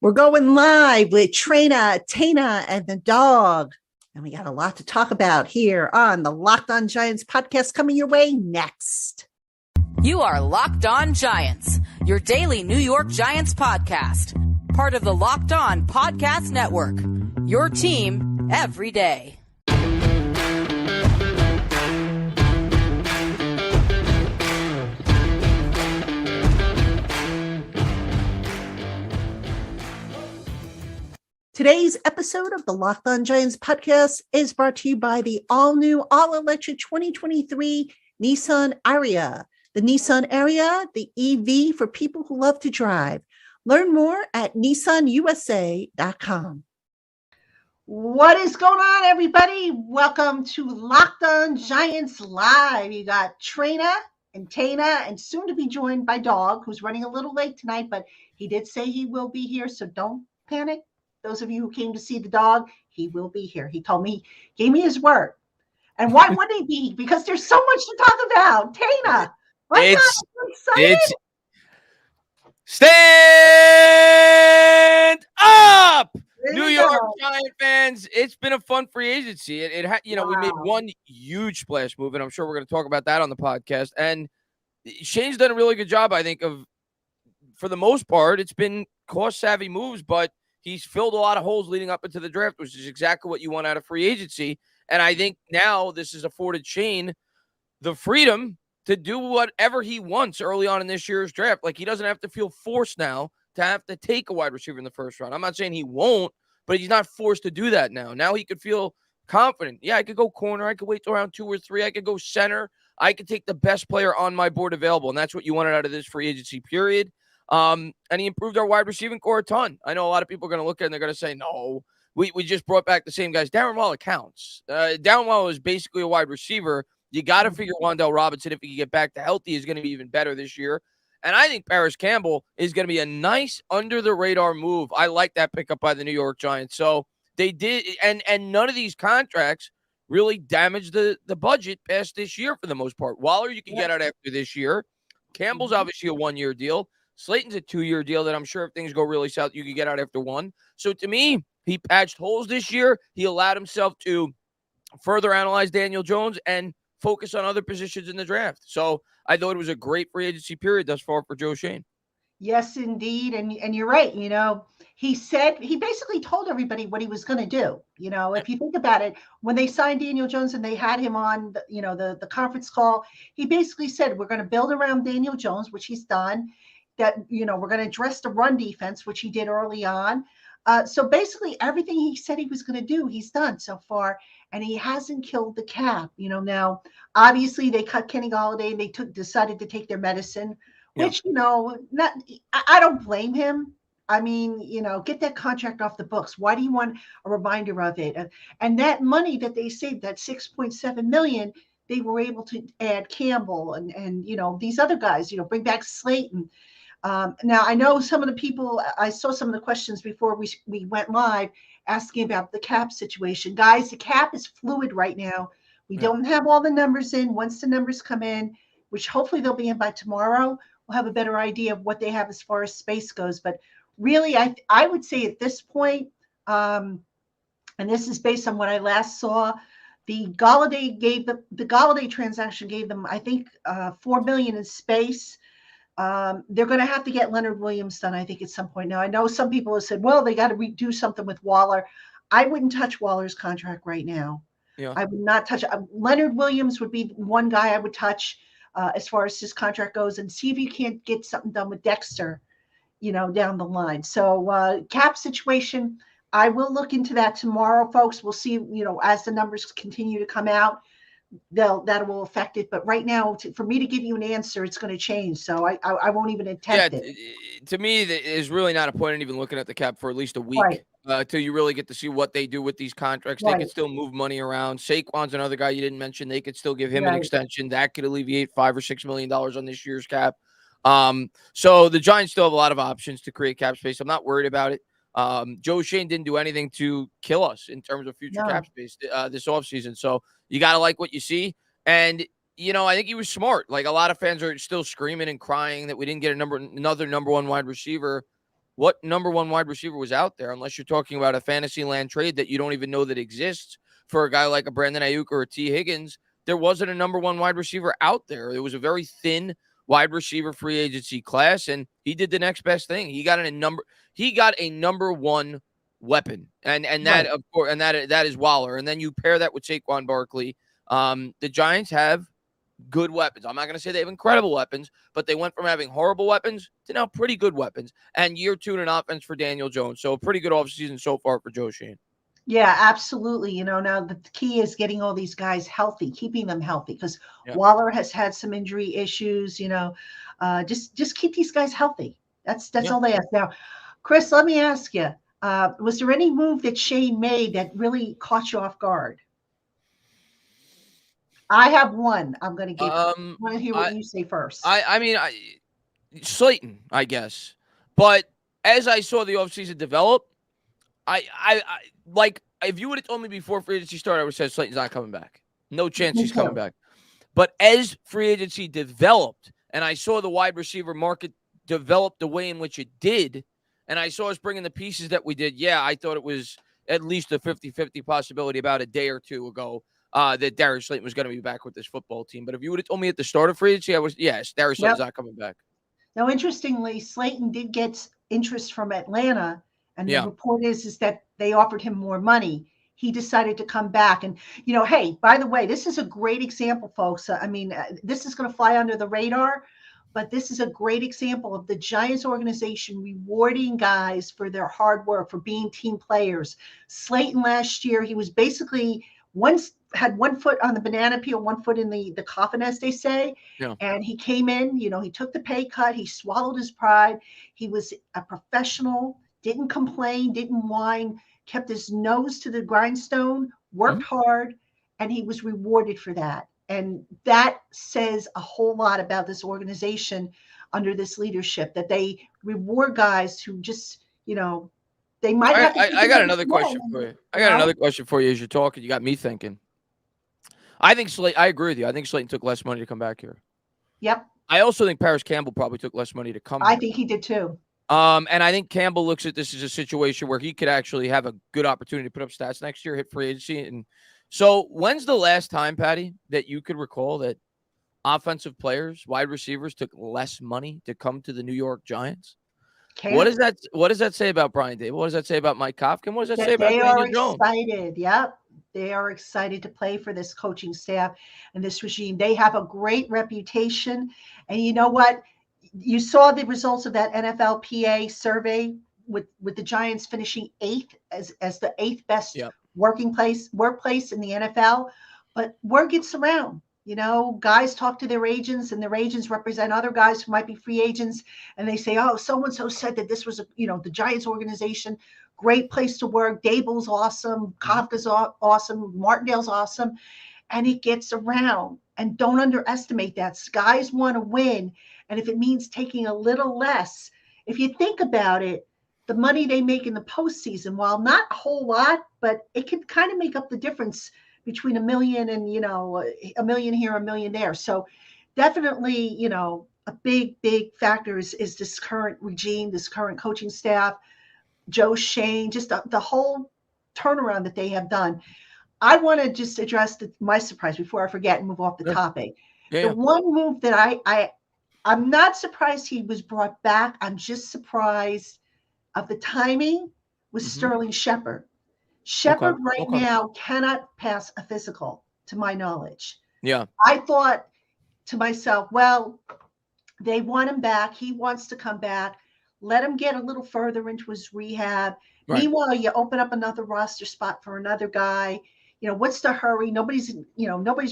We're going live with Traina, and the dog. And we got a lot to talk about here on the Locked On Giants podcast coming your way next. You are Locked On Giants, your daily New York Giants podcast. Part of the Locked On Podcast Network, your team every day. Today's episode of the Locked On Giants podcast is brought to you by the all-new, all-electric 2023 Nissan Ariya. The Nissan Ariya, the EV for people who love to drive. Learn more at nissanusa.com. What is going on, everybody? Welcome to Locked On Giants Live. You got Traina and Tana, and soon to be joined by Dog, who's running a little late tonight, but he did say he will be here, so don't panic. Those of you who came to see the dog, he will be here. He told me, gave me his word. And why wouldn't he be? Because there's so much to talk about. Tana, it's stand up, New York go. Giant fans. It's been a fun free agency. We made one huge splash move, and I'm sure we're going to talk about that on the podcast. And Shane's done a really good job, I think, for the most part, it's been cost-savvy moves, but he's filled a lot of holes leading up into the draft, which is exactly what you want out of free agency. And I think now this has afforded Shane the freedom to do whatever he wants early on in this year's draft. Like, he doesn't have to feel forced now to have to take a wide receiver in the first round. I'm not saying he won't, but he's not forced to do that now. Now he could feel confident. Yeah, I could go corner. I could wait till round 2 or 3. I could go center. I could take the best player on my board available, and that's what you wanted out of this free agency period. And he improved our wide receiving core a ton. I know a lot of people are going to look at it and they're going to say, no, we just brought back the same guys. Darren Waller counts. Darren Waller is basically a wide receiver. You got to figure Wan'Dale Robinson, if he can get back to healthy, is going to be even better this year. And I think Paris Campbell is going to be a nice under-the-radar move. I like that pickup by the New York Giants. So they did, and none of these contracts really damaged the budget past this year for the most part. Waller, you can get out after this year. Campbell's obviously a 1-year deal. Slayton's a 2-year deal that I'm sure if things go really south, you could get out after 1. So to me, he patched holes this year. He allowed himself to further analyze Daniel Jones and focus on other positions in the draft. So I thought it was a great free agency period thus far for Joe Shane. Yes, indeed. And you're right. You know, he basically told everybody what he was going to do. You know, if you think about it, when they signed Daniel Jones and they had him on, the conference call, he basically said, we're going to build around Daniel Jones, which he's done. That, we're going to address the run defense, which he did early on. So basically everything he said he was going to do, he's done so far, and he hasn't killed the cap. Now, obviously they cut Kenny Golladay and they decided to take their medicine, which, I don't blame him. I mean, get that contract off the books. Why do you want a reminder of it? And that money that they saved, that $6.7 million, they were able to add Campbell and these other guys, bring back Slayton. Now, I know some of the people, I saw some of the questions before we went live asking about the cap situation. Guys, the cap is fluid right now. We don't have all the numbers in. Once the numbers come in, which hopefully they'll be in by tomorrow, we'll have a better idea of what they have as far as space goes. But really, I would say at this point, and this is based on what I last saw, the Golladay transaction gave them, I think, $4 million in space. They're going to have to get Leonard Williams done, I think, at some point. Now, I know some people have said, well, they got to do something with Waller. I wouldn't touch Waller's contract right now. Yeah. I would not touch Leonard Williams would be one guy I would touch as far as his contract goes, and see if you can't get something done with Dexter, down the line. So cap situation, I will look into that tomorrow, folks. We'll see, as the numbers continue to come out, that will affect it. But right now, for me to give you an answer, it's going to change. So I won't even attempt it. To me, there's really not a point in even looking at the cap for at least a week till you really get to see what they do with these contracts. They can still move money around. Saquon's another guy you didn't mention. They could still give him an extension. That could alleviate $5 or $6 million on this year's cap. So the Giants still have a lot of options to create cap space. I'm not worried about it. Joe Shane didn't do anything to kill us in terms of future cap space this offseason. So you got to like what you see. And, I think he was smart. Like, a lot of fans are still screaming and crying that we didn't get another number 1 wide receiver. what number one wide receiver was out there, unless you're talking about a fantasy land trade that you don't even know that exists for a guy like a Brandon Ayuk or a T. Higgins. There wasn't a number one wide receiver out there. It was a very thin wide receiver free agency class, and he did the next best thing. He got a number one weapon, and that Right. of course, and that is Waller. And then you pair that with Saquon Barkley. The Giants have good weapons. I'm not going to say they have incredible weapons, but they went from having horrible weapons to now pretty good weapons. And year 2 in an offense for Daniel Jones. So a pretty good offseason so far for Joe Schoen. Yeah, absolutely. Now the key is getting all these guys healthy, keeping them healthy, because Yeah. Waller has had some injury issues. Just keep these guys healthy. That's all they ask. Now, Chris, let me ask you: was there any move that Shane made that really caught you off guard? I have one. I'm going to give. I want to hear what you say first. I mean, Slayton, I guess. But as I saw the offseason develop, I like, if you would have told me before free agency started, I would have said Slayton's not coming back. No chance he's coming back. But as free agency developed, and I saw the wide receiver market develop the way in which it did, and I saw us bringing the pieces that we did, I thought it was at least a 50-50 possibility about a day or two ago that Darius Slayton was going to be back with this football team. But if you would have told me at the start of free agency, Darius Slayton's not coming back. Now, interestingly, Slayton did get interest from Atlanta, and the report is that they offered him more money. He decided to come back. And, hey, by the way, this is a great example, folks. I mean, this is going to fly under the radar, but this is a great example of the Giants organization rewarding guys for their hard work, for being team players. Slayton last year, he was basically had one foot on the banana peel, one foot in the coffin, as they say. Yeah. And he came in, he took the pay cut. He swallowed his pride. He was a professional, didn't complain, didn't whine, kept his nose to the grindstone, worked hard, and he was rewarded for that. And that says a whole lot about this organization under this leadership, that they reward guys who just, they might have to. I got another question for you. Another question for you as you're talking. You got me thinking. I agree with you. I think Slayton took less money to come back here. Yep. I also think Paris Campbell probably took less money to come I think he did too. And I think Campbell looks at this as a situation where he could actually have a good opportunity to put up stats next year, hit free agency. And so when's the last time, Patty, that you could recall that offensive players, wide receivers, took less money to come to the New York Giants? What does that say about Brian Daboll? What does that say about Mike Kafka? What does that say about Daniel Jones? They are excited. Yep. They are excited to play for this coaching staff and this regime. They have a great reputation. And you know what? You saw the results of that NFLPA survey with the Giants finishing 8th as the 8th best workplace in the NFL. But word gets around. Guys talk to their agents, and their agents represent other guys who might be free agents. And they say, oh, so-and-so said that this was, the Giants organization, great place to work. Daboll's awesome. Kafka's awesome. Martindale's awesome. And it gets around. And don't underestimate that. Guys want to win. And if it means taking a little less, if you think about it, the money they make in the postseason, while not a whole lot, but it can kind of make up the difference between $1 million and, $1 million here, $1 million there. So definitely, a big factor is this current regime, this current coaching staff, Joe Schoen, just the whole turnaround that they have done. I want to just address my surprise before I forget and move off the topic. The one move that I'm not surprised he was brought back. I'm just surprised of the timing with Sterling Shepard. Shepard now cannot pass a physical, to my knowledge. Yeah. I thought to myself, well, they want him back. He wants to come back. Let him get a little further into his rehab. Right. Meanwhile, you open up another roster spot for another guy. What's the hurry? Nobody's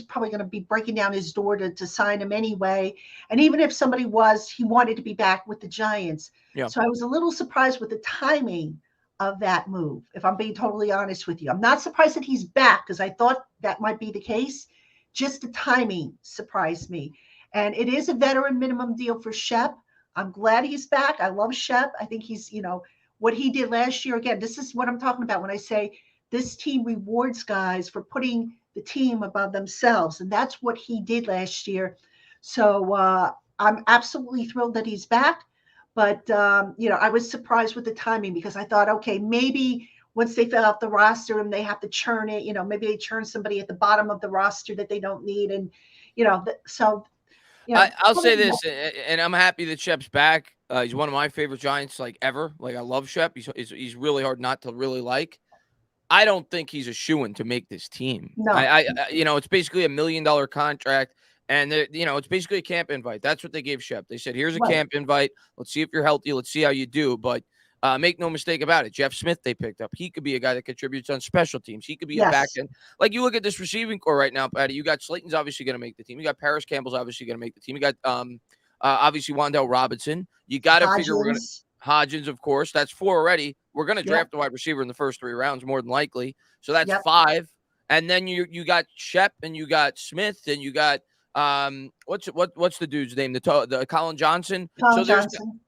probably going to be breaking down his door to sign him anyway. And even if somebody was, he wanted to be back with the Giants. Yeah. So I was a little surprised with the timing of that move, if I'm being totally honest with you. I'm not surprised that he's back, because I thought that might be the case. Just the timing surprised me. And it is a veteran minimum deal for Shep. I'm glad he's back. I love Shep. I think he's, what he did last year. Again, this is what I'm talking about when I say this team rewards guys for putting the team above themselves. And that's what he did last year. So I'm absolutely thrilled that he's back. But I was surprised with the timing because I thought, okay, maybe once they fill out the roster and they have to churn it, maybe they churn somebody at the bottom of the roster that they don't need, and so I'll say this, and I'm happy that Shep's back. He's one of my favorite Giants, like ever. Like I love Shep. He's really hard not to really like. I don't think he's a shoo-in to make this team. No. It's basically $1 million contract, and it's basically a camp invite. That's what they gave Shep. They said, "Here's a camp invite. Let's see if you're healthy. Let's see how you do." But make no mistake about it, Jeff Smith they picked up. He could be a guy that contributes on special teams. He could be a back end. Like you look at this receiving core right now, Patty. You got Slayton's obviously going to make the team. You got Paris Campbell's obviously going to make the team. You got obviously Wan'Dale Robinson. You got to figure we're going to. Hodgins, of course. That's 4 already. We're going to draft a wide receiver in the first 3 rounds, more than likely. So that's 5. And then you got Shep and you got Smith and you got what's the dude's name? The Colin Johnson.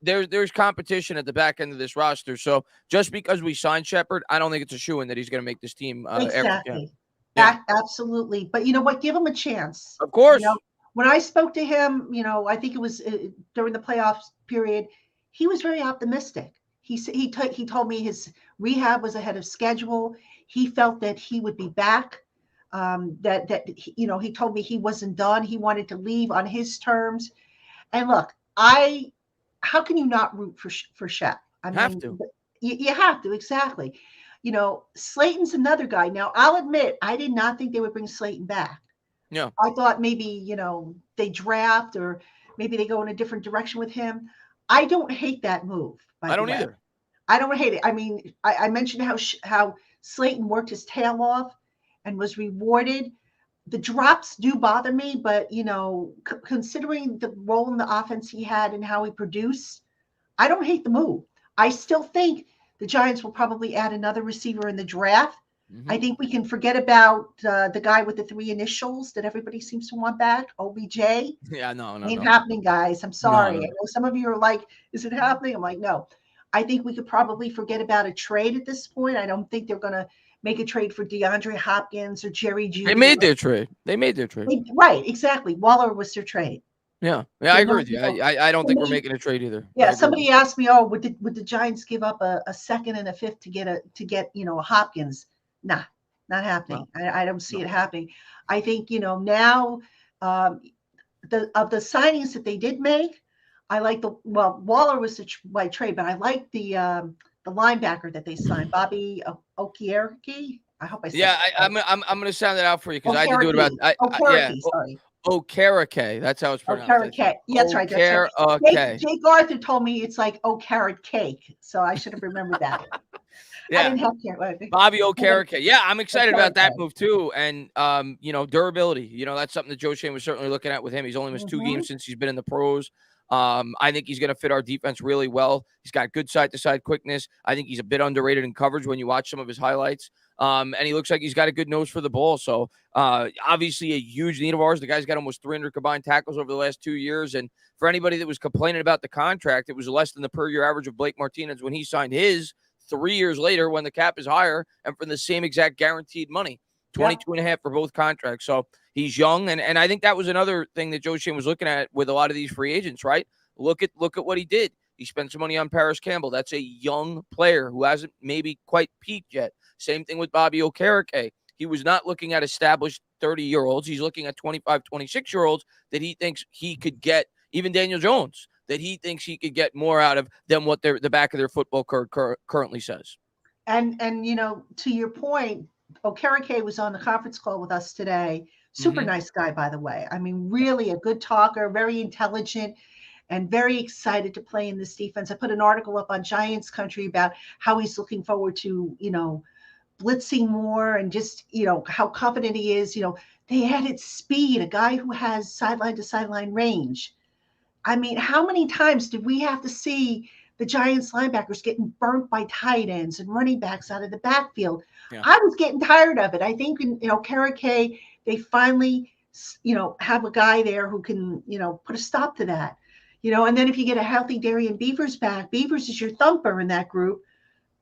There's competition at the back end of this roster. So just because we signed Shepard, I don't think it's a shoo-in that he's going to make this team. Exactly. Absolutely. But you know what? Give him a chance. Of course. When I spoke to him, I think it was during the playoffs period. He was very optimistic. He told me his rehab was ahead of schedule. He felt that he would be back. He told me he wasn't done. He wanted to leave on his terms. And look, how can you not root for Shep? I mean, have to. You have to, exactly. Slayton's another guy. Now, I'll admit, I did not think they would bring Slayton back. No. I thought maybe, they draft or maybe they go in a different direction with him. I don't hate that move. I don't either. I don't hate it. I mean, I mentioned how Slayton worked his tail off and was rewarded. The drops do bother me, but, considering the role in the offense he had and how he produced, I don't hate the move. I still think the Giants will probably add another receiver in the draft. Mm-hmm. I think we can forget about the guy with the 3 initials that everybody seems to want back, OBJ. Yeah, no. Ain't happening, guys. I'm sorry. No. I know some of you are like, is it happening? I'm like, no. I think we could probably forget about a trade at this point. I don't think they're going to make a trade for DeAndre Hopkins or Jerry Jeudy. They made their trade. Right, exactly. Waller was their trade. Yeah, I agree with you. I don't think we're making a trade either. Yeah, somebody asked me, would the Giants give up a second and a fifth to get a Hopkins? Nah, not happening. No. I don't see it happening. I think, now of the signings that they did make, I like Waller was by trade, but I like the linebacker that they signed, Bobby Okereke. I hope I said I'm going to sound it out for you because I had to do it about sorry. Okereke. That's how it's pronounced. Okereke. That's right. Okereke. Jake Arthur told me it's like carrot cake, so I should have remembered that. Yeah. I didn't have carrot. Bobby Okereke. Yeah, I'm excited about that move too. And durability. That's something that Joe Schoen was certainly looking at with him. He's only missed 2 games since he's been in the pros. I think he's going to fit our defense really well. He's got good side-to-side quickness. I think he's a bit underrated in coverage when you watch some of his highlights. And he looks like he's got a good nose for the ball. So obviously a huge need of ours. The guy's got almost 300 combined tackles over the last 2 years. And for anybody that was complaining about the contract, it was less than the per-year average of Blake Martinez when he signed his 3 years later when the cap is higher and for the same exact guaranteed money. 22.5 for both contracts. So he's young. And I think that was another thing that Joe Schoen was looking at with a lot of these free agents, right? Look at what he did. He spent some money on Paris Campbell. That's a young player who hasn't maybe quite peaked yet. Same thing with Bobby Okereke. He was not looking at established 30-year-olds. He's looking at 25, 26-year-olds that he thinks he could get, even Daniel Jones, that he thinks he could get more out of than what the back of their football card currently says. And to your point, Okereke was on the conference call with us today. Super nice guy, by the way. I mean, really a good talker, very intelligent, and very excited to play in this defense. I put an article up on Giants Country about how he's looking forward to, blitzing more and just, how confident he is. They added speed, a guy who has sideline to sideline range. I mean, how many times did we have to see the Giants linebackers getting burnt by tight ends and running backs out of the backfield? Yeah. I was getting tired of it. I think in Okereke, they finally, have a guy there who can, put a stop to that. And then if you get a healthy Darian Beavers back, Beavers is your thumper in that group.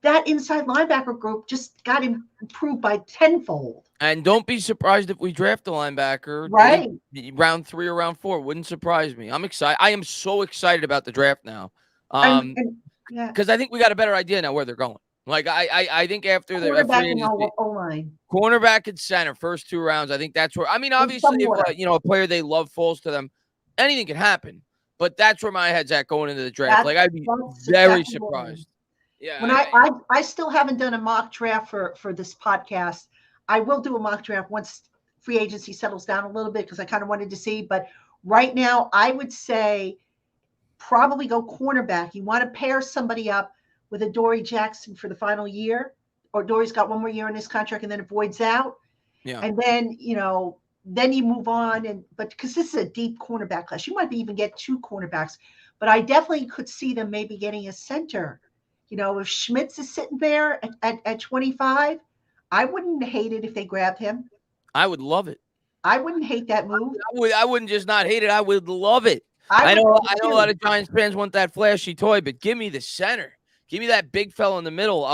That inside linebacker group just got improved by tenfold. And don't be surprised if we draft a linebacker, right? Round 3 or round 4 wouldn't surprise me. I'm excited. I am so excited about the draft now. Yeah, Because I think we got a better idea now where they're going. Like I think after the quarterback free and agency, O-line. cornerback and center, first 2 rounds. I think that's where. I mean, obviously, if a player they love falls to them, anything can happen. But that's where my head's at going into the draft. Like I'd be very surprised. Yeah. When I still haven't done a mock draft for this podcast. I will do a mock draft once free agency settles down a little bit because I kind of wanted to see. But right now, I would say probably go cornerback. You want to pair somebody up with a Dory Jackson for the final year, or Dory's got one more year in his contract and then it voids out. Yeah. And then, then you move on. But because this is a deep cornerback class, you might even get 2 cornerbacks. But I definitely could see them maybe getting a center. If Schmitz is sitting there at 25, I wouldn't hate it if they grabbed him. I would love it. I wouldn't hate that move. I wouldn't just not hate it. I would love it. I know a lot of Giants fans want that flashy toy, but give me the center. Give me that big fella in the middle.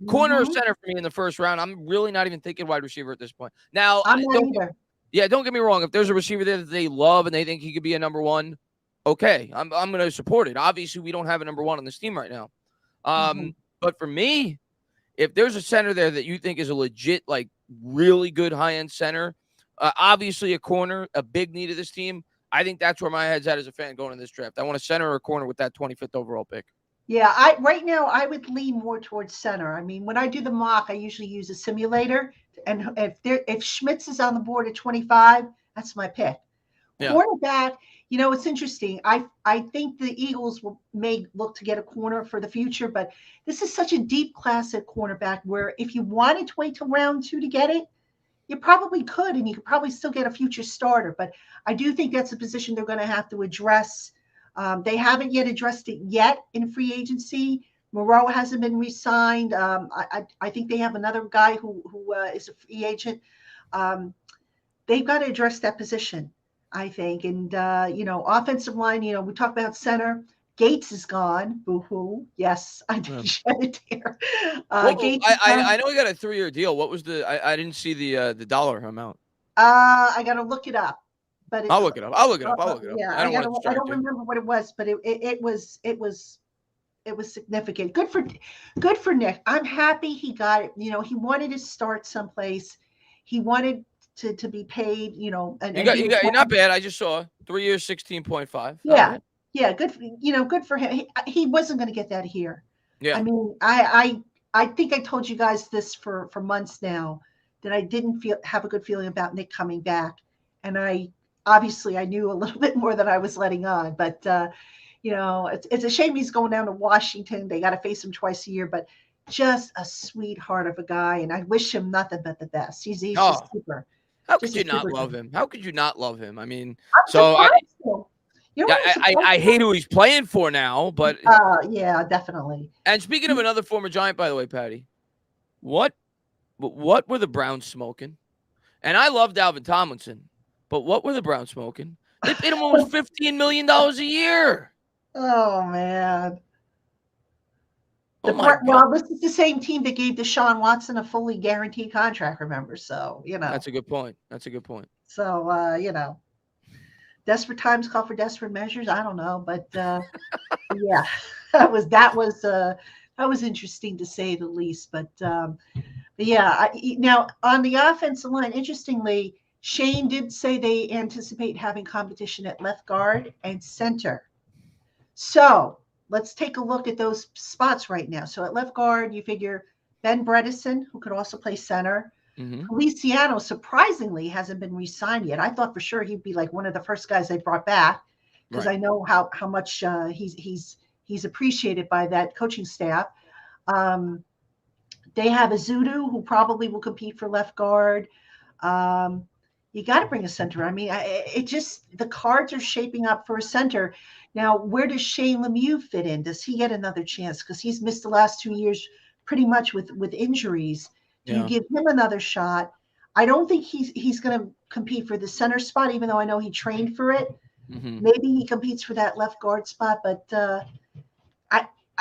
Corner or center for me in the first round. I'm really not even thinking wide receiver at this point. Now, I'm not either. Yeah, don't get me wrong. If there's a receiver there that they love and they think he could be a number 1, okay, I'm going to support it. Obviously, we don't have a number 1 on this team right now. But for me, if there's a center there that you think is a legit, like really good high-end center, obviously a corner, a big need of this team, I think that's where my head's at as a fan going in this draft. I want a center or a corner with that 25th overall pick. Yeah, right now I would lean more towards center. I mean, when I do the mock, I usually use a simulator, and if Schmitz is on the board at 25, that's my pick. Yeah. Cornerback, it's interesting. I think the Eagles may look to get a corner for the future, but this is such a deep class at cornerback where if you wanted to wait till round 2 to get it, you probably could, and you could probably still get a future starter. But I do think that's a position they're going to have to address. They haven't yet addressed it yet in free agency. Moreau hasn't been re-signed. I think they have another guy who is a free agent. They've got to address that position, I think. And, offensive line, we talk about center. Gates is gone. Boo-hoo. Yes, I did shed it there. Gates I know he got a 3-year deal. What was I didn't see the dollar amount. I got to look it up. But I'll look it up. Yeah, I don't remember what it was, but it was significant. Good for Nick. I'm happy he got it. He wanted to start someplace. He wanted to be paid. You're not bad. I just saw 3 years, 16.5. Yeah, yeah. Good for him. He wasn't going to get that here. Yeah. I mean, I think I told you guys this for months now that I didn't have a good feeling about Nick coming back, and obviously I knew a little bit more than I was letting on, but it's a shame he's going down to Washington. They got to face him twice a year, but just a sweetheart of a guy. And I wish him nothing but the best. He's just super. How could you not love him? How could you not love him? I mean, I hate who he's playing for now, but yeah, definitely. And speaking of another former Giant, by the way, Patty, what were the Browns smoking? And I love Dalvin Tomlinson. But what were the Browns smoking? They paid him almost $15 million a year. Oh, man. Well, this is the same team that gave Deshaun Watson a fully guaranteed contract, remember? So, That's a good point. So, desperate times call for desperate measures. I don't know. But, yeah, that was interesting to say the least. But yeah, now on the offensive line, interestingly, Shane did say they anticipate having competition at left guard and center. So let's take a look at those spots right now. So at left guard, you figure Ben Bredesen, who could also play center. Feliciano, surprisingly, hasn't been re-signed yet. I thought for sure he'd be like one of the first guys they brought back because I know how much he's appreciated by that coaching staff. They have Azudu, who probably will compete for left guard. You got to bring a center. I mean, the cards are shaping up for a center. Now, where does Shane Lemieux fit in? Does he get another chance? Because he's missed the last 2 years pretty much with injuries. Do you give him another shot? I don't think he's going to compete for the center spot, even though I know he trained for it. Maybe he competes for that left guard spot, but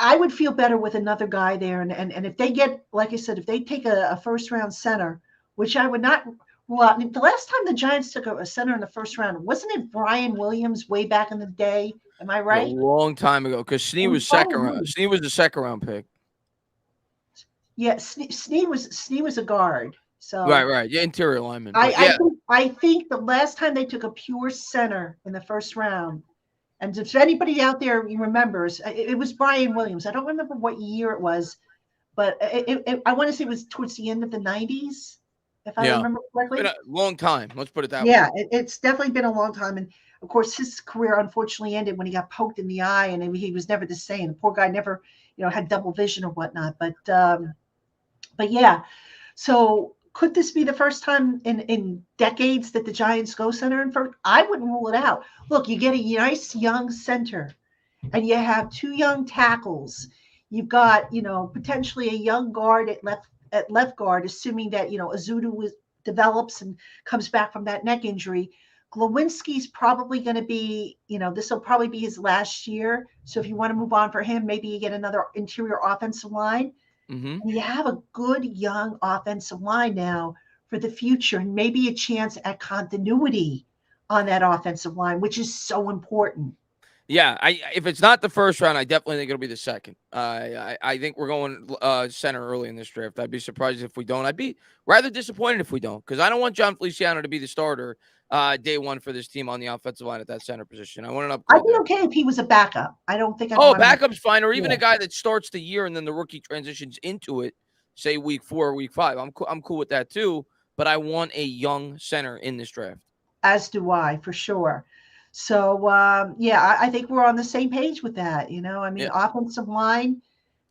I would feel better with another guy there. And if they get, like I said, if they take a first round center, which I would not Well, I mean, the last time the Giants took a center in the first round, wasn't it Brian Williams way back in the day? Am I A right? long time ago, because Snee It was was second Brian round. Williams. Snee was the second round pick. Yeah, Snee was a guard. Right, So right. Yeah, interior lineman. I But I yeah, think I think the last time they took a pure center in the first round, and if anybody out there remembers, it was Brian Williams. I don't remember what year it was, but I want to say it was towards the end of the '90s, if I yeah. remember It's been correctly. a long time. Let's put it that way. Yeah, it's definitely been a long time, and of course, his career unfortunately ended when he got poked in the eye, and he was never the same. The poor guy never, had double vision or whatnot. But yeah. So could this be the first time in decades that the Giants go center and first? I wouldn't rule it out. Look, you get a nice young center, and you have two young tackles. You've got, potentially a young guard at left guard, assuming that Azudu develops and comes back from that neck injury. Glowinski's probably going to be, this will probably be his last year. So if you want to move on for him, maybe you get another interior offensive line. Mm-hmm. And you have a good young offensive line now for the future, and maybe a chance at continuity on that offensive line, which is so important. Yeah, if it's not the first round, I definitely think it'll be the second. I think we're going center early in this draft. I'd be surprised if we don't. I'd be rather disappointed if we don't, because I don't want John Feliciano to be the starter day one for this team on the offensive line at that center position. I want an I'd upgrade be there. okay if he was a backup. I don't think I'd Oh, want him. backup's fine, or even Yeah, a guy that starts the year and then the rookie transitions into it, say week 4 or week 5. I'm cool with that too. But I want a young center in this draft. as do I, for sure. So, yeah, I think we're on the same page with that. I mean, Yeah. offensive line,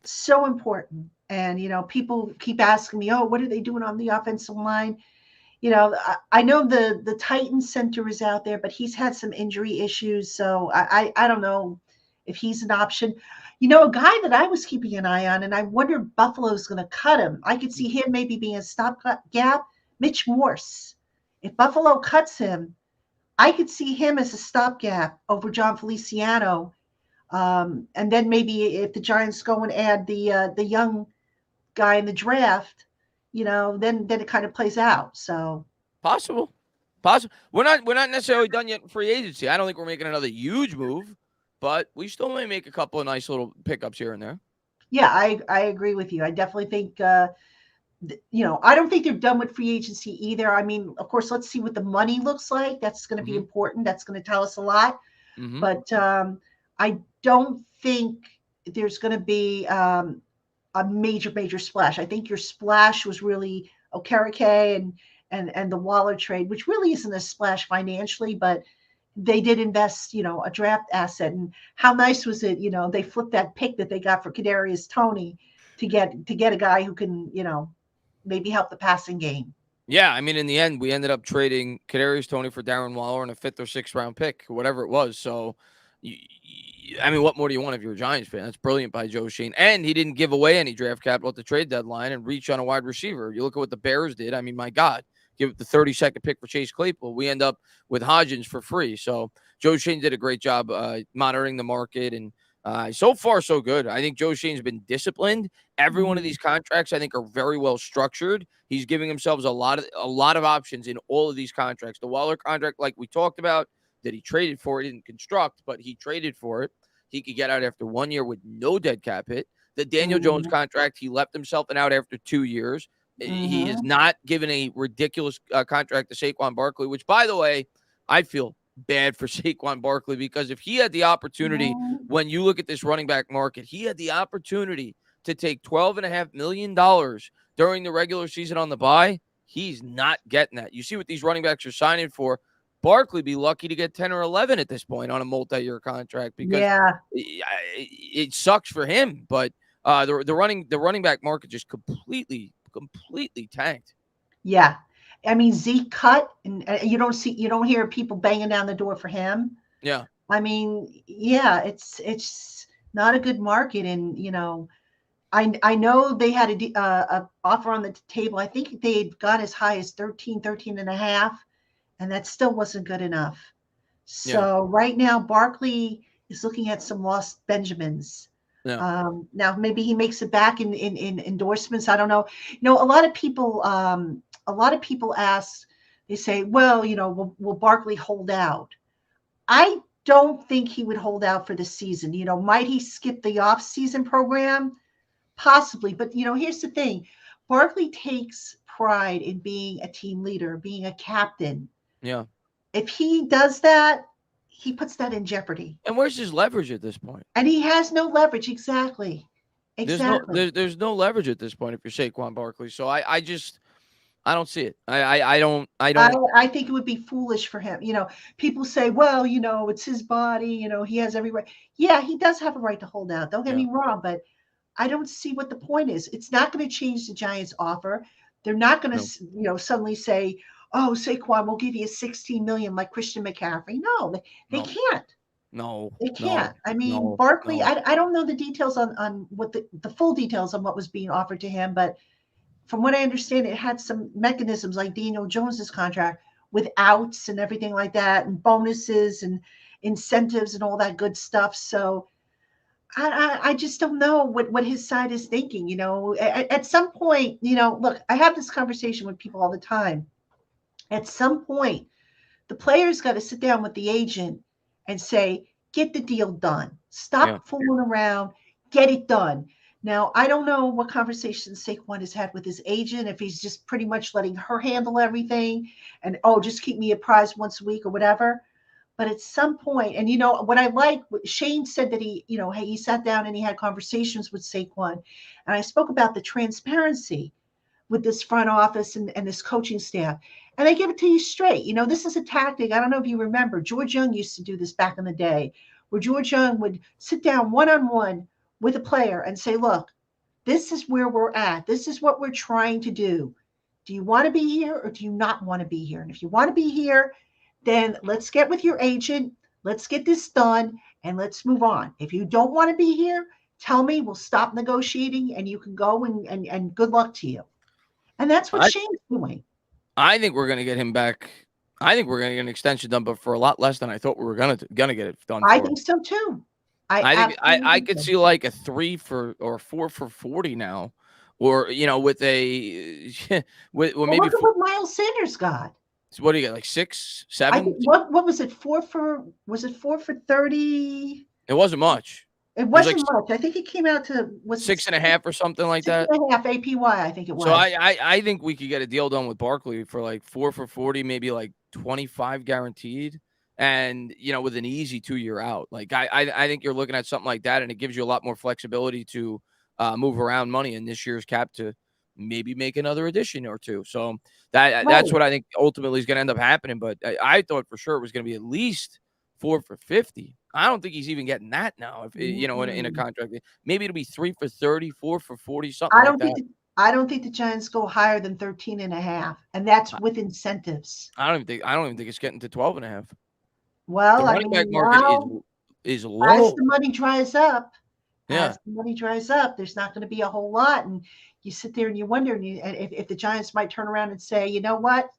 so important. And, people keep asking me, oh, what are they doing on the offensive line? I know the Titan center is out there, but he's had some injury issues, so I don't know if he's an option. A guy that I was keeping an eye on, and I wonder if Buffalo's going to cut him. I could see him maybe being a stopgap. Mitch Morse. If Buffalo cuts him, I could see him as a stopgap over John Feliciano. And then maybe if the Giants go and add the young guy in the draft, then it kind of plays out. So Possible. We're not necessarily done yet in free agency. I don't think we're making another huge move, but we still may make a couple of nice little pickups here and there. yeah, I agree with you. I definitely think I don't think they're done with free agency either. I mean, of course, let's see what the money looks like. That's going to be Mm-hmm. important. That's going to tell us a lot. Mm-hmm. But I don't think there's going to be a major splash. I think your splash was really Okereke and the Waller trade, which really isn't a splash financially, but they did invest, a draft asset. And how nice was it? They flipped that pick that they got for Kadarius Toney to get a guy who can, maybe help the passing game. Yeah, I mean, in the end, we ended up trading Kadarius Toney for Darren Waller and a 5th or 6th round pick, whatever it was. So, I mean, what more do you want if you're a Giants fan? That's brilliant by Joe Schoen. And he didn't give away any draft capital at the trade deadline and reach on a wide receiver. You look at what the Bears did. I mean, my God, give the 32nd pick for Chase Claypool. We end up with Hodgins for free. So Joe Schoen did a great job monitoring the market, and so far so good. I think Joe Schoen's been disciplined. Every one of these contracts, I think, are very well structured. He's giving himself a lot of options in all of these contracts. The Waller contract, like we talked about, that he traded for, he didn't construct, but he traded for it. He could get out after 1 year with no dead cap hit. The Daniel Jones contract, he left himself out after 2 years. He has not given a ridiculous contract to Saquon Barkley, which, by the way, I feel bad for Saquon Barkley, because if he had the opportunity, when you look at this running back market, he had the opportunity to take $12.5 million during the regular season on the bye. He's not getting that. You see what these running backs are signing for. Barkley be lucky to get 10 or 11 at this point on a multi-year contract, because it sucks for him. But the running back market just completely tanked. Yeah. I mean, Zeke cut, and you don't hear people banging down the door for him. Yeah. I mean, yeah, it's not a good market. And, I know they had a offer on the table. I think they had got as high as 13 and a half, and that still wasn't good enough. So right now, Barkley is looking at some lost Benjamins. Yeah. Now maybe he makes it back in endorsements. I don't know. A lot of people ask, They say, well, will Barkley hold out? I don't think he would hold out for the season. Might he skip the off-season program? Possibly. But, here's the thing. Barkley takes pride in being a team leader, being a captain. Yeah. If he does that, he puts that in jeopardy. And where's his leverage at this point? And he has no leverage. Exactly. There's no leverage at this point if you're Saquon Barkley. So I don't see it. I don't. I think it would be foolish for him. People say, well, it's his body. He has every right. Yeah, he does have a right to hold out. Don't get me wrong, but I don't see what the point is. It's not going to change the Giants' offer. They're not going to, suddenly say, oh, Saquon, we'll give you $16 million like Christian McCaffrey. No, they can't. No, they can't. No, I mean, Barkley, I don't know the details on what the full details on what was being offered to him, but from what I understand, it had some mechanisms like Daniel Jones's contract with outs and everything like that, and bonuses and incentives and all that good stuff. So I just don't know what his side is thinking. At some point, look, I have this conversation with people all the time. At some point, the player's got to sit down with the agent and say, get the deal done. Stop fooling around. Get it done. Now, I don't know what conversations Saquon has had with his agent, if he's just pretty much letting her handle everything and, just keep me apprised once a week or whatever. But at some point, and what I like, Shane said that he, hey, he sat down and he had conversations with Saquon. And I spoke about the transparency with this front office and this coaching staff. And I give it to you straight. This is a tactic. I don't know if you remember, George Young used to do this back in the day, where George Young would sit down one-on-one with a player and say, look, this is where we're at. This is what we're trying to do. Do you want to be here or do you not want to be here? And if you want to be here, then let's get with your agent. Let's get this done and let's move on. If you don't want to be here, tell me, we'll stop negotiating and you can go and good luck to you. And that's what Shane's doing. I think we're going to get him back. I think we're going to get an extension done, but for a lot less than I thought we were going to get it done. I think so too. I could see like a 3 for or 4 for 40 now, or with a with maybe look at what Miles Sanders got. So what do you get, like 6, 7? What was it? 4 for 30? It wasn't much. It wasn't much. I think it came out to 6.5 or something like that. 6.5 APY, I think it was. So I think we could get a deal done with Barkley for like 4 for 40, maybe like 25 guaranteed, and with an easy 2-year out. Like I think you're looking at something like that, and it gives you a lot more flexibility to move around money in this year's cap to maybe make another addition or two. So that's what I think ultimately is going to end up happening. But I thought for sure it was going to be at least 4 for 50. I don't think he's even getting that now. If in a contract, maybe it'll be 3 for 30, 4 for 40, something like that. I don't think the Giants go higher than 13.5, and that's with incentives. I don't even think it's getting to 12.5. Well, the running back market is low. As the money dries up, there's not going to be a whole lot, and you sit there and you wonder, and if the Giants might turn around and say, you know what,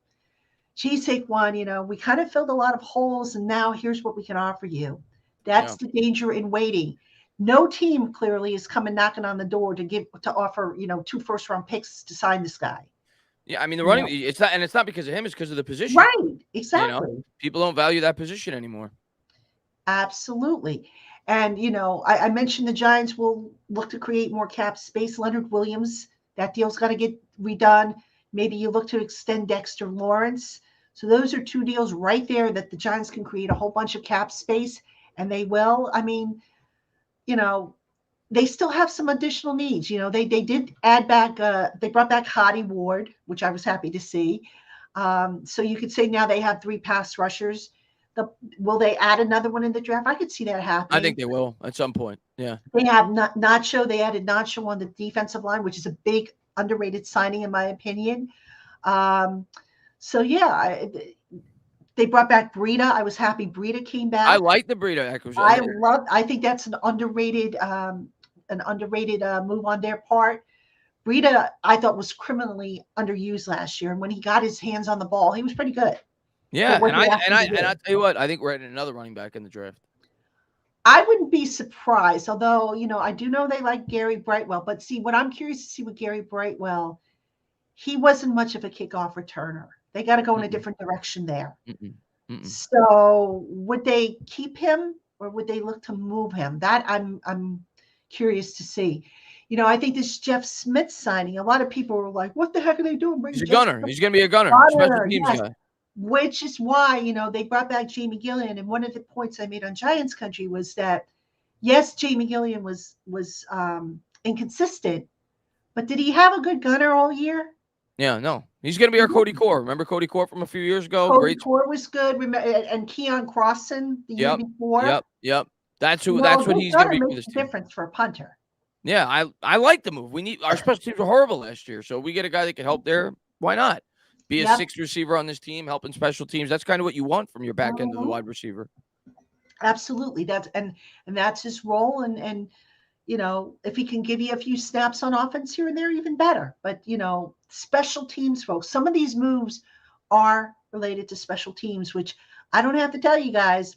gee, Saquon, we kind of filled a lot of holes, and now here's what we can offer you. That's the danger in waiting. No team clearly is coming knocking on the door to offer 2 first-round picks to sign this guy. Yeah, I mean the running it's not because of him, it's because of the position. Right, exactly. People don't value that position anymore. Absolutely. And I mentioned the Giants will look to create more cap space. Leonard Williams, that deal's got to get redone. Maybe you look to extend Dexter Lawrence. So those are 2 deals right there that the Giants can create a whole bunch of cap space, and they will. I mean, they still have some additional needs. They did add back, they brought back Hottie Ward, which I was happy to see. So you could say now they have 3 pass rushers. Will they add another one in the draft? I could see that happening. I think they will at some point. Yeah. They have Nacho. They added Nacho on the defensive line, which is a big underrated signing in my opinion. So yeah, they brought back Breida. I was happy Breida came back. I like the Breida acquisition. I think that's an underrated move on their part. Breida, I thought, was criminally underused last year, and when he got his hands on the ball, he was pretty good. Yeah, and I tell you what, I think we're adding another running back in the draft. I wouldn't be surprised, although I do know they like Gary Brightwell. But see, what I'm curious to see with Gary Brightwell, he wasn't much of a kickoff returner. They got to go in a Mm-mm. different direction there. Mm-mm. Mm-mm. So would they keep him or would they look to move him? That I'm curious to see. I think this Jeff Smith signing, a lot of people were like, what the heck are they doing? He's Bring a Jeff gunner. Smith He's going to be a gunner, special Gunner, teams yes. guy. Which is why, they brought back Jamie Gillian. And one of the points I made on Giants Country was that, yes, Jamie Gillian was inconsistent, but did he have a good gunner all year? Yeah, no. He's going to be our Cody Core. Remember Cody Core from a few years ago? Cody Great. Core was good. And Keon Crossan the year before. Yep. That's what he's going to be for this makes a team. difference for a punter. Yeah, I like the move. We need our special teams were horrible last year, so we get a guy that can help there. Why not? Be a sixth receiver on this team, helping special teams. That's kind of what you want from your back end of the wide receiver. Absolutely. That's his role. And if he can give you a few snaps on offense here and there, even better. But special teams folks, some of these moves are related to special teams, which I don't have to tell you guys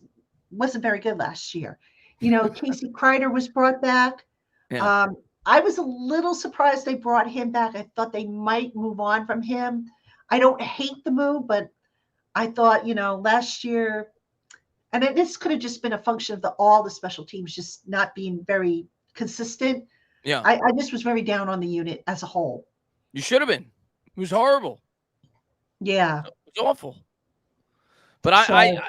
wasn't very good last year. Casey Kreider was brought back. Yeah. I was a little surprised they brought him back. I thought they might move on from him. I don't hate the move, but I thought, last year, and this could have just been a function of all the special teams just not being very consistent. Yeah. I just was very down on the unit as a whole. You should have been. It was horrible. Yeah. It was awful. But I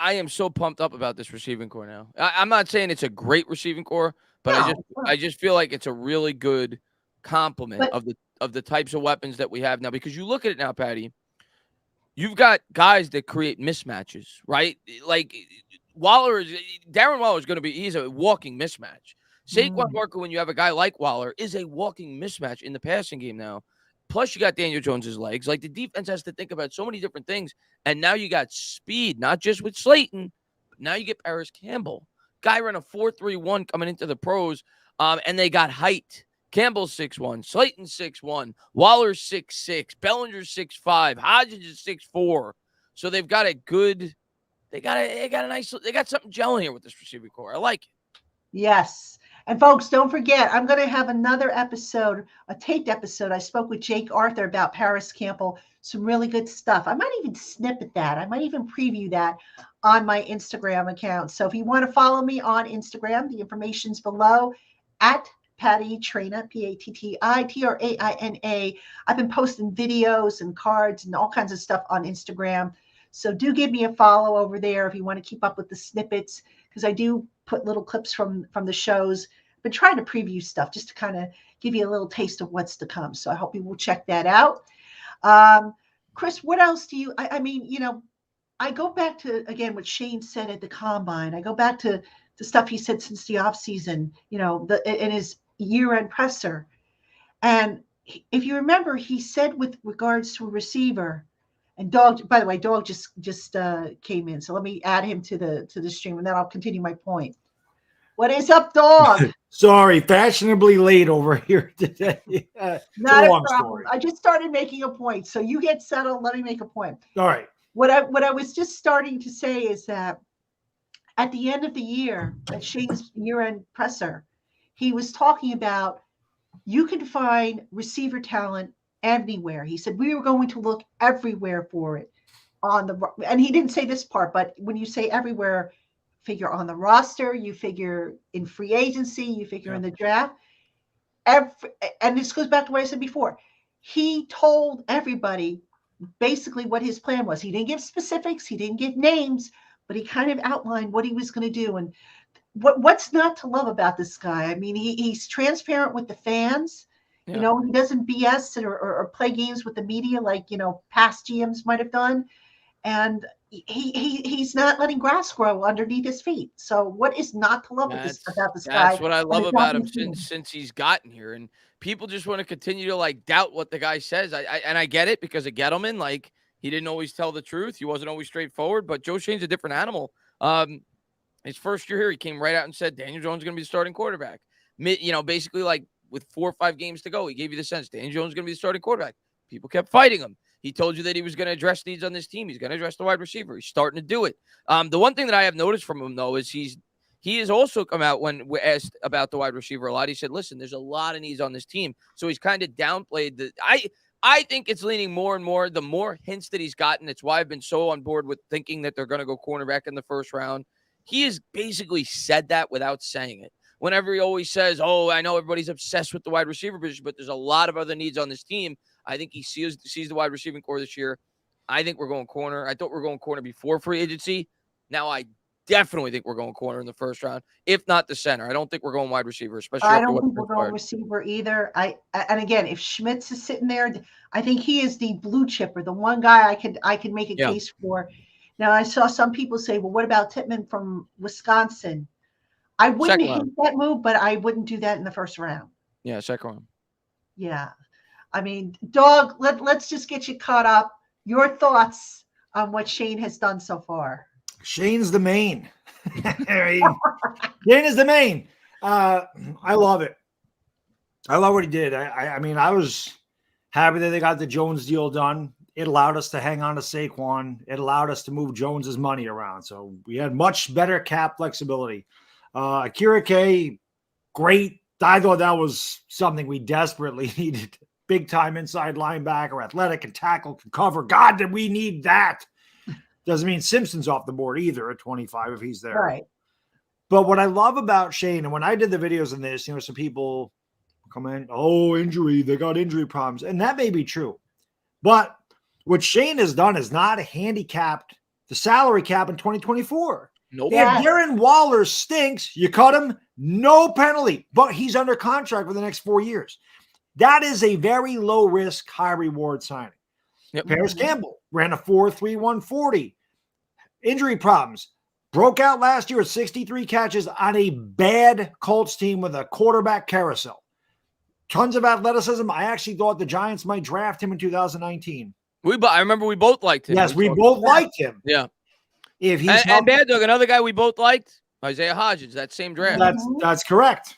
am so pumped up about this receiving core now. I'm not saying it's a great receiving core, but I just feel like it's a really good complement of the types of weapons that we have now. Because you look at it now, Patty, you've got guys that create mismatches, right? Like Darren Waller is going to be, he's a walking mismatch. Saquon Barkley, when you have a guy like Waller, is a walking mismatch in the passing game now. Plus, you got Daniel Jones's legs. Like, the defense has to think about so many different things. And now you got speed, not just with Slayton, but now you get Paris Campbell. Guy ran a 4.31 coming into the pros, and they got height. Campbell's 6'1", Slayton 6'1", Waller's 6'6", Bellinger's 6'5", Hodgins is 6'4". So they've got a good, they got something gelling here with this receiving core. I like it. Yes. And folks, don't forget, I'm going to have another episode, a taped episode. I spoke with Jake Arthur about Paris Campbell, some really good stuff. I might even snippet that. I might even preview that on my Instagram account. So if you want to follow me on Instagram, the information's below at Patty Traina, PATTITRAINA. I've been posting videos and cards and all kinds of stuff on Instagram. So do give me a follow over there if you want to keep up with the snippets, because I do put little clips from the shows. I've been trying to preview stuff just to kind of give you a little taste of what's to come. So I hope you will check that out. Chris, what else do you, I mean, I go back to, again, what Shane said at the Combine. I go back to the stuff he said since the offseason, in his year-end presser. And if you remember, he said with regards to a receiver, and Dog, by the way, Dog just came in. So let me add him to the stream, and then I'll continue my point. What is up, Dog? Sorry, fashionably late over here today. Not a problem. Story. I just started making a point. So you get settled. Let me make a point. All right. What I was just starting to say is that at the end of the year, at Shane's year-end presser, he was talking about you can find receiver talent anywhere. He said we were going to look everywhere for it and he didn't say this part, but when you say everywhere, figure on the roster, you figure in free agency, you figure in the draft. And this goes back to what I said before. He told everybody basically what his plan was. He didn't give specifics, he didn't give names, but he kind of outlined what he was going to do. And what's not to love about this guy? I mean, he's transparent with the fans. Yeah. He doesn't BS or play games with the media like, past GMs might have done. And he's not letting grass grow underneath his feet. So what is not to love about this guy? That's what I love about him since he's gotten here. And people just want to continue to doubt what the guy says. I get it, because of Gettleman, he didn't always tell the truth. He wasn't always straightforward, but Joe Shane's a different animal. His first year here, he came right out and said Daniel Jones is going to be the starting quarterback. Basically with 4 or 5 games to go, he gave you the sense Daniel Jones is going to be the starting quarterback. People kept fighting him. He told you that he was going to address needs on this team. He's going to address the wide receiver. He's starting to do it. The one thing that I have noticed from him, though, is he has also come out when we're asked about the wide receiver a lot. He said, listen, there's a lot of needs on this team. So he's kind of downplayed I think it's leaning more and more. The more hints that he's gotten, it's why I've been so on board with thinking that they're going to go cornerback in the first round. He has basically said that without saying it. Whenever he always says, oh, I know everybody's obsessed with the wide receiver position, but there's a lot of other needs on this team. I think he sees the wide receiving core this year. I think we're going corner. I thought we were going corner before free agency. Now I definitely think we're going corner in the first round, if not the center. I don't think we're going wide receiver, especially I after don't what think we're going receiver either. And again, if Schmitz is sitting there, I think he is the blue chipper, the one guy I could make a case for. Now I saw some people say, well, what about Tippmann from Wisconsin? I wouldn't hate that move, but I wouldn't do that in the first round. Yeah, second round. Yeah. I mean, Dog, let's just get you caught up. Your thoughts on what Shane has done so far. Shane's the main. Shane is the main. I love it. I love what he did. I mean, I was happy that they got the Jones deal done. It allowed us to hang on to Saquon. It allowed us to move Jones's money around. So we had much better cap flexibility. Akira K, great. I thought that was something we desperately needed. Big time inside linebacker, athletic and tackle, can cover. God, did we need that? Doesn't mean Simpson's off the board either at 25 if he's there. Right. But what I love about Shane, and when I did the videos on this, some people come in, oh, injury, they got injury problems. And that may be true. But what Shane has done is not handicapped the salary cap in 2024. Nope. If Darren Waller stinks, you cut him, no penalty. But he's under contract for the next 4 years. That is a very low risk, high reward signing. Yep. Paris Campbell ran a 4.31 40. Injury problems. Broke out last year with 63 catches on a bad Colts team with a quarterback carousel. Tons of athleticism. I actually thought the Giants might draft him in 2019. I remember we both liked him. Yes, we both liked him. Yeah. If he's and Bad Dog, another guy we both liked, Isaiah Hodgins, that same draft. That's correct.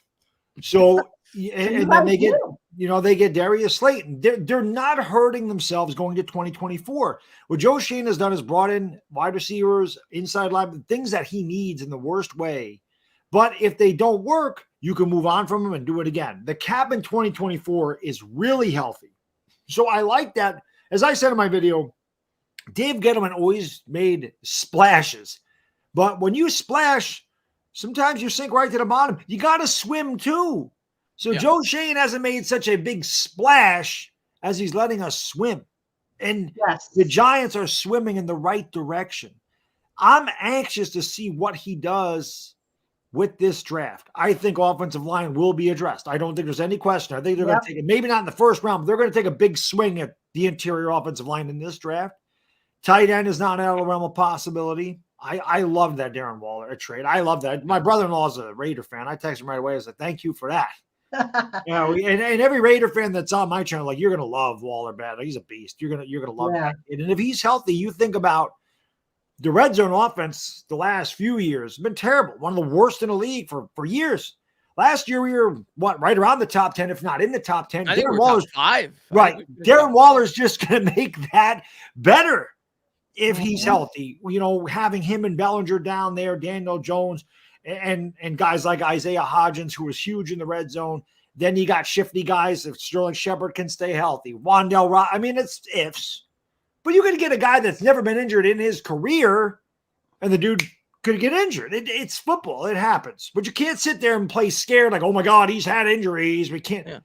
So and then they get Darius Slayton. They're not hurting themselves going to 2024. What Joe Shane has done is brought in wide receivers, inside line, things that he needs in the worst way. But if they don't work, you can move on from them and do it again. The cap in 2024 is really healthy. So I like that. As I said in my video, Dave Gettleman always made splashes. But when you splash, sometimes you sink right to the bottom. You got to swim too. So Joe Shane hasn't made such a big splash as he's letting us swim. And the Giants are swimming in the right direction. I'm anxious to see what he does with this draft. I think offensive line will be addressed. I don't think there's any question. I think they're going to take it, maybe not in the first round, but they're going to take a big swing at the interior offensive line in this draft. Tight end is not out of the realm of possibility. I love that Darren Waller trade. I love that. My brother-in-law is a Raider fan. I texted him right away. I said, thank you for that. And every Raider fan that's on my channel, like, you're gonna love Waller bad. He's a beast. You're gonna love that. And if he's healthy, you think about the red zone offense the last few years. It's been terrible. One of the worst in the league for years. Last year we were right around the top 10, if not in the top 10. I think Darren Waller's top 5. Right. Darren Waller's just gonna make that better if he's healthy. Having him and Bellinger down there, Daniel Jones. And guys like Isaiah Hodgins, who was huge in the red zone. Then you got shifty guys if Sterling Shepard can stay healthy. Wandell Ross. I mean, it's ifs. But you're going to get a guy that's never been injured in his career, and the dude could get injured. It's football. It happens. But you can't sit there and play scared like, oh, my God, he's had injuries. We can't. Yeah.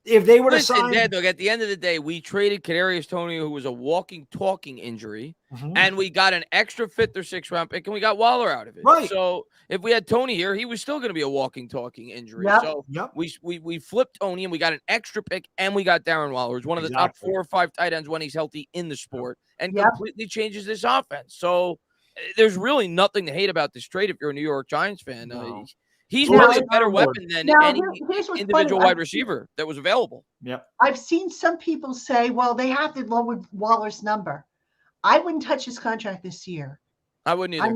If they would have signed. Dad, at the end of the day, we traded Kadarius Toney, who was a walking, talking injury, and we got an extra 5th or 6th round pick, and we got Waller out of it. Right. So if we had Toney here, he was still going to be a walking, talking injury. Yep. So we flipped Toney, and we got an extra pick, and we got Darren Waller, who's one of the top 4 or 5 tight ends when he's healthy in the sport, and completely changes this offense. So there's really nothing to hate about this trade if you're a New York Giants fan. No. He's really a better weapon than any individual wide receiver that was available. Yep. I've seen some people say, well, they have to lower Waller's number. I wouldn't touch his contract this year. I wouldn't either.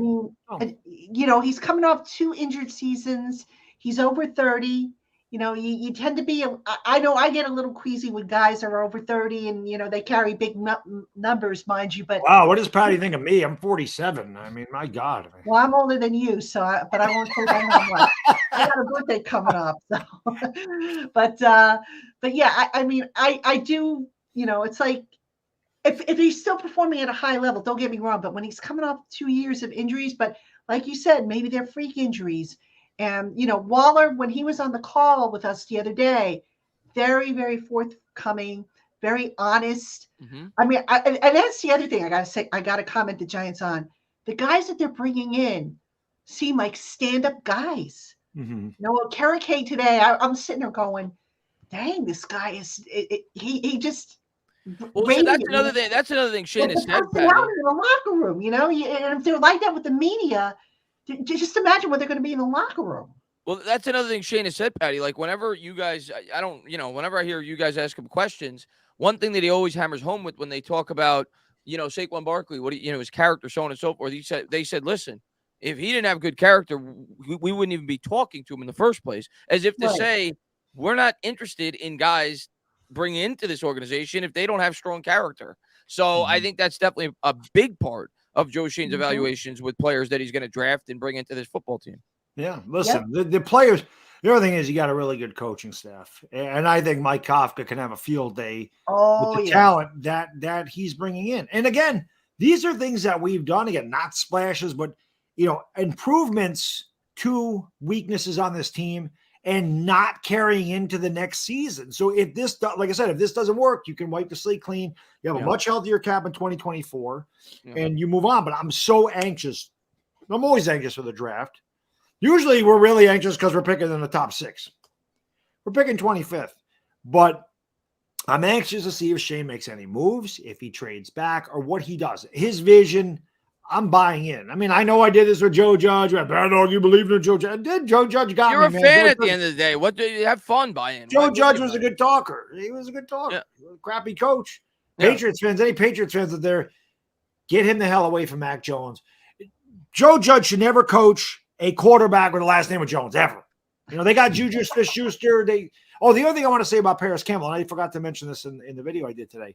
I mean, he's coming off 2 injured seasons. He's over 30. You tend to be, I know I get a little queasy when guys are over 30 and, they carry big numbers, mind you. But wow, what does Patty think of me? I'm 47. I mean, my God. Well, I'm older than you, but I won't say that. I got a birthday coming up. So. But yeah, I mean, I do, it's like if he's still performing at a high level, don't get me wrong, but when he's coming off 2 years of injuries, but like you said, maybe they're freak injuries. And, Waller, when he was on the call with us the other day, very, very forthcoming, very honest. Mm-hmm. I mean, and that's the other thing I got to say, I got to comment the Giants on. The guys that they're bringing in seem like stand-up guys. Mm-hmm. Kerry Kay today, I'm sitting there going, dang, this guy is, he just. Well, so that's another thing. That's another thing Shane has said, Patty. In the locker room, and if they're like that with the media, just imagine what they're going to be in the locker room. Well, that's another thing Shane has said, Patty. Like whenever you guys, whenever I hear you guys ask him questions, one thing that he always hammers home with when they talk about, Saquon Barkley, his character, so on and so forth. They said, listen, if he didn't have good character, we wouldn't even be talking to him in the first place. As if to say, we're not interested in guys bring into this organization if they don't have strong character. So I think that's definitely a big part of Joe Shane's evaluations with players that he's going to draft and bring into this football team. Yeah, listen, the players, the other thing is you got a really good coaching staff. And I think Mike Kafka can have a field day with the talent that he's bringing in. And again, these are things that we've done, again, not splashes, but, improvements to weaknesses on this team and not carrying into the next season. So if this, like I said, if this doesn't work, you can wipe the slate clean. You have a much healthier cap in 2024 and you move on. But I'm so anxious. I'm always anxious for the draft. Usually we're really anxious because we're picking in the top 6. We're picking 25th. But I'm anxious to see if Shane makes any moves, if he trades back or what he does. His vision, I'm buying in. I mean, I know I did this with Joe Judge. Bad dog, you believe in Joe Judge? Joe Judge got You're me, a man. fan Joe at the end of the day. What do you have fun buying? Joe Judge was a good talker. He was a good talker. Yeah. Crappy coach. Patriots fans, any Patriots fans out there, get him the hell away from Mac Jones. Joe Judge should never coach a quarterback with the last name of Jones, ever. They got Juju Smith-Schuster. The other thing I want to say about Paris Campbell, and I forgot to mention this in the video I did today.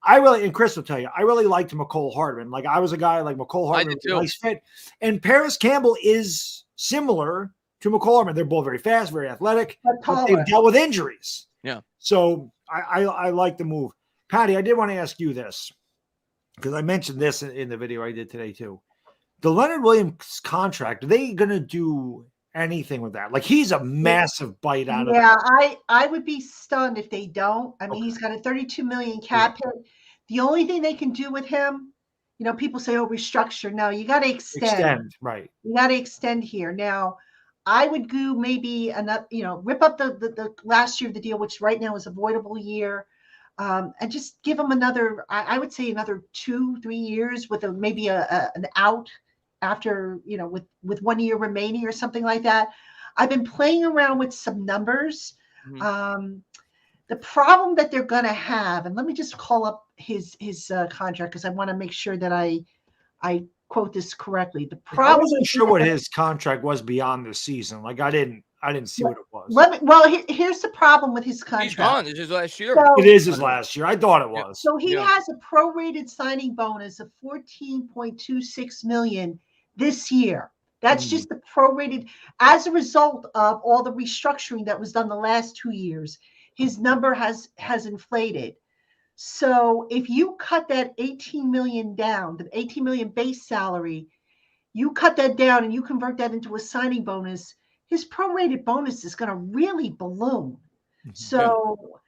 And Chris will tell you, I really liked McCole Hardman. Like, I was a guy like McCole Hardman. Nice fit. And Paris Campbell is similar to McCole Hardman. They're both very fast, very athletic, but they've dealt with injuries. Yeah. So I like the move. Patty, I did want to ask you this, because I mentioned this in the video I did today too. The Leonard Williams contract, are they going to do anything with that? Like, he's a massive bite out of it. Yeah, I would be stunned if they don't. I mean, he's got a $32 million cap hit. The only thing they can do with him, people say, restructure. No, you got to extend. Right. You got to extend here. Now, I would do maybe another, rip up the last year of the deal, which right now is a voidable year, and just give him another, I would say another 2-3 years with maybe an out after, with 1 year remaining or something like that. I've been playing around with some numbers. Mm-hmm. The problem that they're going to have, and let me just call up his contract because I want to make sure that I quote this correctly. The problem, I wasn't sure what his contract was beyond the season. Like, I didn't see what it was. Here's the problem with his contract. He's gone. It's his last year. So, it is his last year. I thought it was. So he has a prorated signing bonus of $14.26 million this year. That's just the prorated as a result of all the restructuring that was done the last 2 years. His number has inflated. So if you cut that $18 million down, the $18 million base salary, you cut that down and you convert that into a signing bonus, his prorated bonus is going to really balloon. Mm-hmm. So,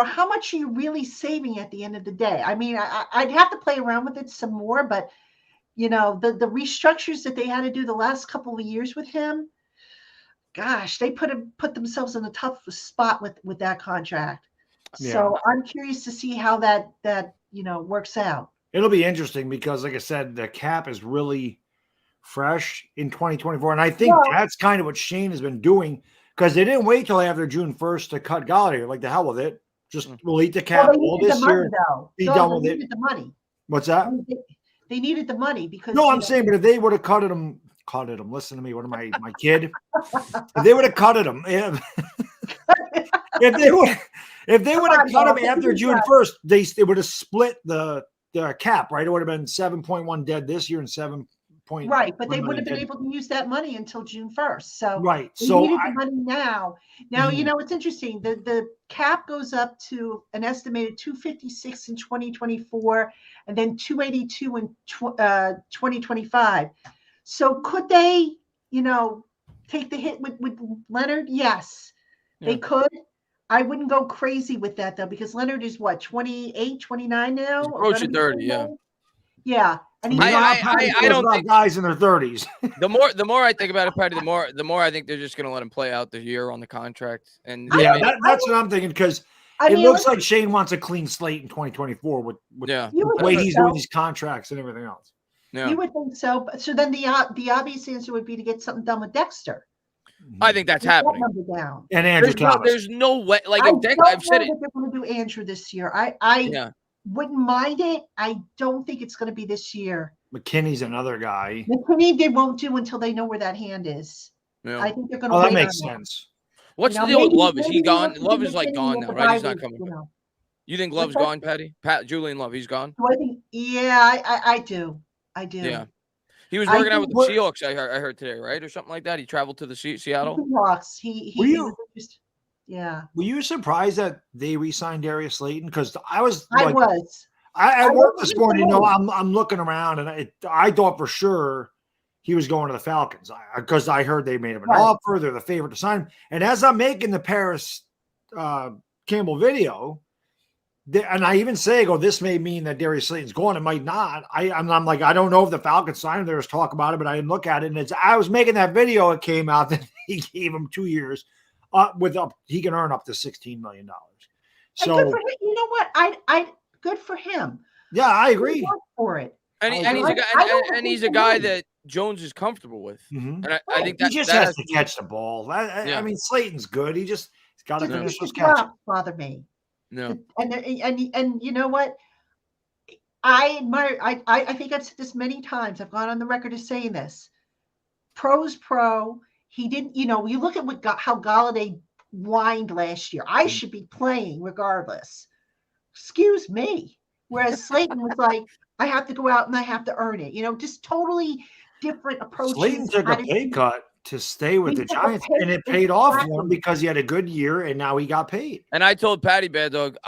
how much are you really saving at the end of the day? I mean, I'd have to play around with it some more, but the restructures that they had to do the last couple of years with him, gosh, they put themselves in a tough spot with that contract. Yeah. So I'm curious to see how that works out. It'll be interesting because, like I said, the cap is really fresh in 2024. And I think that's kind of what Shane has been doing because they didn't wait till after June 1st to cut Golladay. Like, the hell with it. Just we'll eat the cap all this year. Be done with it. The money. What's that? They needed the money because. No, I'm saying, but if they would have cut him, listen to me. What am I, my kid? If they would have cut him, if they would have cut him after June 1st, they would have split the cap, right? It would have been 7.1 dead this year and 7.1 point. Right, but they wouldn't have been able to use that money until June 1st. So right. they So needed the money now. Now, Mhm. it's interesting. The cap goes up to an estimated 256 in 2024 and then 282 in 2025. So could they, take the hit with Leonard? Yes, they could. I wouldn't go crazy with that though, because Leonard is what, 28, 29 now? He's Or gonna approaching be 30, yeah. 29? Yeah. And he's I don't about think guys in their 30s. the more I think about it, Patty, the more I think they're just going to let him play out the year on the contract. And yeah, that's what I'm thinking, because it looks like Shane wants a clean slate in 2024 with the way he's doing these contracts and everything else. Yeah. You would think so. So then the obvious answer would be to get something done with Dexter. I think that's happening. Down. And Andrew Thomas. There's no way. Like, I've said it. They're going to do Andrew this year. I wouldn't mind it. I don't think it's going to be this year. McKinney's another guy. McKinney they won't do until they know where that hand is. Yeah. I think they're going to. That makes sense. What's the deal with Love? Is he gone? Love is like gone now, right? He's not coming back. You think Love's gone, Patty? Julian Love, he's gone? So I think, I do. I do. Yeah. He was working out with the Seahawks, I heard today, right? Or something like that. He traveled to the Seattle. Seahawks. Were you surprised that they re-signed Darius Slayton? Because I was. I worked this morning. I'm looking around, and I thought for sure he was going to the Falcons, because I heard they made him an offer. They're the favorite to sign him. And as I'm making the Paris Campbell video, and I even say, this may mean that Darius Slayton's going. It might not. I'm like, I don't know if the Falcons signed him. There's talk about it, but I didn't look at it. And I was making that video. It came out that he gave him 2 years. He can earn up to $16 million. So good for him. You know what? Good for him. Yeah, I agree. For it. And he's a guy that Jones is comfortable with. Mm-hmm. And I think that he just has to catch the ball. I mean, Slayton's good. He's got to finish those catches. Bother me. No. And you know what? I admire. I think I've said this many times. I've gone on the record as saying this. Pro's pro. He didn't. You look at how Golladay whined last year. I should be playing regardless. Excuse me. Whereas Slayton was like, I have to go out and I have to earn it. Just totally different approaches. Slayton took a pay cut to stay with the Giants, and it paid off for him because he had a good year, and now he got paid. And I told Patty Bad Dog,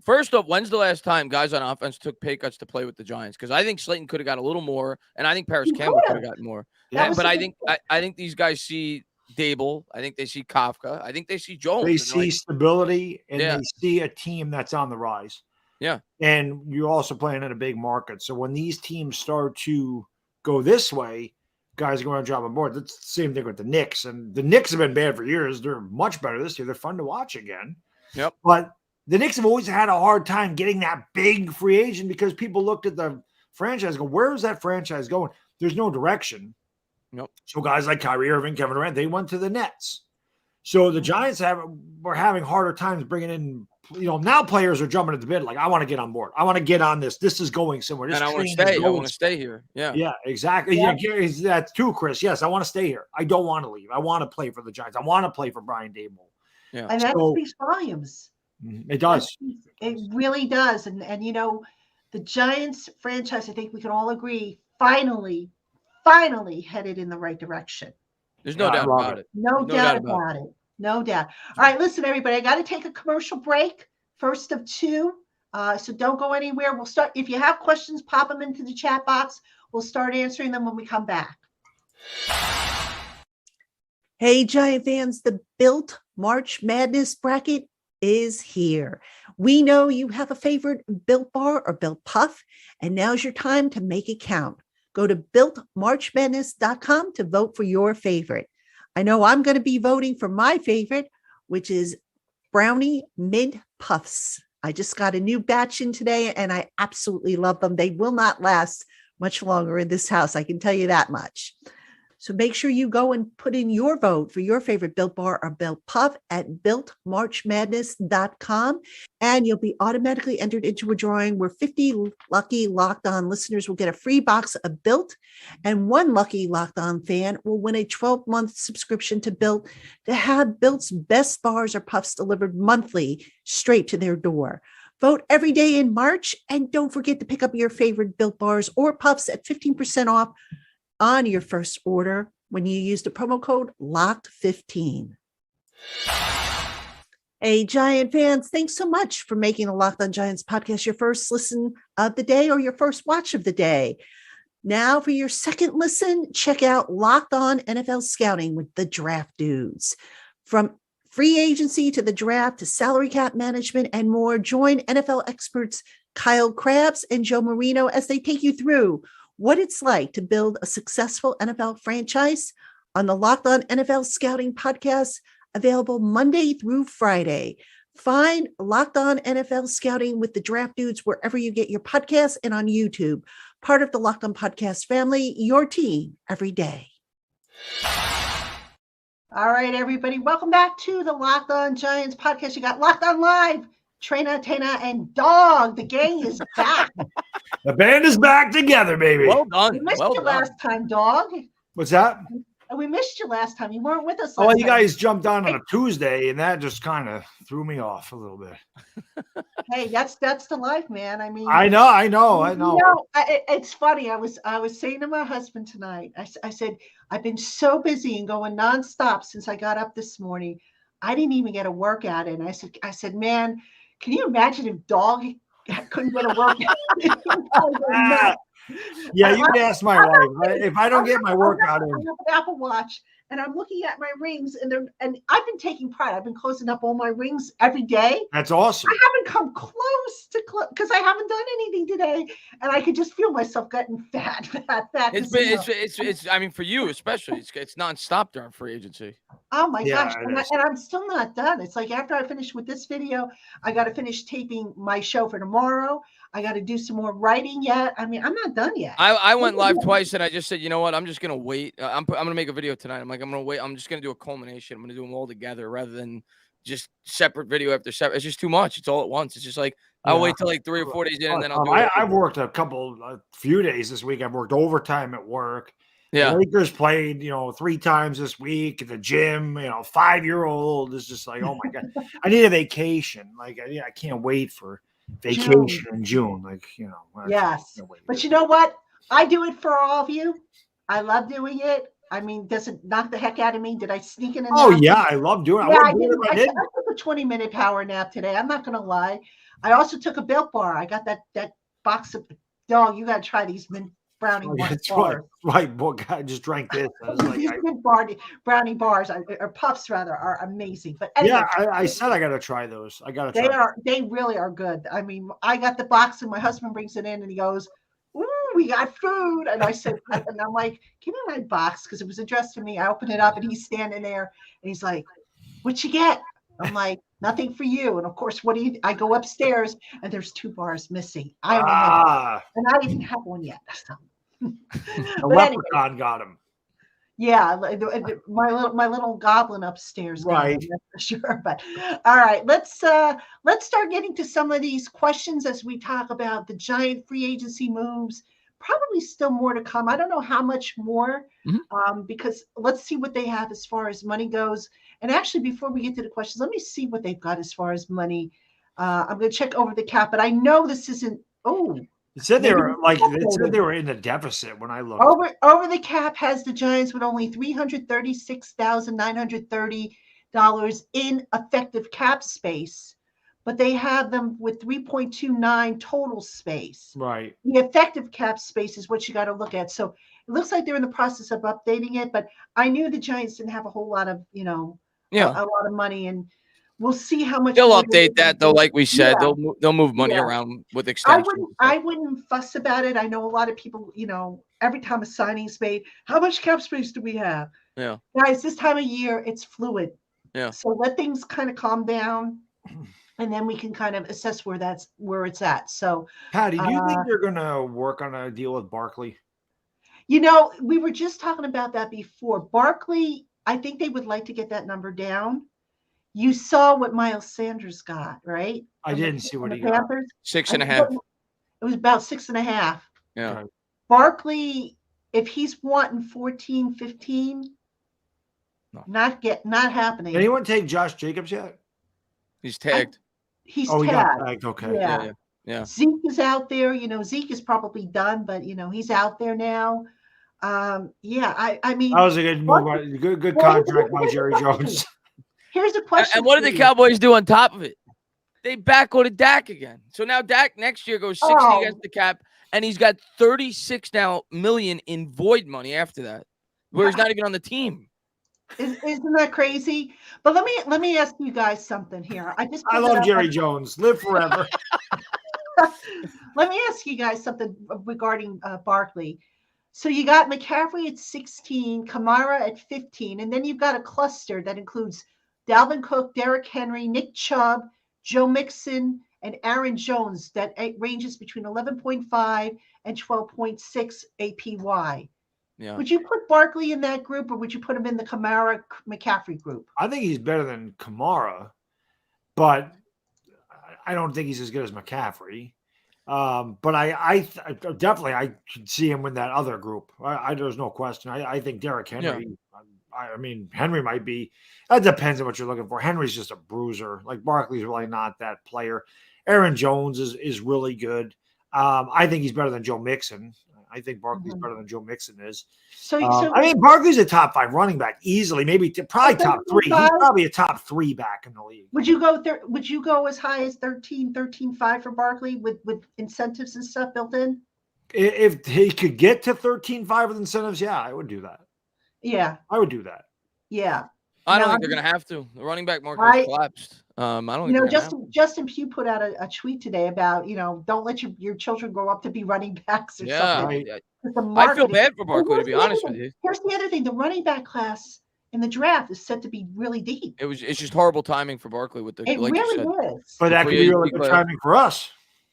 first off, when's the last time guys on offense took pay cuts to play with the Giants? Because I think Slayton could have got a little more, and I think Paris Campbell could have gotten more. Yeah, but I think these guys see Dable. I think they see Kafka. I think they see Jones. They see stability, and they see a team that's on the rise. Yeah. And you're also playing in a big market. So when these teams start to go this way, guys are going to jump on board. That's the same thing with the Knicks. And the Knicks have been bad for years. They're much better this year. They're fun to watch again. Yep. But the Knicks have always had a hard time getting that big free agent because people looked at the franchise and go, where is that franchise going? There's no direction. Nope. So guys like Kyrie Irving, Kevin Durant, they went to the Nets. So the Giants were having harder times bringing in, now players are jumping at the bid. Like, I want to get on board. I want to get on this. This is going somewhere. And I want to stay. I want to stay here. Yeah. Yeah, exactly. Yeah. That's too, Chris. Yes, I want to stay here. I don't want to leave. I want to play for the Giants. I want to play for Brian Dable. Yeah. And that speaks volumes. It does. It really does. And the Giants franchise, I think we can all agree, finally headed in the right direction. There's no doubt about it. No doubt about it. No doubt. All right, listen, everybody. I got to take a commercial break, first of two. So don't go anywhere. We'll start. If you have questions, pop them into the chat box. We'll start answering them when we come back. Hey, Giant fans, the Built March Madness bracket is here. We know you have a favorite Built Bar or Built Puff, and now's your time to make it count. Go to BuiltMarchMadness.com to vote for your favorite. I know I'm going to be voting for my favorite, which is Brownie Mint Puffs. I just got a new batch in today, and I absolutely love them. They will not last much longer in this house. I can tell you that much. So make sure you go and put in your vote for your favorite Built Bar or Built Puff at BuiltMarchMadness.com. And you'll be automatically entered into a drawing where 50 lucky Locked On listeners will get a free box of Built. And one lucky Locked On fan will win a 12-month subscription to Built to have Built's best bars or puffs delivered monthly straight to their door. Vote every day in March. And don't forget to pick up your favorite Built bars or puffs at 15% off on your first order when you use the promo code LOCKED15. Hey, Giant fans, thanks so much for making the Locked On Giants podcast your first listen of the day or your first watch of the day. Now, for your second listen, check out Locked On NFL Scouting with the Draft Dudes. From free agency to the draft to salary cap management and more, join NFL experts Kyle Krabs and Joe Marino as they take you through what it's like to build a successful NFL franchise on the Locked On NFL Scouting podcast, available Monday through Friday. Find Locked On NFL Scouting with the Draft Dudes wherever you get your podcasts and on YouTube. Part of the Locked On Podcast family, your team every day. All right, everybody. Welcome back to the Locked On Giants podcast. You got Locked On Live, Traina, and Dog. The gang is back. The band is back together, baby. Well done. We missed well you done. last time, Dog. What's that? We missed you last time. You weren't with us last Oh, time. you guys jumped on a Tuesday, and that just kind of threw me off a little bit. Hey, that's the life, man. I mean, I know. You know, it's funny. I was saying to my husband tonight. I said I've been so busy and going nonstop since I got up this morning. I didn't even get a workout in. I said, man, can you imagine if Dog couldn't get a workout? Yeah, you can ask my wife. If I don't get my workout in, I have an Apple Watch, and I'm looking at my rings, and I've been taking pride. I've been closing up all my rings every day. that's awesome. I haven't come close to because I haven't done anything today, and I could just feel myself getting fat. It's I mean, for you especially, it's nonstop during free agency. Oh my gosh, and I'm still not done. It's like after I finish with this video, I got to finish taping my show for tomorrow. I got to do some more writing yet. I mean, I'm not done yet. I went live twice, and I just said, you know what? I'm just gonna wait. I'm gonna make a video tonight. I'm gonna wait. I'm just gonna do a culmination. I'm gonna do them all together rather than just separate video after separate. It's just too much. It's all at once. It's just like I'll wait till like 3 or 4 days in, and then I'll do it. I've worked a few days this week. I've worked overtime at work. Yeah, the Lakers played 3 times this week at the gym. 5-year-old is just like, oh my god, I need a vacation. Like I can't wait for vacation in June. Yes, but you know what? I do it for all of you. I love doing it. I mean, does it knock the heck out of me? Did I sneak in? Oh yeah, I love doing it. Yeah, I took a 20-minute power nap today. I'm not gonna lie. I also took a Built Bar. I got that box of Dog. You gotta try these mint brownie bars. That's right. Boy, I just drank this. I was like, these brownie bars or puffs rather are amazing. But anyway, yeah, I said I gotta try those. They really are good. I mean, I got the box and my husband brings it in and he goes, "Ooh, we got food." And I said, and I'm like, "Give me my box," because it was addressed to me. I open it up and he's standing there and he's like, "What'd you get?" I'm like, "Nothing for you." And of course, I go upstairs and there's 2 bars missing. And I didn't have one yet. So. The leprechaun anyway, got him. Yeah, my little goblin upstairs, right? Him, that's for sure. But all right, let's start getting to some of these questions as we talk about the Giant free agency moves. Probably still more to come. I don't know how much more, because let's see what they have as far as money goes. And actually, before we get to the questions, let me see what they've got as far as money. I'm going to check over the cap, but I know this isn't. It said they were in the deficit when I looked. Over the cap has the Giants with only $336,930 in effective cap space, but they have them with 3.29 total space. Right. The effective cap space is what you got to look at. So it looks like they're in the process of updating it, but I knew the Giants didn't have a whole lot of, a lot of money, and we'll see how much they'll update that though. Like we said, they'll move money around with extensions. I wouldn't fuss about it. I know a lot of people, every time a signing's made, how much cap space do we have? Yeah, guys, this time of year it's fluid. Yeah. So let things kind of calm down, and then we can kind of assess where it's at. So, Patty, do you think they're gonna work on a deal with Barkley? We were just talking about that before. Barkley, I think they would like to get that number down. You saw what Miles Sanders got, right? I didn't see what he got. 6.5. It was about 6.5. Yeah. Barkley, if he's wanting 14, 15, not happening. Anyone take Josh Jacobs yet? He's tagged. He's tagged. He got tagged. Okay. Yeah. Zeke is out there. Zeke is probably done, but he's out there now. Yeah, I mean, That was a good move. Good contract by Jerry Jones. Here's a question. And what did the Cowboys do on top of it? They backloaded Dak again. So now Dak next year goes 60 against the cap, and he's got 36 million in void money after that, where he's not even on the team. Isn't that crazy? But let me ask you guys something here. I love Jerry Jones. Live forever. Let me ask you guys something regarding Barkley. So you got McCaffrey at 16, Kamara at 15, and then you've got a cluster that includes Dalvin Cook, Derrick Henry, Nick Chubb, Joe Mixon, and Aaron Jones that ranges between 11.5 and 12.6 APY. Yeah. Would you put Barkley in that group, or would you put him in the Kamara McCaffrey group? I think he's better than Kamara, but I don't think he's as good as McCaffrey. But I definitely I could see him in that other group. There's no question. I think Derrick Henry. Yeah. I mean, Henry might be. That depends on what you're looking for. Henry's just a bruiser. Like Barkley's really not that player. Aaron Jones is really good. I think he's better than Joe Mixon. I think Barkley's better than Joe Mixon is. So I mean, Barkley's a top 5 running back easily, maybe probably top 3. He's probably a top 3 back in the league. Would you go there? Would you go as high as 13.5 for Barkley with incentives and stuff built in? If he could get to 13.5 with incentives, yeah, I would do that. Yeah, I would do that. Yeah. I don't think they're going to have to. The running back market has collapsed. I don't. You know, Justin Pugh put out a tweet today about don't let your children grow up to be running backs or something. Yeah. I feel bad for Barkley, to be honest with you. Here's the other thing: the running back class in the draft is set to be really deep. It's just horrible timing for Barkley with the. It like really you said. is. But that could be really good timing for us.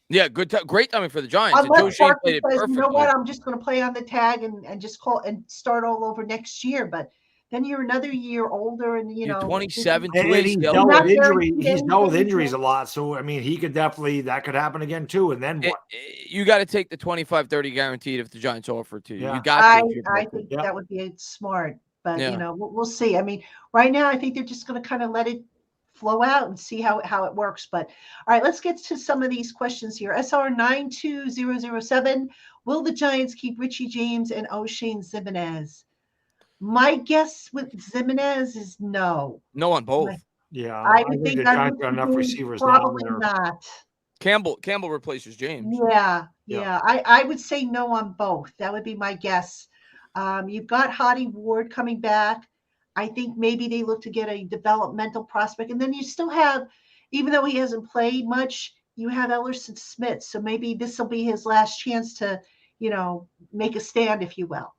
Yeah, great timing for the Giants. Joe Shane played it perfectly. You know what? I'm just going to play on the tag and just call and start all over next year, but. Then you're another year older, and you're 27. And he's dealt with injuries. He's dealt with injuries a lot, so I mean, he could definitely that could happen again too. And then what? You got to take the 25-30 guaranteed if the Giants offer it to you. Yeah. You got. I think that would be smart, but we'll see. I mean, right now I think they're just going to kind of let it flow out and see how it works. But all right, let's get to some of these questions here. SR 92007: Will the Giants keep Richie James and O'Shane Zimenez? My guess with Zimenez is no. No on both. I think the Giants got enough receivers probably not. Campbell replaces James. Yeah. I would say no on both. That would be my guess. You've got Hottie Ward coming back. I think maybe they look to get a developmental prospect. And then you still have, even though he hasn't played much, you have Ellerson Smith. So maybe this will be his last chance to, make a stand, if you will.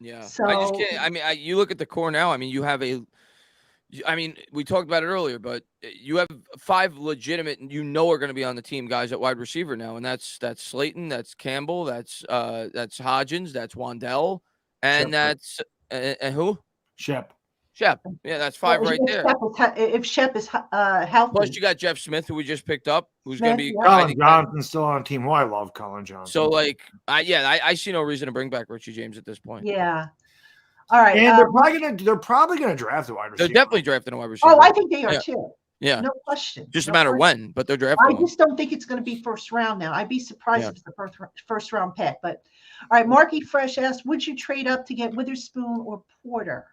Yeah, so, I just can't. I mean, you look at the core now. I mean, you have we talked about it earlier, but you have 5 legitimate, are going to be on the team guys at wide receiver now, and that's Slayton, that's Campbell, that's Hodgins, that's Wandell, and that's who? Shep. Yeah, that's 5 right there. If Shep is healthy. Plus, you got Jeff Smith, who we just picked up, who's going to be. Colin Johnson's still on the team. I love Colin Johnson. So, I see no reason to bring back Richie James at this point. Yeah. All right. And they're probably gonna draft a wide receiver. They're definitely drafting a wide receiver. Oh, I think they are too. Yeah. No question. Just a matter when, but they're drafting. I just don't think it's going to be first round now. I'd be surprised if it's the first round pick. But all right, Marky Fresh asked, would you trade up to get Witherspoon or Porter?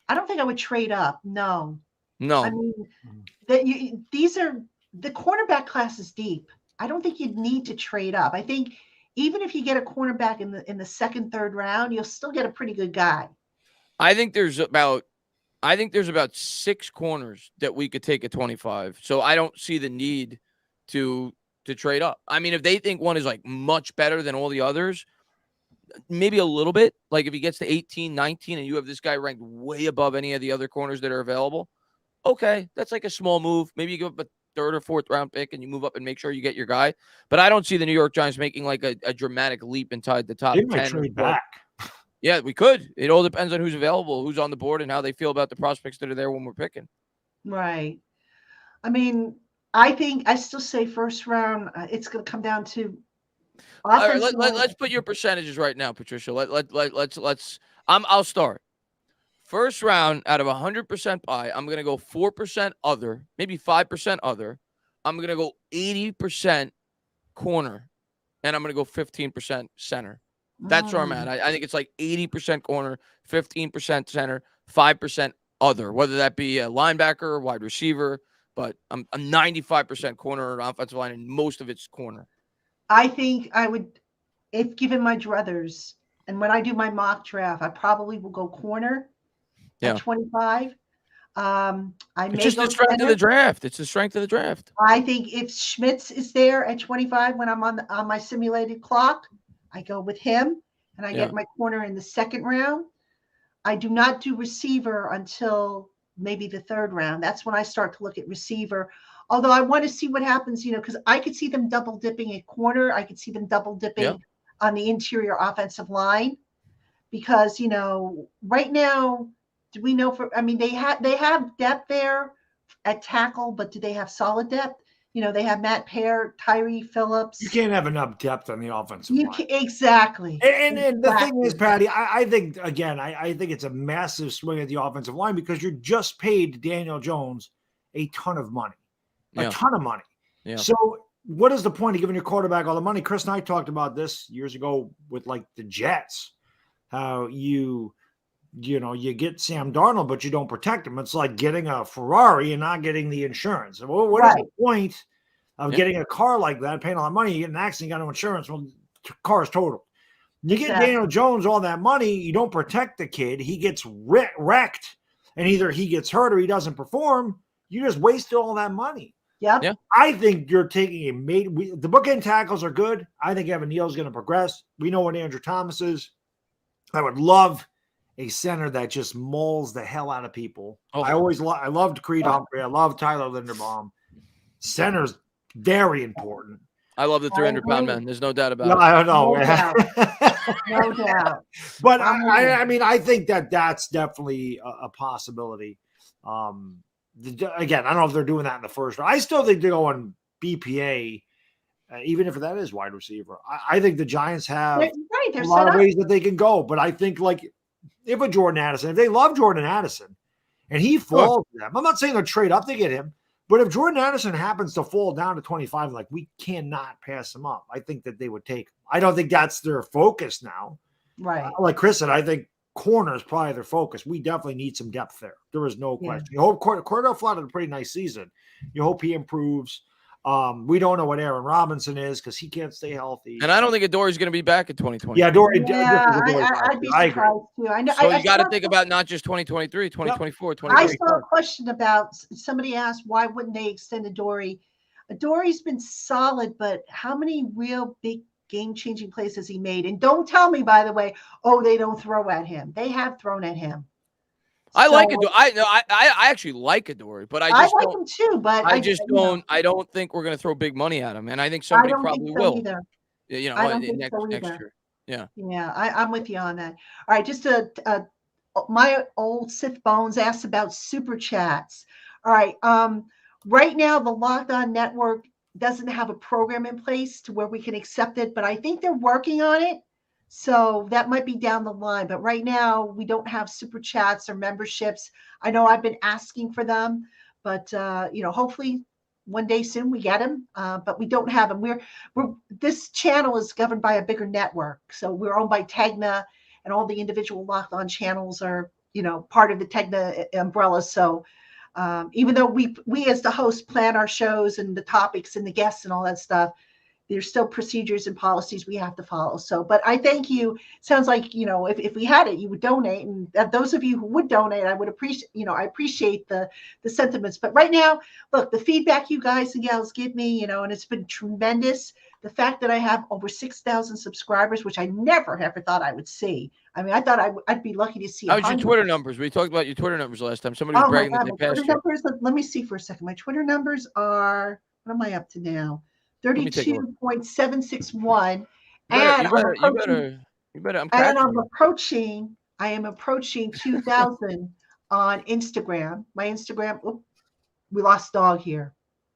I don't think I would trade up. No. I mean, the cornerback class is deep. I don't think you'd need to trade up. I think even if you get a cornerback in the second, third round, you'll still get a pretty good guy. I think there's about 6 corners that we could take at 25. So I don't see the need to trade up. I mean, if they think one is like much better than all the others, maybe a little bit. Like if he gets to 18, 19, and you have this guy ranked way above any of the other corners that are available, okay, that's like a small move. Maybe you give up a 3rd or 4th round pick and you move up and make sure you get your guy. But I don't see the New York Giants making like a dramatic leap inside the top 10. They might trade back. Yeah, we could. It all depends on who's available, who's on the board, and how they feel about the prospects that are there when we're picking. Right. I mean, I still say first round. It's going to come down to. All right, let's put your percentages right now, Patricia. Let's. I'll start. First round out of 100% buy, I'm going to go 4% other, maybe 5% other. I'm going to go 80% corner, and I'm going to go 15% center. That's where I'm at. I think it's like 80% corner, 15% center, 5% other, whether that be a linebacker or wide receiver. But I'm 95% corner or offensive line, and most of it's corner. I think I would, if given my druthers, and when I do my mock draft, I probably will go corner at 25. I It's may just go the strength center. of the draft. It's the strength of the draft. I think if Schmitz is there at 25 when I'm on my simulated clock, I go with him, and I get my corner in the second round. I do not do receiver until maybe the third round. That's when I start to look at receiver. Although I want to see what happens, because I could see them double dipping at corner. I could see them double dipping on the interior offensive line because, right now, do we know they have depth there at tackle, but do they have solid depth? They have Matt Pear, Tyree Phillips. You can't have enough depth on the offensive line. Exactly. And the thing is, Patty, I think, again, I think it's a massive swing at the offensive line because you're just paid Daniel Jones a ton of money. A ton of money. Yeah. So what is the point of giving your quarterback all the money? Chris and I talked about this years ago with like the Jets, how you get Sam Darnold, but you don't protect him. It's like getting a Ferrari and not getting the insurance. Well, what is the point of getting a car like that, paying all that money, you get an accident, you got no insurance, well, the car is totaled. You get Daniel Jones all that money, you don't protect the kid, he gets wrecked, and either he gets hurt or he doesn't perform, you just wasted all that money. Yeah. I think you're taking the bookend tackles are good. I think Evan Neal's going to progress. We know what Andrew Thomas is. I would love a center that just mauls the hell out of people. Oh. I loved Creed Humphrey. I love Tyler Linderbaum. Center's very important. I love the 300-pound man. There's no doubt about it. I don't know. No doubt. But I think that's definitely a possibility. Again, I don't know if they're doing that in the first round. I still think they're going BPA, even if that is wide receiver. I think the Giants have a lot of ways that they can go. But I think, like, if they love Jordan Addison and he falls to them, I'm not saying they'll trade up to get him, but if Jordan Addison happens to fall down to 25, like, we cannot pass him up, I think that they would take him. I don't think that's their focus now. Right. Like Chris said, I think corner is probably their focus. We definitely need some depth there. There is no question. You hope Cordell Flott had a pretty nice season. You hope he improves. We don't know what Aaron Robinson is because he can't stay healthy. And I don't think Adoree is going to be back in 2020. Yeah, Adoree. I'd be surprised too. I know. So you got to think about not just 2023, 2024, 2025. I saw a question about somebody asked why wouldn't they extend Adoree? Adoree's been solid, but how many real big game-changing plays has he made? And don't tell me, by the way, they don't throw at him. They have thrown at him. I like Adoree. I actually like Adoree, but I like him too. But I don't think we're going to throw big money at him, and I think somebody probably will. Either. Next year. Yeah. Yeah, I'm with you on that. All right, just my old Sith Bones asked about super chats. All right, right now the Locked On Network doesn't have a program in place to where we can accept it, but I think they're working on it. So that might be down the line. But right now we don't have super chats or memberships. I know I've been asking for them, but hopefully one day soon we get them. But we don't have them. This channel is governed by a bigger network. So we're owned by Tegna, and all the individual Locked On channels are, part of the Tegna umbrella. So even though we as the host plan our shows and the topics and the guests and all that stuff, there's still procedures and policies we have to follow. So, but I thank you. Sounds like, if we had it, you would donate. And those of you who would donate, I would appreciate, I appreciate the sentiments. But right now, look, the feedback you guys and gals give me, and it's been tremendous. The fact that I have over 6,000 subscribers, which I never ever thought I would see. I mean, I thought I'd be lucky to see. How's your Twitter numbers? We talked about your Twitter numbers last time. Somebody was bragging that they passed you. Let me see for a second. My Twitter numbers are, what am I up to now? 32.761. And I am approaching 2,000 on Instagram. My Instagram, we lost dog here.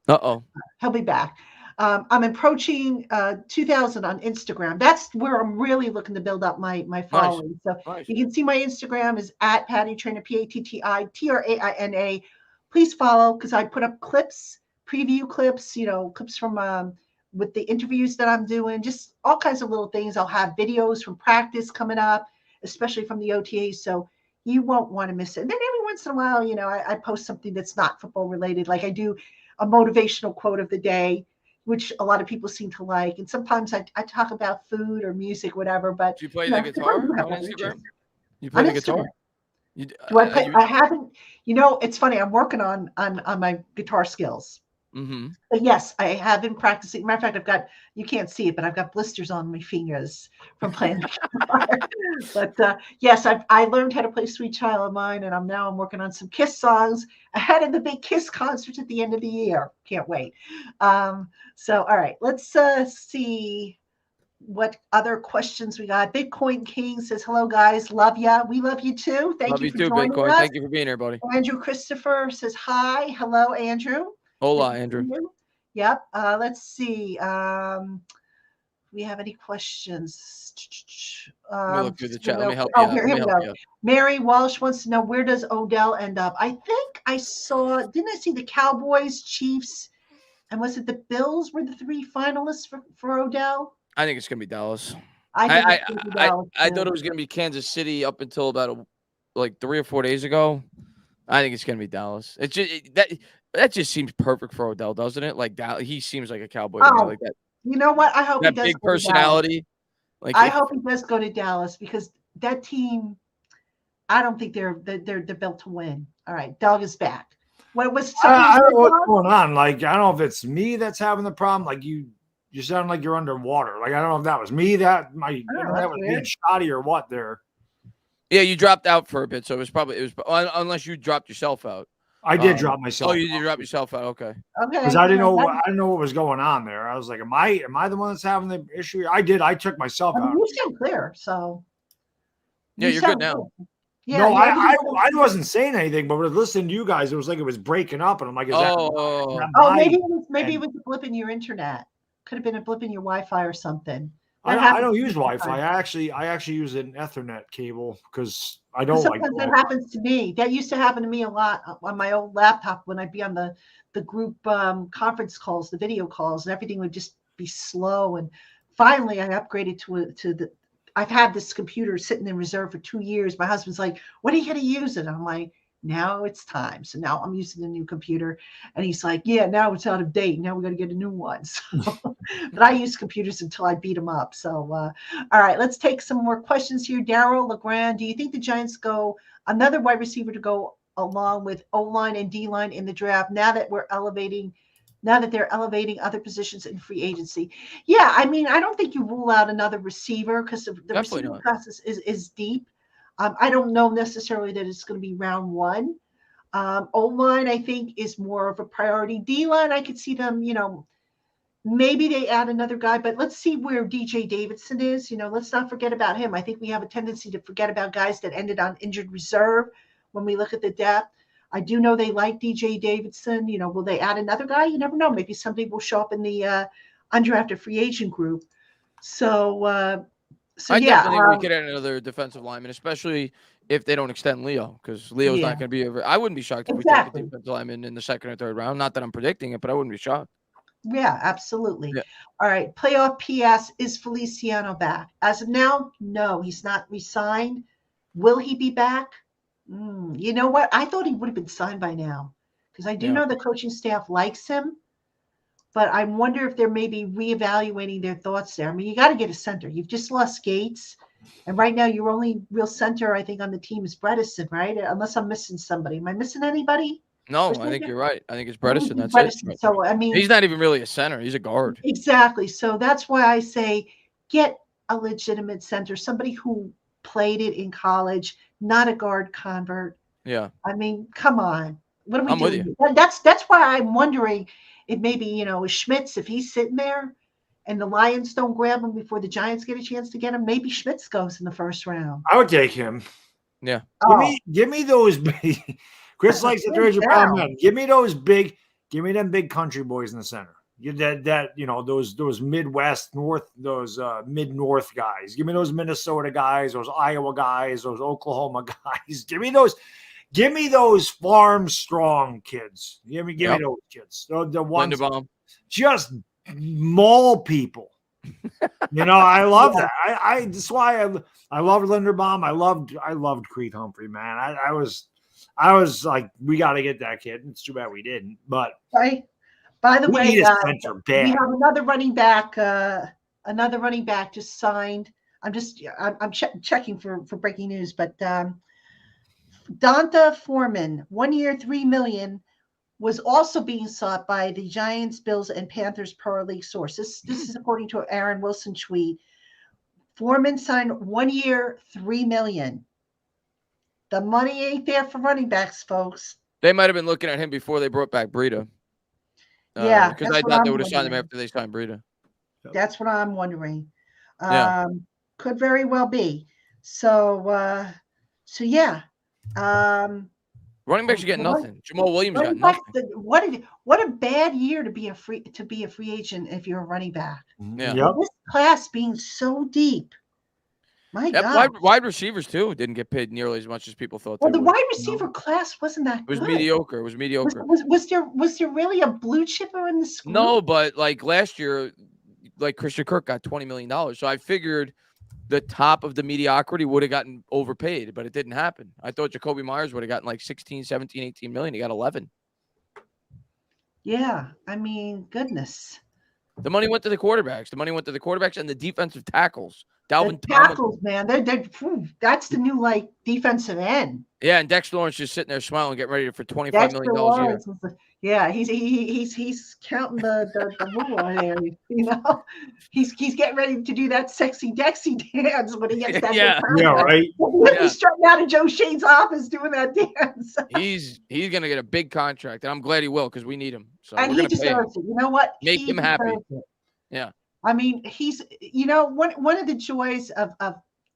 Uh-oh. He'll be back. I'm approaching 2,000 on Instagram. That's where I'm really looking to build up my following. Nice. So you can see my Instagram is at Patty Traina, PATTITRAINA. Please follow because I put up clips, preview clips, clips from with the interviews that I'm doing, just all kinds of little things. I'll have videos from practice coming up, especially from the OTAs. So you won't want to miss it. And then every once in a while, I post something that's not football related. Like I do a motivational quote of the day, which a lot of people seem to like. And sometimes I talk about food or music, whatever. But Do you play the guitar on Instagram? You play on the guitar? Instagram. Do I play? I haven't. It's funny. I'm working on my guitar skills. Mm-hmm. But yes, I have been practicing. Matter of fact, you can't see it, but I've got blisters on my fingers from playing the guitar. But yes, I learned how to play Sweet Child of Mine, and I'm working on some Kiss songs ahead of the big Kiss concert at the end of the year. Can't wait. So all right, let's see what other questions we got. Bitcoin King says, hello guys, love ya. We love you too. Thank you for joining Bitcoin. us. Thank you for being here, buddy. Andrew Christopher says hi. Hello, Andrew. Hola, Andrew. Yep. Let's see. We have any questions? Let me look through the chat. Let me help you out. Here we go. Mary Walsh wants to know, where does Odell end up? I think I didn't I see the Cowboys, Chiefs, and was it the Bills were the three finalists for Odell? I think it's going to be Dallas. I thought it was going to be Kansas City up until about 3 or 4 days ago. I think it's going to be Dallas. It's just that just seems perfect for Odell, doesn't it? Like he seems like a Cowboy to me, like that. You know what? I hope that he does big personality. I hope he does go to Dallas, because that team, I don't think they're built to win. All right, Dog is back. What was? I don't know what's going on. Like, I don't know if it's me that's having the problem. Like you sound like you're underwater. Like, I don't know if that was me, that my internet was being shoddy or what there. Yeah, you dropped out for a bit, so it was unless you dropped yourself out. I did drop myself. Oh, you did drop yourself out. Okay. Because I didn't know what was going on there. I was like, am I the one that's having the issue? I took myself out. You sound clear, so. Yeah, you're good now. Yeah, no, I wasn't saying anything, but listening to you guys, it was like it was breaking up, and I'm like, maybe it was a blip in your internet. Could have been a blip in your Wi-Fi or something. I don't use Wi-Fi. I actually use an Ethernet cable because I don't like. Sometimes that happens to me. That used to happen to me a lot on my old laptop when I'd be on the group conference calls, the video calls, and everything would just be slow. And finally, I upgraded to the. I've had this computer sitting in reserve for 2 years. My husband's like, "When are you going to use it?" I'm like, "Now it's time." So now I'm using the new computer, and he's like, "Yeah, now it's out of date. Now we got to get a new one." So, but I use computers until I beat them up. So, all right, let's take some more questions here. Daryl LeGrand, do you think the Giants go another wide receiver to go along with O-line and D-line in the draft now that they're elevating other positions in free agency? Yeah, I mean, I don't think you rule out another receiver, because the receiving process is deep. I don't know necessarily that it's going to be round one. O-line, I think, is more of a priority. D-line, I could see them, maybe they add another guy, but let's see where DJ Davidson is. Let's not forget about him. I think we have a tendency to forget about guys that ended on injured reserve when we look at the depth. I do know they like DJ Davidson. Will they add another guy? You never know. Maybe somebody will show up in the undrafted free agent group. I definitely think we could add another defensive lineman, especially if they don't extend Leo, because Leo's not going to be over. I wouldn't be shocked if we take a defensive lineman in the second or third round. Not that I'm predicting it, but I wouldn't be shocked. Yeah, absolutely. Yeah. All right. Playoff PS, is Feliciano back? As of now, no, he's not re-signed. Will he be back? You know what? I thought he would have been signed by now, because I do know the coaching staff likes him. But I wonder if they're maybe reevaluating their thoughts there. I mean, you got to get a center. You've just lost Gates. And right now, your only real center, I think, on the team is Bredesen, right? Unless I'm missing somebody. Am I missing anybody? No, I think you're right. I think it's Bredesen. That's it. So, I mean, he's not even really a center. He's a guard. Exactly. So that's why I say get a legitimate center, somebody who played it in college, not a guard convert. Yeah. I mean, come on. What are we doing? With you. That's why I'm wondering if maybe, Schmitz, if he's sitting there and the Lions don't grab him before the Giants get a chance to get him, maybe Schmitz goes in the first round. I would take him. Yeah. Give me those big. Chris likes the 300-pound men. Give me them big country boys in the center. Those Midwest North, those mid-North guys. Give me those Minnesota guys, those Iowa guys, those Oklahoma guys. Give me those farm strong kids. Give me those kids. The ones Linderbaum. just maul people. I love that. That's why I loved Linderbaum. I loved Creed Humphrey, man. I was like, we got to get that kid. It's too bad we didn't. But right. By the we way, need a center bad. we have another running back. Just signed. I'm checking for breaking news, but Donta Foreman, 1 year, $3 million, was also being sought by the Giants, Bills, and Panthers per league source. This is according to Aaron Wilson tweet. Foreman signed 1 year, $3 million. The money ain't there for running backs, folks. They might have been looking at him before they brought back Breida. Yeah, because I thought they would have signed him after they signed Breida. That's what I'm wondering. Yeah. Could very well be. So yeah. Running backs are getting nothing. Jamal Williams got nothing. What a bad year to be a free agent if you're a running back. Yeah. Yep. This class being so deep. My God. Wide receivers too didn't get paid nearly as much as people thought. Well, they the would. wide receiver class wasn't that good. It was mediocre. It was mediocre. Was there really a blue chipper in the school? No, but like last year, like Christian Kirk got $20 million. So I figured the top of the mediocrity would have gotten overpaid, but it didn't happen. I thought Jacoby Myers would have gotten like 16, 17, 18 million. He got 11. Yeah. I mean, goodness. The money went to the quarterbacks. The money went to the quarterbacks and the defensive tackles. The tackles, man. That's the new defensive end. Yeah, and Dexter Lawrence just sitting there smiling, getting ready for $25 million a year. Yeah, he's counting the rule there. He's getting ready to do that sexy Dexy dance when he gets that. Yeah, right. He's strutting out of Joe Shane's office doing that dance. He's gonna get a big contract, and I'm glad he will because we need him. So and he deserves it. You know what? Make him happy. Yeah. I mean, he's one of the joys of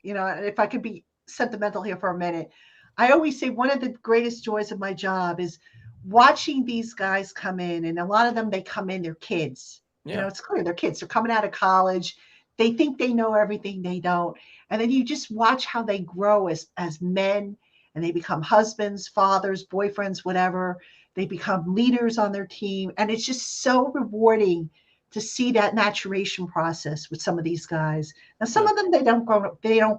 if I could be sentimental here for a minute, I always say one of the greatest joys of my job is watching these guys come in, and a lot of them, they come in, they're kids. Yeah. It's clear they're kids. They're coming out of college. They think they know everything. They don't. And then you just watch how they grow as men, and they become husbands, fathers, boyfriends, whatever. They become leaders on their team. And it's just so rewarding to see that maturation process with some of these guys. Now, some of them, they don't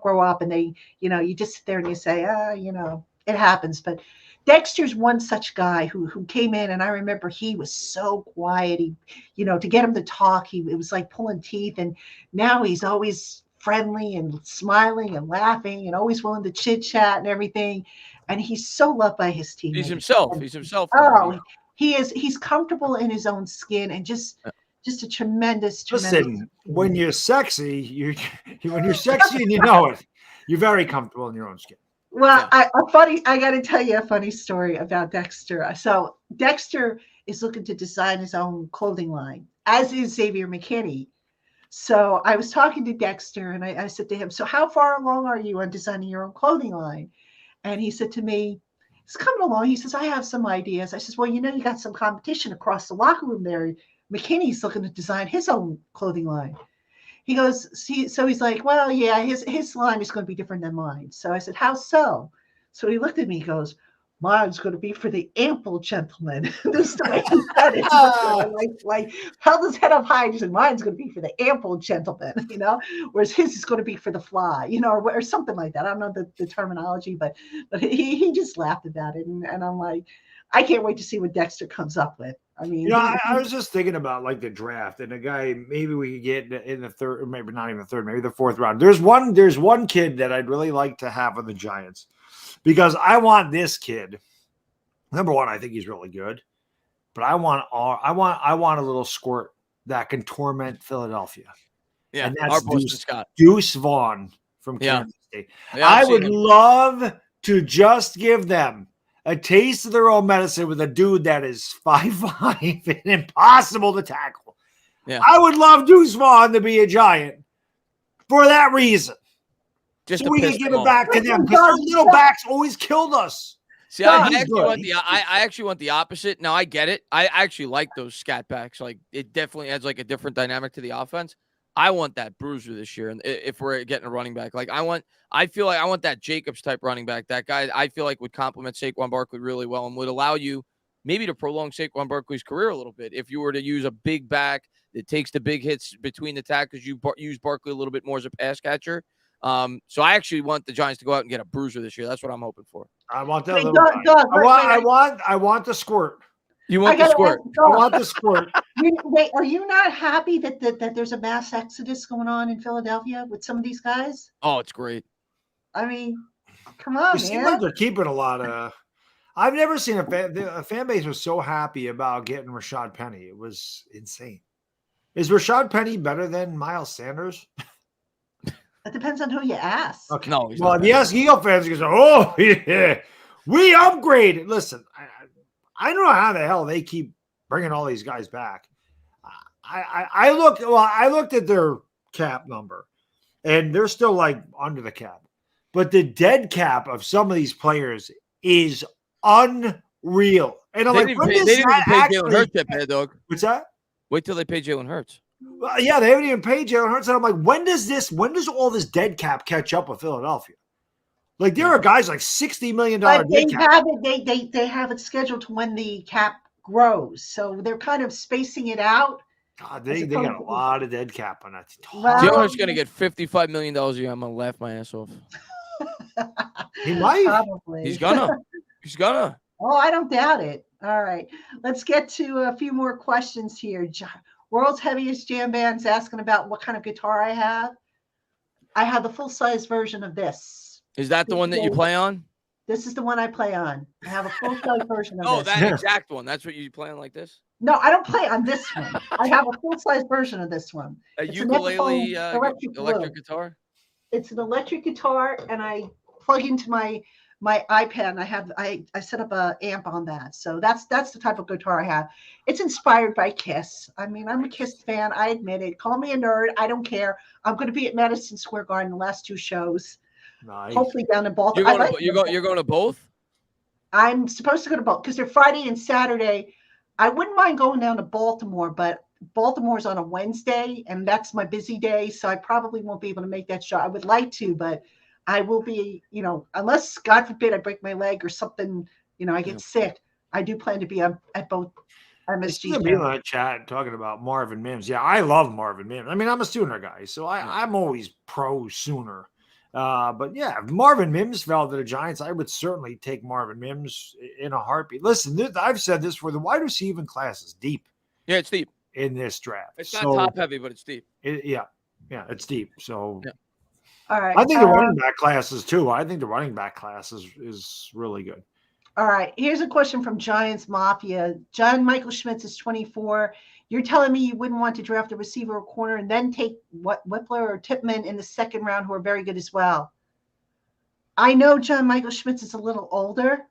grow up, and they, you just sit there and you say, it happens. But Dexter's one such guy who came in, and I remember he was so quiet. He, to get him to talk, it was like pulling teeth. And now he's always friendly and smiling and laughing and always willing to chit chat and everything. And he's so loved by his team. He's himself. He's himself. Oh, he is. He's comfortable in his own skin, and just a tremendous. Listen, when you're sexy, when you're sexy and you know it, you're very comfortable in your own skin. Well, yeah. I got to tell you a funny story about Dexter. So Dexter is looking to design his own clothing line, as is Xavier McKinney. So I was talking to Dexter, and I said to him, "So how far along are you on designing your own clothing line?" And he said to me, "It's coming along." He says, "I have some ideas." I says, "Well, you got some competition across the locker room there. McKinney's looking to design his own clothing line." He goes, so he's like, "Well, yeah, his line is going to be different than mine." So I said, "How so?" So he looked at me, he goes, "Mine's going to be for the ample gentleman." This is the way he said it. Like held his head up high and he said, "Mine's going to be for the ample gentleman," whereas his is going to be for the fly, or something like that. I don't know the terminology, but he just laughed about it. And I'm like, I can't wait to see what Dexter comes up with. I mean, I was just thinking about like the draft and a guy maybe we could get in the third, or maybe not even the third, maybe the fourth round. There's one kid that I'd really like to have on the Giants because I want this kid. Number one, I think he's really good, but I want a little squirt that can torment Philadelphia. Yeah, and that's Scott. Deuce Vaughn from Kansas State. Yeah, I would love to just give them a taste of their own medicine with a dude that is 5'5" and impossible to tackle. Yeah. I would love Deuce Vaughn to be a Giant for that reason. Just so we can give it back to them because our little backs always killed us. See, I actually want the opposite. Now I get it. I actually like those scat backs. Like it definitely adds like a different dynamic to the offense. I want that bruiser this year, and if we're getting a running back, like I feel like I want that Jacobs type running back. That guy I feel like would complement Saquon Barkley really well and would allow you maybe to prolong Saquon Barkley's career a little bit if you were to use a big back It takes the big hits between the tackles. You use Barkley a little bit more as a pass catcher. So I actually want the Giants to go out and get a bruiser this year. That's what I'm hoping for. I want that Wait, little guy. Doug, I want the squirt. You want the squirt? I want the squirt. Wait, are you not happy that there's a mass exodus going on in Philadelphia with some of these guys? Oh, it's great. I mean, come on, It seems like they're keeping a lot of. I've never seen a fan base was so happy about getting Rashad Penny. It was insane. Is Rashad Penny better than Miles Sanders? It depends on who you ask. Okay. No, well, the Eagle fans go, oh yeah, we upgraded. Listen, I don't know how the hell they keep bringing all these guys back. I looked at their cap number, and they're still like under the cap, but the dead cap of some of these players is unreal. And I'm they like, didn't even pay Jalen Hurts yet, Bad Dog. What's that? Wait till they pay Jalen Hurts. Well, yeah, they haven't even paid Jalen Hurts. And I'm like, when does all this dead cap catch up with Philadelphia? Like, there are guys like $60 million But dead cap. they have it scheduled to when the cap grows, so they're kind of spacing it out. God, they got a lot of dead cap on that. Jalen Hurts going to get $55 million a year. I'm going to laugh my ass off. He might. Probably. He's gonna. Oh, I don't doubt it. All right, let's get to a few more questions here. World's Heaviest Jam Band's asking about what kind of guitar I have. I have the full-size version of this. Is that the one that you play on? This is the one I play on. I have a full-size version of this. Oh, that exact one. That's what you play on like this? No, I don't play on this one. I have a full-size version of this one. It's ukulele electric guitar? It's an electric guitar, and I plug into my iPad. And I set up a amp on that. So that's the type of guitar I have. It's inspired by Kiss. I mean, I'm a Kiss fan. I admit it. Call me a nerd. I don't care. I'm going to be at Madison Square Garden the last 2 shows. Nice. Hopefully down in Baltimore. You're going to both? I'm supposed to go to both because they're Friday and Saturday. I wouldn't mind going down to Baltimore, but Baltimore's on a Wednesday, and that's my busy day, so I probably won't be able to make that show. I would like to, but I will be, unless, God forbid, I break my leg or something, I get sick. I do plan to be at both MSG. There's people in the chat talking about Marvin Mims. Yeah, I love Marvin Mims. I mean, I'm a Sooner guy, so I'm always pro Sooner. But yeah, if Marvin Mims fell to the Giants, I would certainly take Marvin Mims in a heartbeat. Listen, I've said this for the wide receiving class is deep. Yeah, it's deep in this draft. It's not top heavy, but it's deep. Yeah, it's deep. So, yeah. All right. I think the running back classes too. I think the running back class is really good. All right. Here's a question from Giants Mafia. John Michael Schmitz is 24. You're telling me you wouldn't want to draft a receiver or corner and then take Whippler or Tippmann in the second round, who are very good as well. I know John Michael Schmitz is a little older,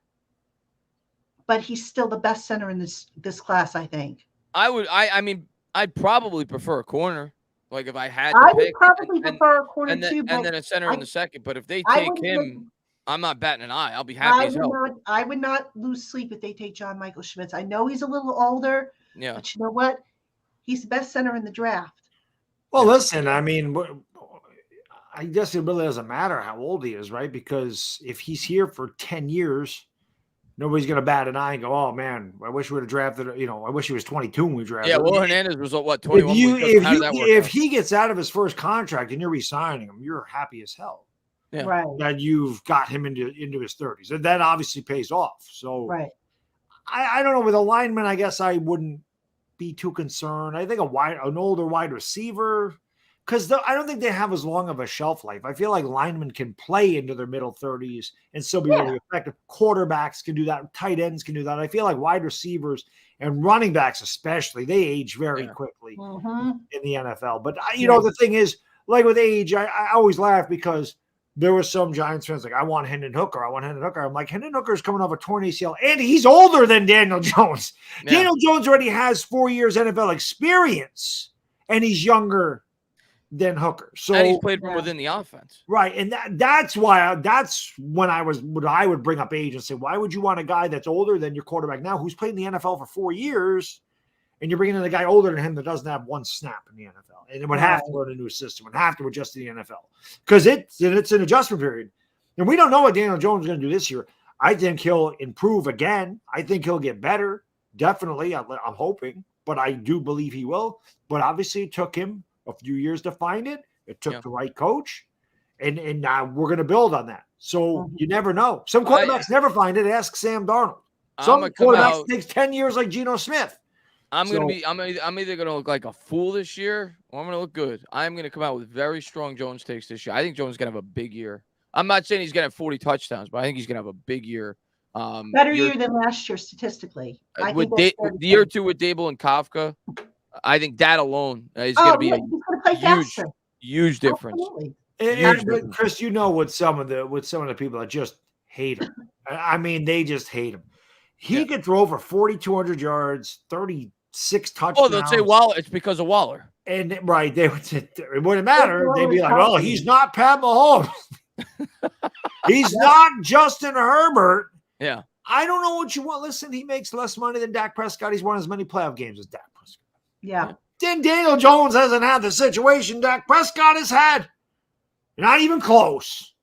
but he's still the best center in this class, I think. I'd probably prefer a corner. Like if I had to I pick, would probably prefer a corner too. And then a center in the second. But if they take him, I'm not batting an eye. I'll be happy as hell. I would not lose sleep if they take John Michael Schmitz. I know he's a little older, but you know what? He's the best center in the draft. Well, listen, I mean, I guess it really doesn't matter how old he is, right? Because if he's here for 10 years, nobody's going to bat an eye and go, oh, man, I wish we would have drafted, I wish he was 22 when we drafted him. Yeah, Will Hernandez was, 21? If he gets out of his first contract and you're re-signing him, you're happy as hell. Yeah. Right. That you've got him into his 30s. And that obviously pays off. So right. I don't know. With a lineman, I guess I wouldn't be too concerned. I think an older wide receiver, because I don't think they have as long of a shelf life. I feel like linemen can play into their middle 30s and still be really effective. Quarterbacks can do that. Tight ends can do that. I feel like wide receivers and running backs especially, they age very quickly in the NFL. But, the thing is, like with age, I always laugh because there were some Giants fans like, I want Hendon Hooker. I'm like, Hendon Hooker's coming off a torn ACL, and he's older than Daniel Jones. Yeah. Daniel Jones already has 4 years NFL experience, and he's younger than Hooker. So and he's played from within the offense. Right. And that's when I would bring up age and say, why would you want a guy that's older than your quarterback now who's played in the NFL for 4 years, and you're bringing in a guy older than him that doesn't have one snap in the NFL and would have to learn a new system, would have to adjust to the NFL because it's an adjustment period. And we don't know what Daniel Jones is going to do this year. I think he'll improve again. I think he'll get better. Definitely. I'm hoping. but I do believe he will. But obviously it took him a few years to find it. It took the right coach. And now we're going to build on that. So you never know. Some quarterbacks never find it. Ask Sam Darnold. Some quarterbacks takes 10 years like Geno Smith. I'm either going to look like a fool this year or I'm going to look good. I'm going to come out with very strong Jones takes this year. I think Jones is going to have a big year. I'm not saying he's going to have 40 touchdowns, but I think he's going to have a big year. Better year than last year statistically. With the year 2 with Dable and Kafka, I think that alone is going to be a huge difference. And Chris, with some of the people that just hate him. I mean, they just hate him. He could throw for 4,200 yards, 36 touchdowns. Oh, they'll say Waller. It's because of Waller. And it wouldn't matter. They'd be like, well, he's not Pat Mahomes. He's not Justin Herbert. Yeah. I don't know what you want. Listen, he makes less money than Dak Prescott. He's won as many playoff games as Dak Prescott. Yeah. Then Daniel Jones hasn't had the situation Dak Prescott has had. Not even close.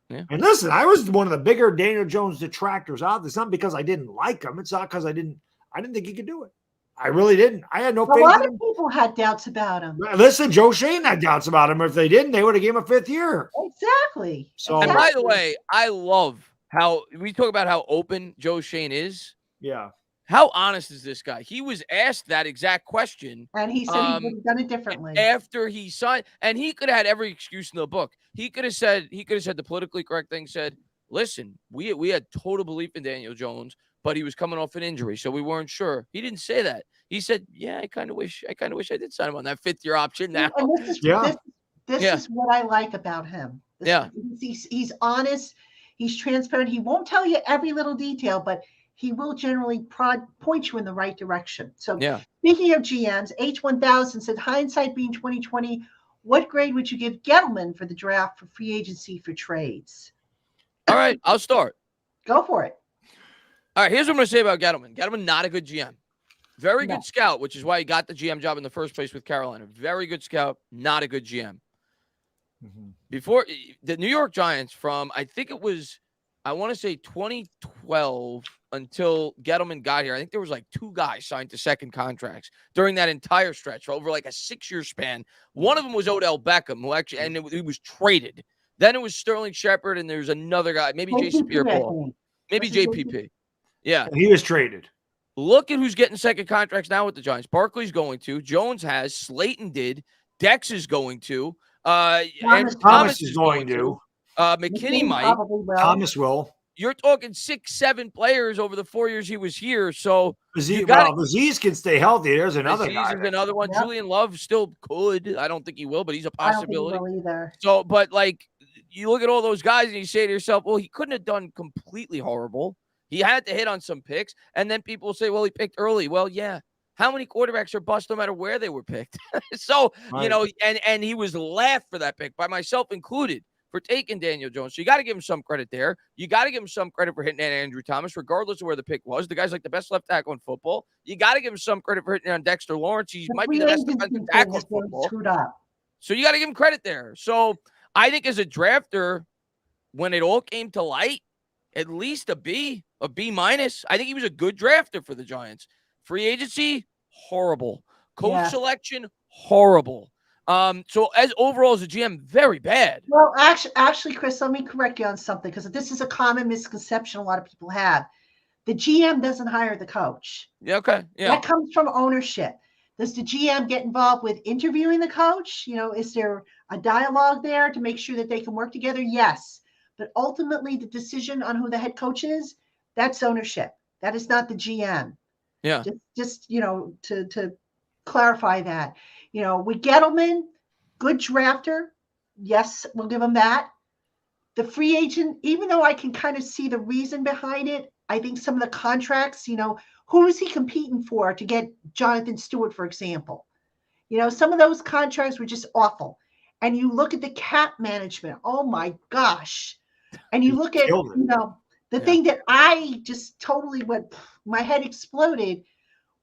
Yeah. And listen, I was one of the bigger Daniel Jones detractors out there. It's not because I didn't like him. It's not because I didn't think he could do it. I really didn't. I had no faith in him. A lot of people had doubts about him. Listen, Joe Shane had doubts about him. If they didn't, they would have given him a 5th year. Exactly. So, and by the way, I love how we talk about how open Joe Shane is. Yeah. How honest is this guy? He was asked that exact question. And he said he would have done it differently. After he signed, and he could have had every excuse in the book. He could have said the politically correct thing, said, listen, we had total belief in Daniel Jones, but he was coming off an injury, so we weren't sure. He didn't say that. He said, yeah, I kind of wish I did sign him on that 5th year option now. And this is what I like about him. He's honest. He's transparent. He won't tell you every little detail, but he will generally point you in the right direction. So speaking of GMs, H1000 said, hindsight being 2020, what grade would you give Gettleman for the draft for free agency for trades? All right, I'll start. Go for it. All right, here's what I'm going to say about Gettleman. Gettleman, not a good GM. Very good scout, which is why he got the GM job in the first place with Carolina. Very good scout, not a good GM. Mm-hmm. Before the New York Giants from, I think it was, I want to say 2012 until Gettleman got here. I think there was like 2 guys signed to second contracts during that entire stretch for over like a 6-year span. One of them was Odell Beckham, who actually, and he was traded. Then it was Sterling Shepard, and there's another guy, maybe Jason Pierre-Paul, maybe JPP. Yeah. He was traded. Look at who's getting second contracts now with the Giants. Barkley's going to. Jones has. Slayton did. Dex is going to. Thomas is going to. McKinney might. Thomas will. You're talking 6-7 players over the 4 years he was here. So Aziz can stay healthy. There's another guy. Aziz is another one. Yep. Julian Love still could. I don't think he will, but he's a possibility. I don't think he will either. So, but like you look at all those guys and you say to yourself, well, he couldn't have done completely horrible. He had to hit on some picks, and then people say, well, he picked early. Well, yeah. How many quarterbacks are bust no matter where they were picked? So, and he was laughed for that pick, by myself included, for taking Daniel Jones. So you got to give him some credit there. You got to give him some credit for hitting on Andrew Thomas, regardless of where the pick was. The guy's like the best left tackle in football. You got to give him some credit for hitting on Dexter Lawrence. He might be the best defensive tackle in football. So you got to give him credit there. So I think as a drafter, when it all came to light, at least a B minus. I think he was a good drafter for the Giants. Free agency, horrible. Coach selection, horrible. So as overall as a GM, very bad. Well, actually, Chris, let me correct you on something, because this is a common misconception a lot of people have. The GM doesn't hire the coach. Yeah, okay. Yeah. That comes from ownership. Does the GM get involved with interviewing the coach? Is there a dialogue there to make sure that they can work together? Yes. But ultimately, the decision on who the head coach is, that's ownership. That is not the GM. Yeah. Just to clarify that. With Gettleman, good drafter. Yes, we'll give him that. The free agent, even though I can kind of see the reason behind it, I think some of the contracts, who is he competing for to get Jonathan Stewart, for example? Some of those contracts were just awful. And you look at the cap management. Oh, my gosh. And you look at, the thing that I just totally went, my head exploded,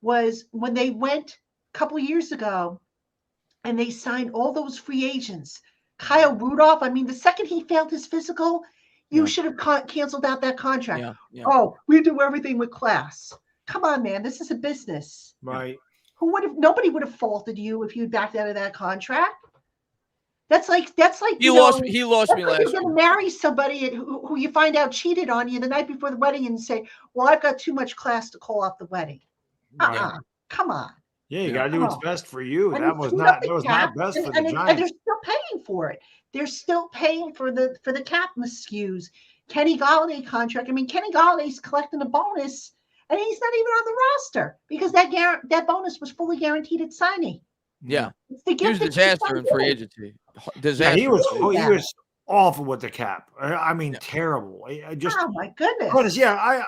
was when they went a couple of years ago and they signed all those free agents. Kyle Rudolph, I mean, the second he failed his physical, you should have canceled out that contract. Yeah. Oh, we do everything with class. Come on, man. This is a business. Right. Nobody would have faulted you if you'd backed out of that contract. That's like He lost me last you're going to marry somebody who you find out cheated on you the night before the wedding and say, well, I've got too much class to call off the wedding. Right. Come on. Yeah, you got to do what's best for you. And that was not best for the Giants. And they're still paying for it. They're still paying for the cap miscues. Kenny Galladay contract. I mean, Kenny Galladay's collecting a bonus, and he's not even on the roster because that bonus was fully guaranteed at signing. Yeah, it's the gift. He was a disaster in free agency. Disaster. Yeah, he was awful with the cap. I mean, terrible. Oh my goodness. Honest, yeah,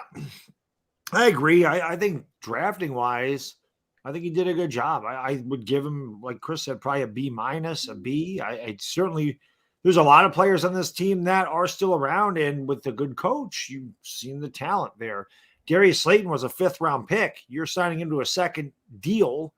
I agree. I think drafting wise, I think he did a good job. I would give him, like Chris said, probably a B-, a B. I certainly, there's a lot of players on this team that are still around, and with a good coach, you've seen the talent there. Darius Slayton was a 5th-round pick. You're signing into a second deal.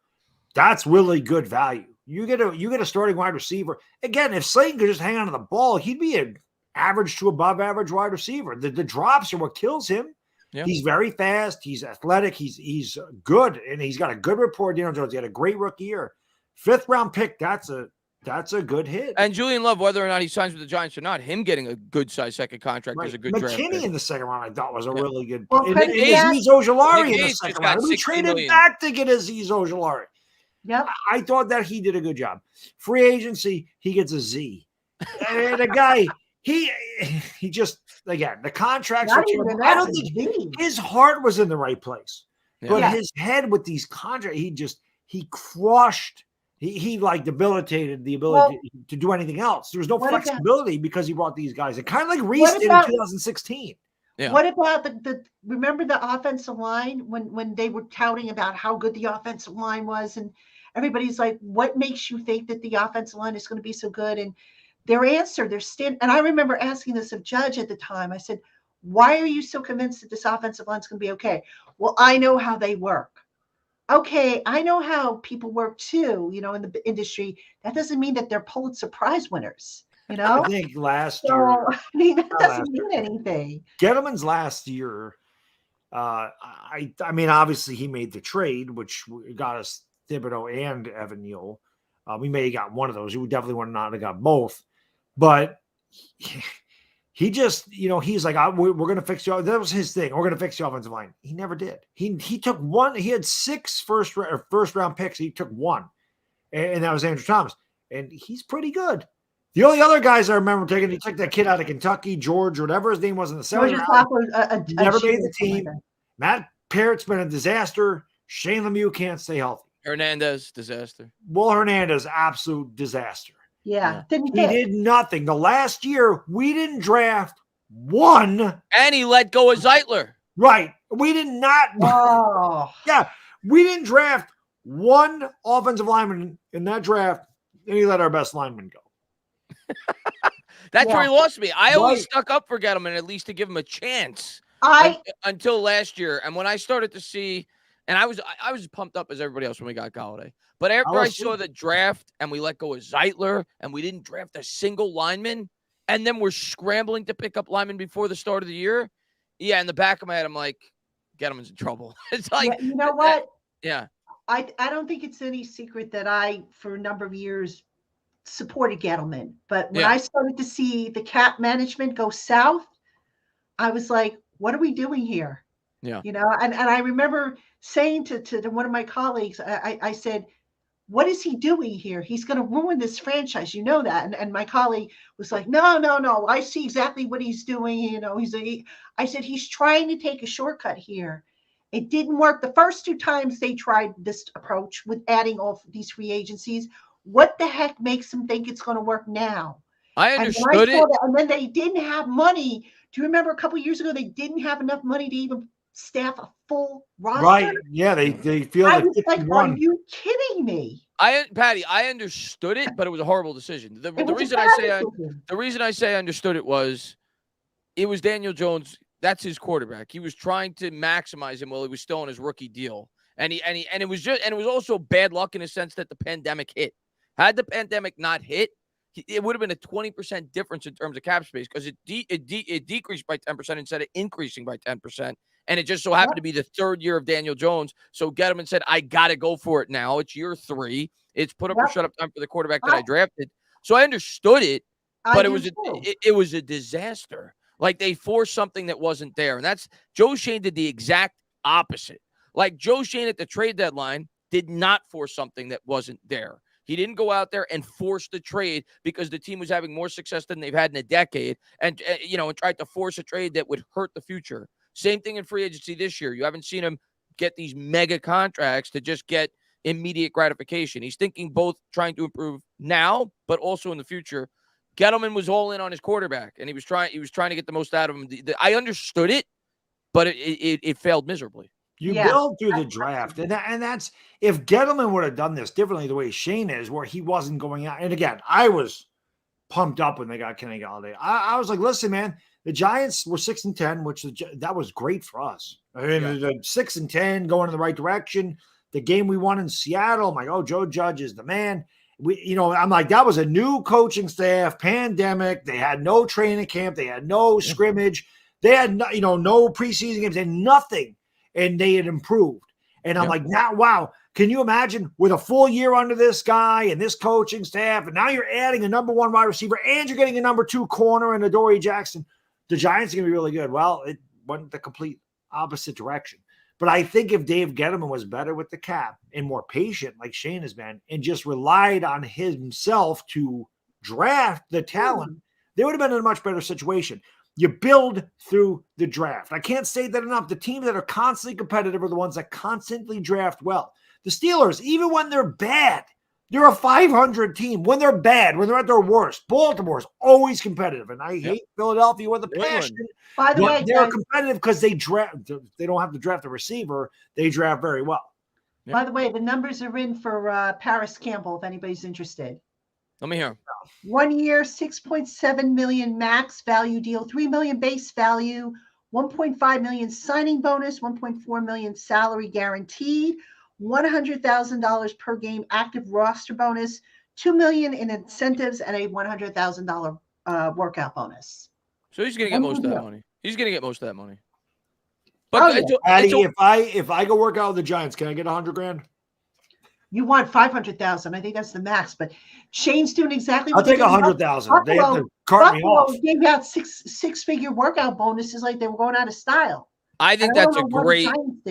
That's really good value. You get a starting wide receiver. Again, if Slayton could just hang on to the ball, he'd be an average to above average wide receiver. The drops are what kills him. Yeah. He's very fast. He's athletic. He's good, and he's got a good rapport. Daniel Jones, he had a great rookie year. 5th-round pick. That's a good hit. And Julian Love, whether or not he signs with the Giants or not, him getting a good size second contract is a good draft. McKinney in the second round, I thought was a really good. Well, and Azeez Ojulari in the second round. We traded back to get Azeez Ojulari. Yep. I thought that he did a good job. Free agency, he gets a Z. And the guy, he just, again, the contracts are terrible. I don't think his heart was in the right place. Yeah. But his head with these contracts, he crushed. He like debilitated the ability to do anything else. There was no flexibility because he brought these guys. It kind of like Reese did in 2016. Yeah. What about remember the offensive line when they were touting about how good the offensive line was, and everybody's like, what makes you think that the offensive line is going to be so good? And their answer, and I remember asking this of Judge at the time. I said, why are you so convinced that this offensive line is going to be okay? Well, I know how they work. Okay, I know how people work too, in the industry. That doesn't mean that they're Pulitzer Prize winners, I think last year. I mean, that doesn't mean anything. Gettleman's last year, I mean, obviously he made the trade, which got us Thibodeau and Evan Neal. We may have got one of those. We definitely would not have got both. But he just, he's like, we're going to fix you. That was his thing. We're going to fix the offensive line. He never did. He took one. He had 6 first round picks. He took one, and that was Andrew Thomas. And he's pretty good. The only other guys I remember taking, he took that kid out of Kentucky, George, or whatever his name was in the 7th round. Never made the team. Matt Parrott's been a disaster. Shane Lemieux can't stay healthy. Hernandez, disaster. Will Hernandez, absolute disaster. Yeah. He did nothing. The last year, we didn't draft one. And he let go of Zeitler. Right. We did not. Oh. Yeah. We didn't draft one offensive lineman in that draft, and he let our best lineman go. That's where he lost me. I always stuck up for Gettleman, at least to give him a chance. Until last year. And when I started to see, and I was pumped up as everybody else when we got Galladay. But after I saw the draft and we let go of Zeitler and we didn't draft a single lineman, and then we're scrambling to pick up linemen before the start of the year. Yeah, in the back of my head, I'm like, Gettleman's in trouble. It's like, you know what? Yeah. I don't think it's any secret that I, for a number of years, supported Gettleman. But when I started to see the cap management go south, I was like, what are we doing here? Yeah. And I remember saying to one of my colleagues, I said, what is he doing here? He's going to ruin this franchise. You know that. And my colleague was like, no. I see exactly what he's doing. I said, he's trying to take a shortcut here. It didn't work. The first 2 times they tried this approach with adding all these free agencies. What the heck makes them think it's going to work now? I understood it. And then they didn't have money. Do you remember a couple of years ago, they didn't have enough money to even staff a full roster? Right. Yeah, they feel I was like, are you kidding me? Patty, I understood it, but it was a horrible decision. The reason I say I understood it was Daniel Jones. That's his quarterback. He was trying to maximize him while he was still on his rookie deal. And it was also bad luck in a sense that the pandemic hit. Had the pandemic not hit, it would have been a 20% difference in terms of cap space because it decreased by 10% instead of increasing by 10%. And it just so happened to be the third year of Daniel Jones. So Gettleman said, I got to go for it now. It's year 3. It's put up or shut up time for the quarterback that I drafted. So I understood it, but it was a disaster. Like they forced something that wasn't there. And that's Joe Schoen did the exact opposite. Like Joe Schoen at the trade deadline did not force something that wasn't there. He didn't go out there and force the trade because the team was having more success than they've had in a decade and tried to force a trade that would hurt the future. Same thing in free agency this year. You haven't seen him get these mega contracts to just get immediate gratification. He's thinking both trying to improve now, but also in the future. Gettleman was all in on his quarterback, and he was trying to get the most out of him. I understood it, but it failed miserably. You build through the draft, and that's if Gettleman would have done this differently the way Schoen is, where he wasn't going out. And again, I was pumped up when they got Kenny Galladay. I was like, listen, man, the Giants were 6-10, which that was great for us. I mean, 6-10, going in the right direction. The game we won in Seattle, I'm like, oh, Joe Judge is the man. I'm like, that was a new coaching staff, pandemic. They had no training camp. They had no scrimmage. They had no preseason games. They had nothing. And they had improved. And I'm like, now, wow, can you imagine with a full year under this guy and this coaching staff, and now you're adding a number 1 wide receiver and you're getting a number 2 corner and Adoree Jackson. The Giants are going to be really good. Well, it went the complete opposite direction. But I think if Dave Gettleman was better with the cap and more patient like Schoen has been and just relied on himself to draft the talent, they would have been in a much better situation. You build through the draft. I can't say that enough. The teams that are constantly competitive are the ones that constantly draft well. The Steelers, even when they're bad, they're a 500 team. When they're bad, when they're at their worst, Baltimore's always competitive. And I hate Philadelphia with a passion. By the way, they're competitive because they don't have to draft a receiver. They draft very well. By the way, the numbers are in for Paris Campbell, if anybody's interested. Let me hear. 1 year, $6.7 million max value deal, $3 million base value, $1.5 million signing bonus, $1.4 million salary guaranteed, $100,000 per game active roster bonus, $2 million in incentives, and a $100,000 workout bonus. So he's going to get most of that money. He's going to get most of that money. But if I go work out with the Giants, can I get $100,000? You want $500,000. I think that's the max. But Shane's doing exactly. I'll take $100,000. They have to cart me off. Gave out six-figure workout bonuses like they were going out of style. I think that's a great.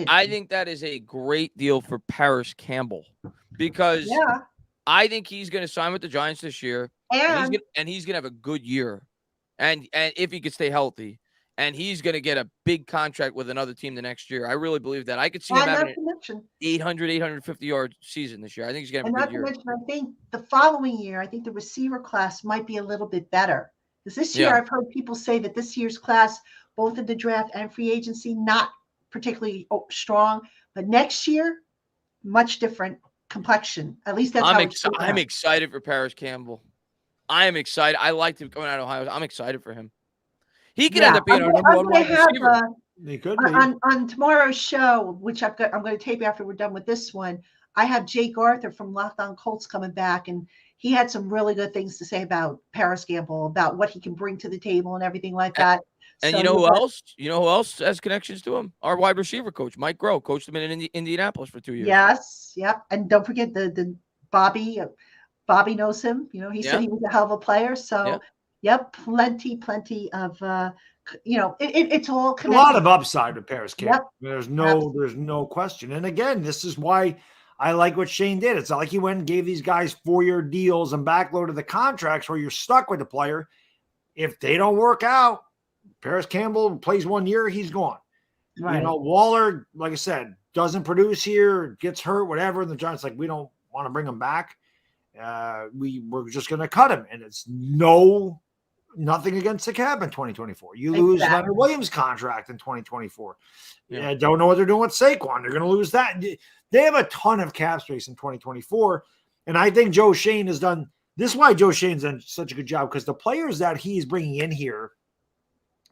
I think that is a great deal for Paris Campbell because I think he's going to sign with the Giants this year, and he's going to have a good year, and if he could stay healthy. And he's going to get a big contract with another team the next year. I really believe that. I could see him having an 850-yard season this year. I think he's going to have a good year. I think the following year, I think the receiver class might be a little bit better. Because this year, I've heard people say that this year's class, both in the draft and free agency, not particularly strong. But next year, much different complexion. At least that's I'm excited for Paris Campbell. I am excited. I liked him going out of Ohio. I'm excited for him. He could end up being our number 1 wide receiver. He could be. On tomorrow's show, which I'm going to tape after we're done with this one, I have Jake Arthur from LockedOn Colts coming back, and he had some really good things to say about Paris Campbell, about what he can bring to the table and everything like that. And you know who else? You know who else has connections to him? Our wide receiver coach, Mike Groh, coached him in Indianapolis for 2 years. Yes, yep. And don't forget the Bobby. Bobby knows him. He said he was a hell of a player. So. Yep, plenty of it's all connected. A lot of upside with Paris Campbell. Yep. There's no question. And again, this is why I like what Schoen did. It's not like he went and gave these guys 4-year deals and backloaded the contracts where you're stuck with the player. If they don't work out, Paris Campbell plays 1 year, he's gone. Right. Waller, like I said, doesn't produce here, gets hurt, whatever. And the Giants we don't want to bring him back. We're just going to cut him. And it's nothing against the cap in 2024. You lose Leonard Williams' contract in 2024. Don't know what they're doing with Saquon. They're going to lose that. They have a ton of cap space in 2024. And I think Joe Schoen has done – this is why Joe Schoen's done such a good job, because the players that he's bringing in here,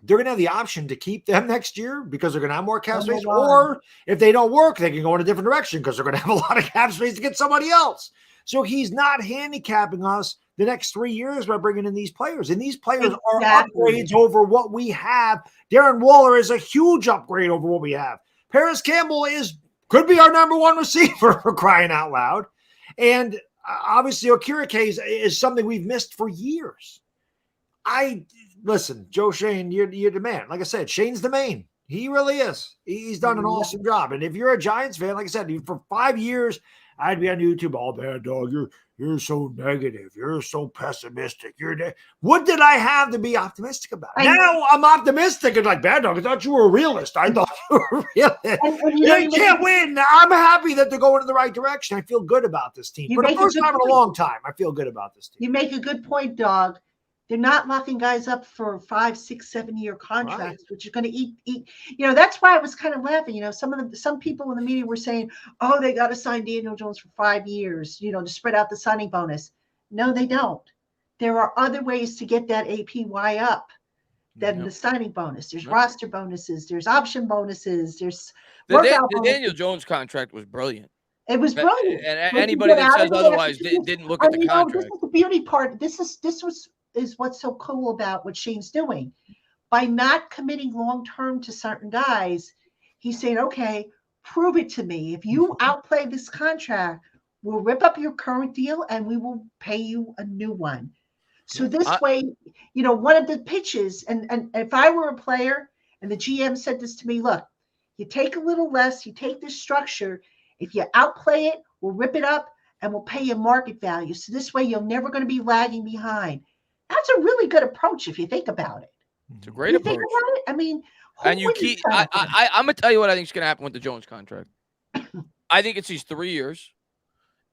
they're going to have the option to keep them next year because they're going to have more cap space. Or if they don't work, they can go in a different direction because they're going to have a lot of cap space to get somebody else. So he's not handicapping us the next 3 years by bringing in these players. And these players are upgrades over what we have. Darren Waller is a huge upgrade over what we have. Paris Campbell could be our number one receiver, for crying out loud. And obviously, Okereke is something we've missed for years. Listen, Joe Schoen, you're the man. Like I said, Shane's the main. He really is. He's done an awesome job. And if you're a Giants fan, like I said, for 5 years, I'd be on YouTube. Oh, Bad Dog, you're so negative. You're so pessimistic. What did I have to be optimistic about? Now I'm optimistic. And like, Bad Dog, I thought you were a realist. I thought you were a realist. You can't win. I'm happy that they're going in the right direction. I feel good about this team. For the first time in a long time, I feel good about this team. You make a good point, Dog. They're not locking guys up for 5, 6, 7-year contracts, which are going to eat. That's why I was kind of laughing. Some people in the media were saying, "Oh, they got to sign Daniel Jones for 5 years, to spread out the signing bonus." No, they don't. There are other ways to get that APY up than the signing bonus. There's roster bonuses. There's option bonuses. There's the Daniel Jones contract was brilliant. It was brilliant. And anybody that says otherwise didn't look at the contract. This is the beauty part. This is what's so cool about what Shane's doing. By not committing long-term to certain guys, he's saying, okay, prove it to me. If you outplay this contract, we'll rip up your current deal and we will pay you a new one. So this way, one of the pitches, and if I were a player and the GM said this to me, look, you take a little less, you take this structure. If you outplay it, we'll rip it up and we'll pay you market value. So this way, you're never going to be lagging behind. That's a really good approach if you think about it. It's a great approach. Think about it? I mean, and you keep. I'm gonna tell you what I think is gonna happen with the Jones contract. I think it's these 3 years,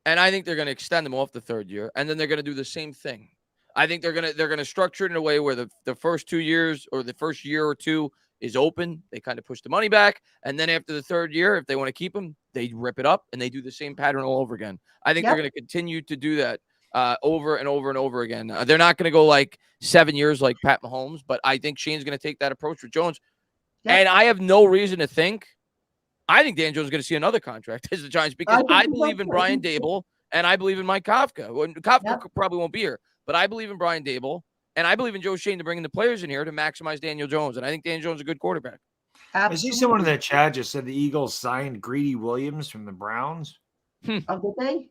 and I think they're gonna extend them off the 3rd year, and then they're gonna do the same thing. I think they're gonna structure it in a way where the first 2 years or the first year or two is open. They kind of push the money back, and then after the 3rd year, if they want to keep them, they rip it up and they do the same pattern all over again. I think they're gonna continue to do that. Over and over and over again. They're not going to go like 7 years like Pat Mahomes, but I think Shane's going to take that approach with Jones. Yeah. And I have no reason to think. I think Dan Jones is going to see another contract as the Giants because I believe in Brian Daboll and I believe in Mike Kafka. Well, Kafka probably won't be here, but I believe in Brian Daboll and I believe in Joe Schoen to bring in the players in here to maximize Daniel Jones. And I think Daniel Jones is a good quarterback. Absolutely. I see someone in that chat just said the Eagles signed Greedy Williams from the Browns. Oh, did they?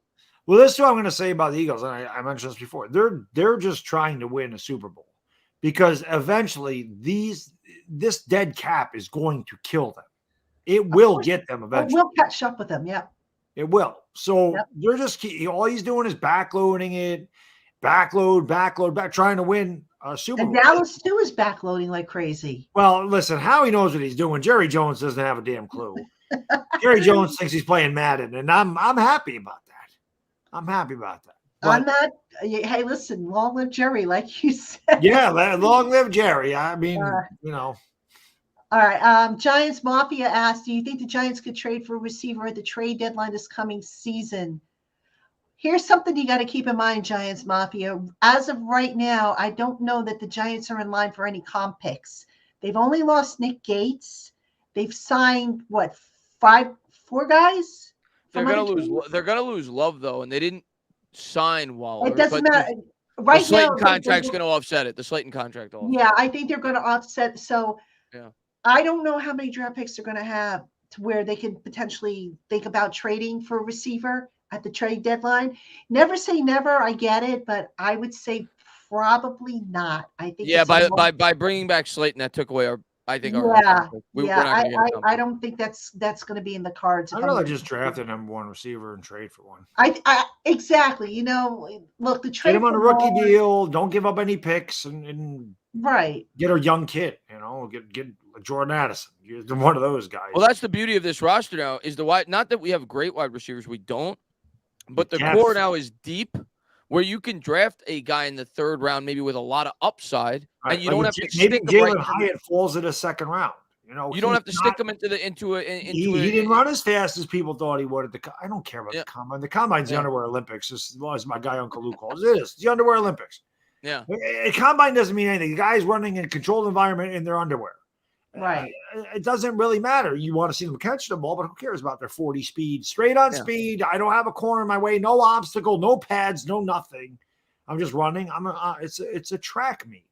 Well, this is what I'm going to say about the Eagles, and I mentioned this before. They're just trying to win a Super Bowl because eventually this dead cap is going to kill them. It will get them eventually. It will catch up with them, yeah. It will. So they're just all he's doing is backloading it, backload, trying to win a Super Bowl. And Dallas too is backloading like crazy. Well, listen, Howie knows what he's doing. Jerry Jones doesn't have a damn clue. Jerry Jones thinks he's playing Madden, and I'm happy about that. I'm happy about that. But, I'm not. Hey, listen, long live Jerry, like you said. Yeah, long live Jerry. I mean, All right. Giants Mafia asked, do you think the Giants could trade for a receiver at the trade deadline this coming season? Here's something you got to keep in mind, Giants Mafia. As of right now, I don't know that the Giants are in line for any comp picks. They've only lost Nick Gates. They've signed, 4 guys? They're gonna lose Love though, and they didn't sign Waller. It doesn't matter. Right the Slayton contract's going to offset it. The Slayton contract will. Yeah, I think they're going to offset. So I don't know how many draft picks they're going to have to where they can potentially think about trading for a receiver at the trade deadline. Never say never. I get it, but I would say probably not. I think. Yeah, by bringing back Slayton, that took away our. I think. I don't think that's going to be in the cards. I'd rather just draft a number 1 receiver and trade for one. Exactly. Look, the trade. Get him on a rookie deal. Don't give up any picks and get a young kid. Get Jordan Addison. You're one of those guys. Well, that's the beauty of this roster now. Is the wide. Not that we have great wide receivers. We don't. But the core now is deep. Where you can draft a guy in the 3rd round, maybe with a lot of upside, and you don't have to stick him. Jalen Hyatt falls in the 2nd round. You don't have to stick him into he didn't run as fast as people thought he would. I don't care about the combine. The combine's the underwear Olympics, as long as my guy Uncle Lou calls it. It's the underwear Olympics. Yeah, a combine doesn't mean anything. The guy's running in a controlled environment in their underwear, Right. It doesn't really matter. You want to see them catch the ball, but who cares about their 40 speed? Straight on speed. I don't have a corner in my way. No obstacle, no pads, no nothing. I'm just running. It's a track meet.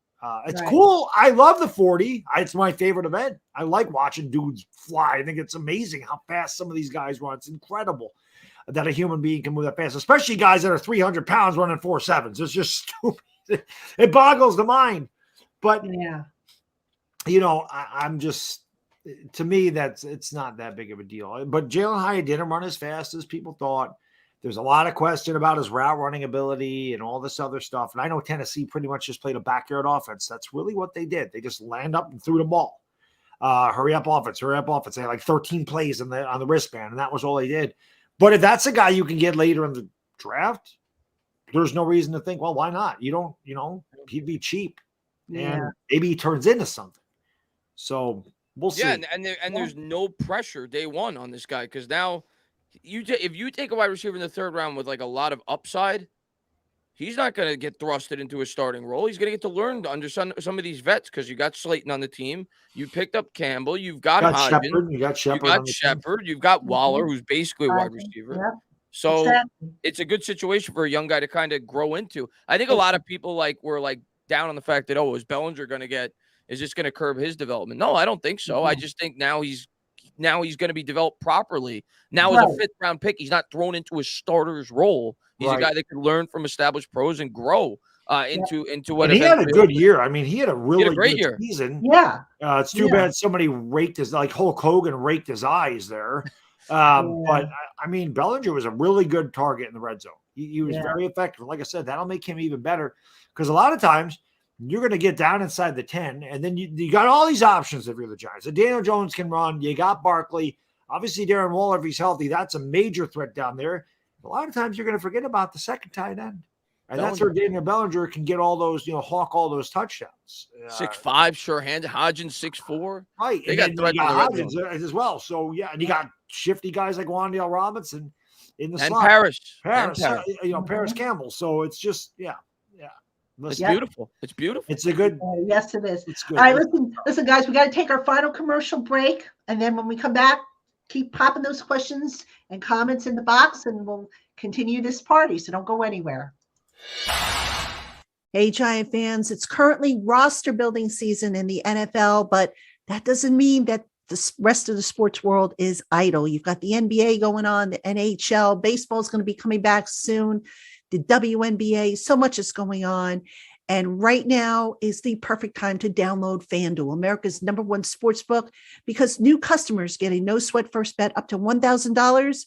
It's cool. I love the 40. It's my favorite event. I like watching dudes fly. I think it's amazing how fast some of these guys run. It's incredible that a human being can move that fast, especially guys that are 300 pounds running 4.7s. It's just stupid. It boggles the mind. But I'm just, to me, it's not that big of a deal. But Jalen Hyatt didn't run as fast as people thought. There's a lot of question about his route running ability and all this other stuff. And I know Tennessee pretty much just played a backyard offense. That's really what they did. They just land up and threw the ball. Hurry up offense. They had like 13 plays on the wristband, and that was all they did. But if that's a guy you can get later in the draft, there's no reason to think, well, why not? He'd be cheap. And maybe he turns into something. So we'll see. Yeah, and there's no pressure day one on this guy, because now if you take a wide receiver in the third round with like a lot of upside, he's not going to get thrusted into a starting role. He's going to get to learn under some of these vets, because you got Slayton on the team. You picked up Campbell. You've got Hodgins. You got Shepard. You've got Waller, who's basically a wide receiver. Yep. So it's a good situation for a young guy to kind of grow into. I think a lot of people were down on the fact that, is Bellinger going to is this going to curb his development? No, I don't think so. Mm-hmm. I just think now he's going to be developed properly. Now, as a fifth-round pick, he's not thrown into a starter's role. He's a guy that can learn from established pros and grow into what. And he had a good year. I mean, he had a really great good season. Yeah. It's too bad somebody raked Hulk Hogan raked his eyes there. But I mean, Bellinger was a really good target in the red zone. He was very effective. Like I said, that'll make him even better, because a lot of times you're going to get down inside the 10, and then you got all these options if you're the Giants. So Daniel Jones can run. You got Barkley. Obviously, Darren Waller, if he's healthy, that's a major threat down there. A lot of times you're going to forget about the second tight end. And that's where Daniel Bellinger can get all those, hawk all those touchdowns. 6'5", sure-handed. Hodgins 6'4". Right. They got threat Hodgins as well. So, and you got shifty guys like Wan'Dale Robinson in the slot. Paris. Paris Campbell. So it's just, It's beautiful. It's beautiful. It's a good. Yes, it is. It's good. All right, listen, guys. We got to take our final commercial break, and then when we come back, keep popping those questions and comments in the box, and we'll continue this party. So don't go anywhere. Hey, Giant fans! It's currently roster building season in the NFL, but that doesn't mean that the rest of the sports world is idle. You've got the NBA going on, the NHL, baseball is going to be coming back soon. The WNBA, so much is going on. And right now is the perfect time to download FanDuel, America's #1 sports book, because new customers get a no sweat first bet up to $1,000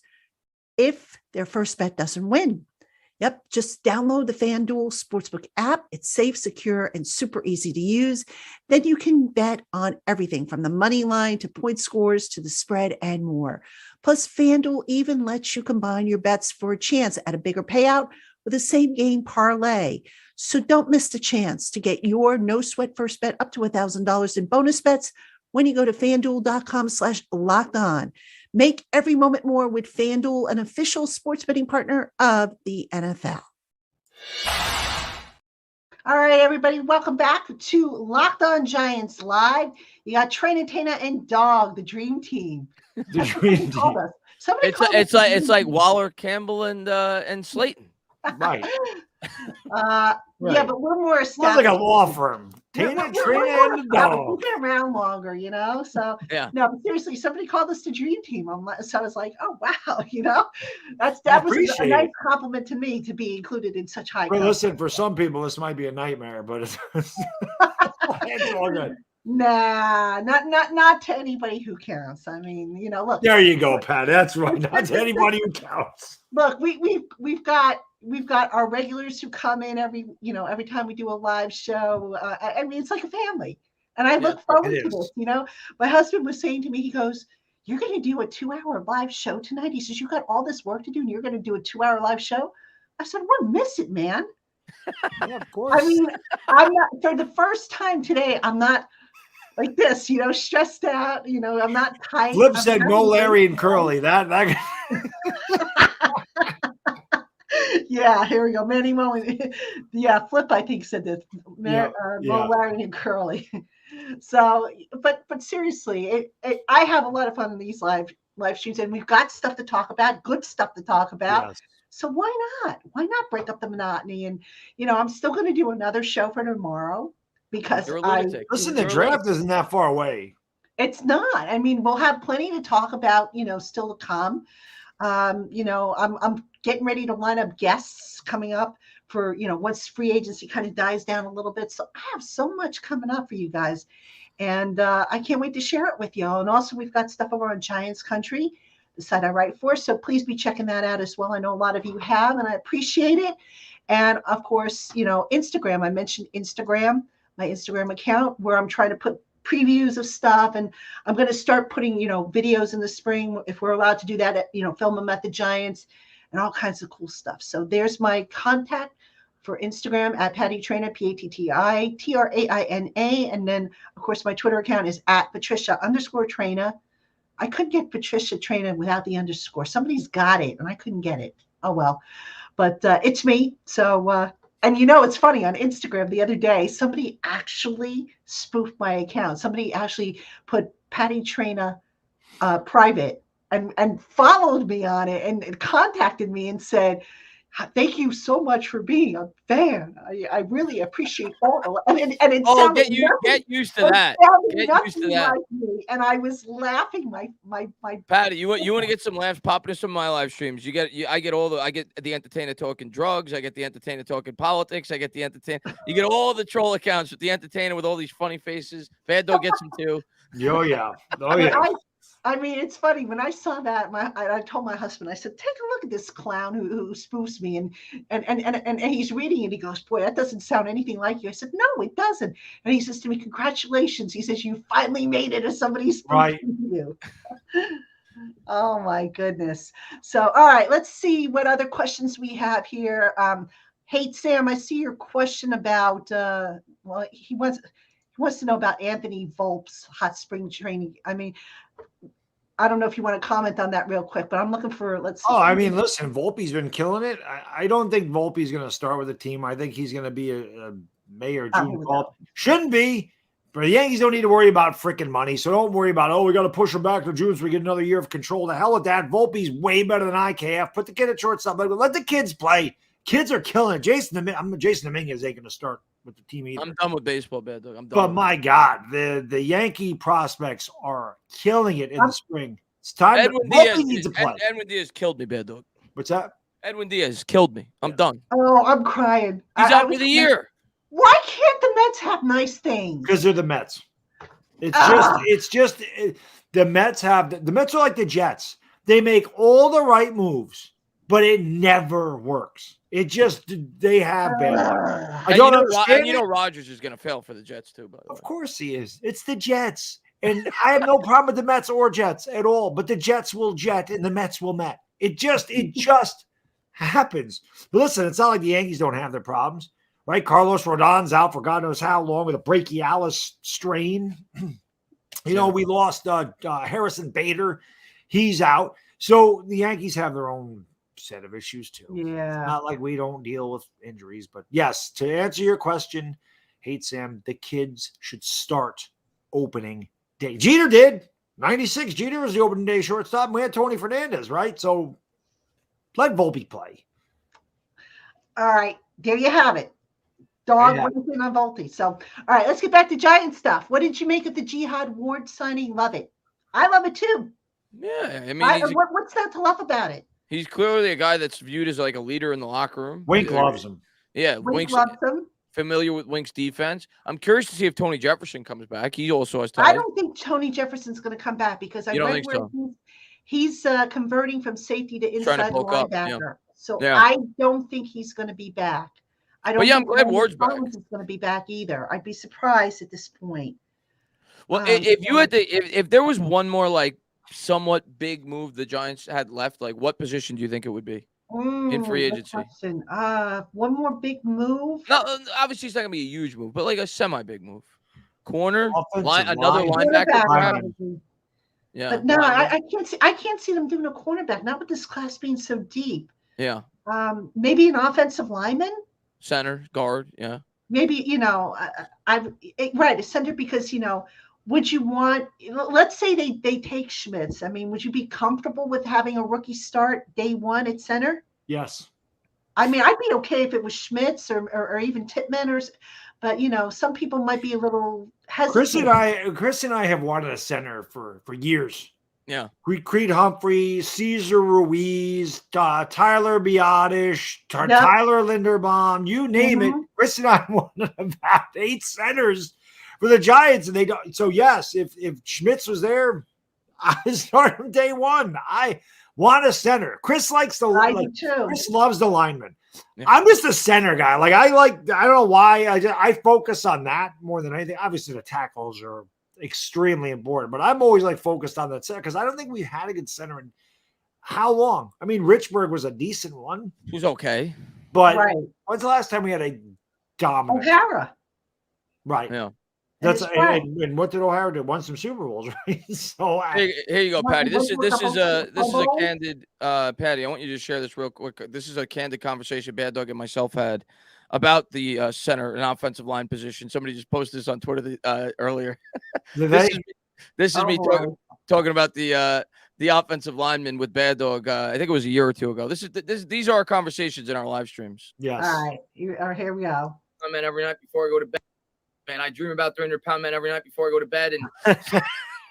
if their first bet doesn't win. Yep, just download the FanDuel Sportsbook app. It's safe, secure, and super easy to use. Then you can bet on everything from the money line to point scores to the spread and more. Plus, FanDuel even lets you combine your bets for a chance at a bigger payout with a same-game parlay. So don't miss the chance to get your no-sweat first bet up to $1,000 in bonus bets when you go to FanDuel.com/LockedOn. Make every moment more with FanDuel, an official sports betting partner of the NFL. All right, everybody, welcome back to Locked On Giants Live. You got Traina and Dog, the dream team. The dream team. It's like Waller, Campbell, and Slayton. Right. Yeah, but we're more established. It's like a law firm. Traina and the Dog. We've been around longer, So yeah. No, but seriously, somebody called us the dream team. So I was like, oh wow, that was a nice compliment to me to be included in such high. Well, listen, for some people this might be a nightmare, but it's all good. Nah, not to anybody who counts. I mean, look. There you go, Pat. That's right. Not to anybody who counts. Look, we've got our regulars who come in every time we do a live show. I mean, it's like a family, and I look forward to this. My husband was saying to me, he goes, "You're going to do a 2-hour live show tonight." He says, "You got all this work to do, and you're going to do a 2-hour live show." I said, "We'll miss it, man." Yeah, of course. I mean, I'm not, for the first time today, I'm not like this, stressed out. I'm not tight. Flip said no Larry and Curly. That. Yeah, here we go. Manny Mo. Yeah, Flip, I think, said this. Larry and Curly. So, but seriously, I have a lot of fun in these live streams, and we've got stuff to talk about, good stuff to talk about. Yes. So why not? Why not break up the monotony? And I'm still going to do another show for tomorrow because You're a lunatic. Listen, the You're a draft lunatic. isn't that far away. It's not. I mean, we'll have plenty to talk about, still to come. I'm getting ready to line up guests coming up for, once free agency kind of dies down a little bit. So I have so much coming up for you guys. And I can't wait to share it with you all. And also, we've got stuff over on Giants Country, the site I write for. So please be checking that out as well. I know a lot of you have, and I appreciate it. And of course, Instagram. I mentioned Instagram, my Instagram account, where I'm trying to put previews of stuff. And I'm going to start putting, videos in the spring if we're allowed to do that, film them at the Giants and all kinds of cool stuff. So there's my contact for Instagram at Patty Traina, PATTITRAINA. And then, of course, my Twitter account is at Patricia_Traina. I could get Patricia Traina without the underscore. Somebody's got it, and I couldn't get it. Oh, well. But it's me. So, and it's funny, on Instagram the other day, somebody actually spoofed my account. Somebody actually put Patty Traina private and followed me on it and contacted me and said, "Thank you so much for being a fan. I really appreciate all." And it sounded get used to that. Get used to that. Like me, and I was laughing. My Patty, you want to get some laughs? Pop into some of my live streams. I get the Entertainah talking drugs. I get the Entertainah talking politics. I get the Entertainah. You get all the troll accounts with the Entertainah with all these funny faces. Bad Dog gets them too. Oh yeah. I mean, it's funny. When I saw that, I told my husband, I said, "Take a look at this clown who spoofs me," and he's reading it. He goes, "Boy, that doesn't sound anything like you." I said, "No, it doesn't." And he says to me, "Congratulations." He says, "You finally made it as somebody spoofing you." Oh my goodness. So, all right, let's see what other questions we have here. Hey, Sam, I see your question about, he wants to know about Anthony Volpe's hot spring training. I mean, I don't know if you want to comment on that real quick, but I'm looking for, let's see. Oh, I mean, listen, Volpe's been killing it. I don't think Volpe's going to start with the team. I think he's going to be a May or June call. Shouldn't be, but the Yankees don't need to worry about freaking money. So don't worry about, we got to push him back to June so we get another year of control. The hell with that. Volpe's way better than IKF. Put the kid at shortstop. Let the kids play. Kids are killing it. Jason Dominguez ain't going to start with the team either. I'm done with baseball, Bad Dog. I'm done. But my God, the Yankee prospects are killing it in the spring. It's time. Edwin Diaz killed me, Bad Dog. What's that? Edwin Diaz killed me. I'm done. Oh, I'm crying. He's out for the year. Why can't the Mets have nice things? Because they're the Mets. The Mets the Mets are like the Jets. They make all the right moves, but it never works. They have bad luck. I don't understand. And Rodgers is going to fail for the Jets too, by the way. Of course he is. It's the Jets. And I have no problem with the Mets or Jets at all, but the Jets will jet and the Mets will Met. It just happens. But listen, it's not like the Yankees don't have their problems, right? Carlos Rodon's out for God knows how long with a brachialis strain. We lost Harrison Bader. He's out. So the Yankees have their own set of issues too. Yeah. It's not like we don't deal with injuries, but yes, to answer your question, Sam, the kids should start opening day. Jeter did. 96. Jeter was the opening day shortstop. We had Tony Fernandez, right? So let Volpe play. All right. There you have it. Dog, what do you think on Volpe? So, all right, let's get back to Giant stuff. What did you make of the Jihad Ward signing? Love it. I love it too. Yeah. I mean, what's that to love about it? He's clearly a guy that's viewed as like a leader in the locker room. Wink loves him. Yeah. Wink loves him. Familiar with Wink's defense. I'm curious to see if Tony Jefferson comes back. He also has ties. I don't think Tony Jefferson's going to come back because I read where he's converting from safety to inside linebacker. Yeah. So I don't think he's going to be back. I don't. I'm glad Ward's back. Is going to be back either. I'd be surprised at this point. Well, if there was one more like somewhat big move the Giants had left, like what position do you think it would be? In free agency. One more big move. No, obviously it's not gonna be a huge move, but like a semi-big move. Corner, another linebacker. Yeah, but no, I can't see. I can't see them doing a cornerback. Not with this class being so deep. Yeah. Maybe an offensive lineman. Center, guard. Yeah. maybe, right, a center because, would you want, let's say they take Schmitz. I mean, would you be comfortable with having a rookie start day one at center? Yes. I mean, I'd be okay if it was Schmitz or even Tippmann but some people might be a little hesitant. Chris and I have wanted a center for years. Yeah. Creed Humphrey, Cesar Ruiz, Tyler Biotish, Tyler Linderbaum, you name it. Chris and I wanted about 8 centers for the Giants, and they don't. So yes, if Schmitz was there, I start him day one. I want a center. Chris likes the Chris loves the lineman. Yeah. I'm just a center guy. I don't know why. I focus on that more than anything. Obviously, the tackles are extremely important, but I'm always focused on that center because I don't think we've had a good center in how long. I mean, Richburg was a decent one. He was okay. But when's the last time we had a dominant? O'Hara. Right. Yeah. That's and what did O'Hara do? Won some Super Bowls, right? So here you go, Patty. This is a candid Patty. I want you to share this real quick. This is a candid conversation Bad Dog and myself had about the center and offensive line position. Somebody just posted this on Twitter earlier. This is me talking about the offensive lineman with Bad Dog. I think it was a year or two ago. These are our conversations in our live streams. Yes. All right. Here we go. Man, every night before I go to bed. Man, I dream about 300-pound men every night before I go to bed, and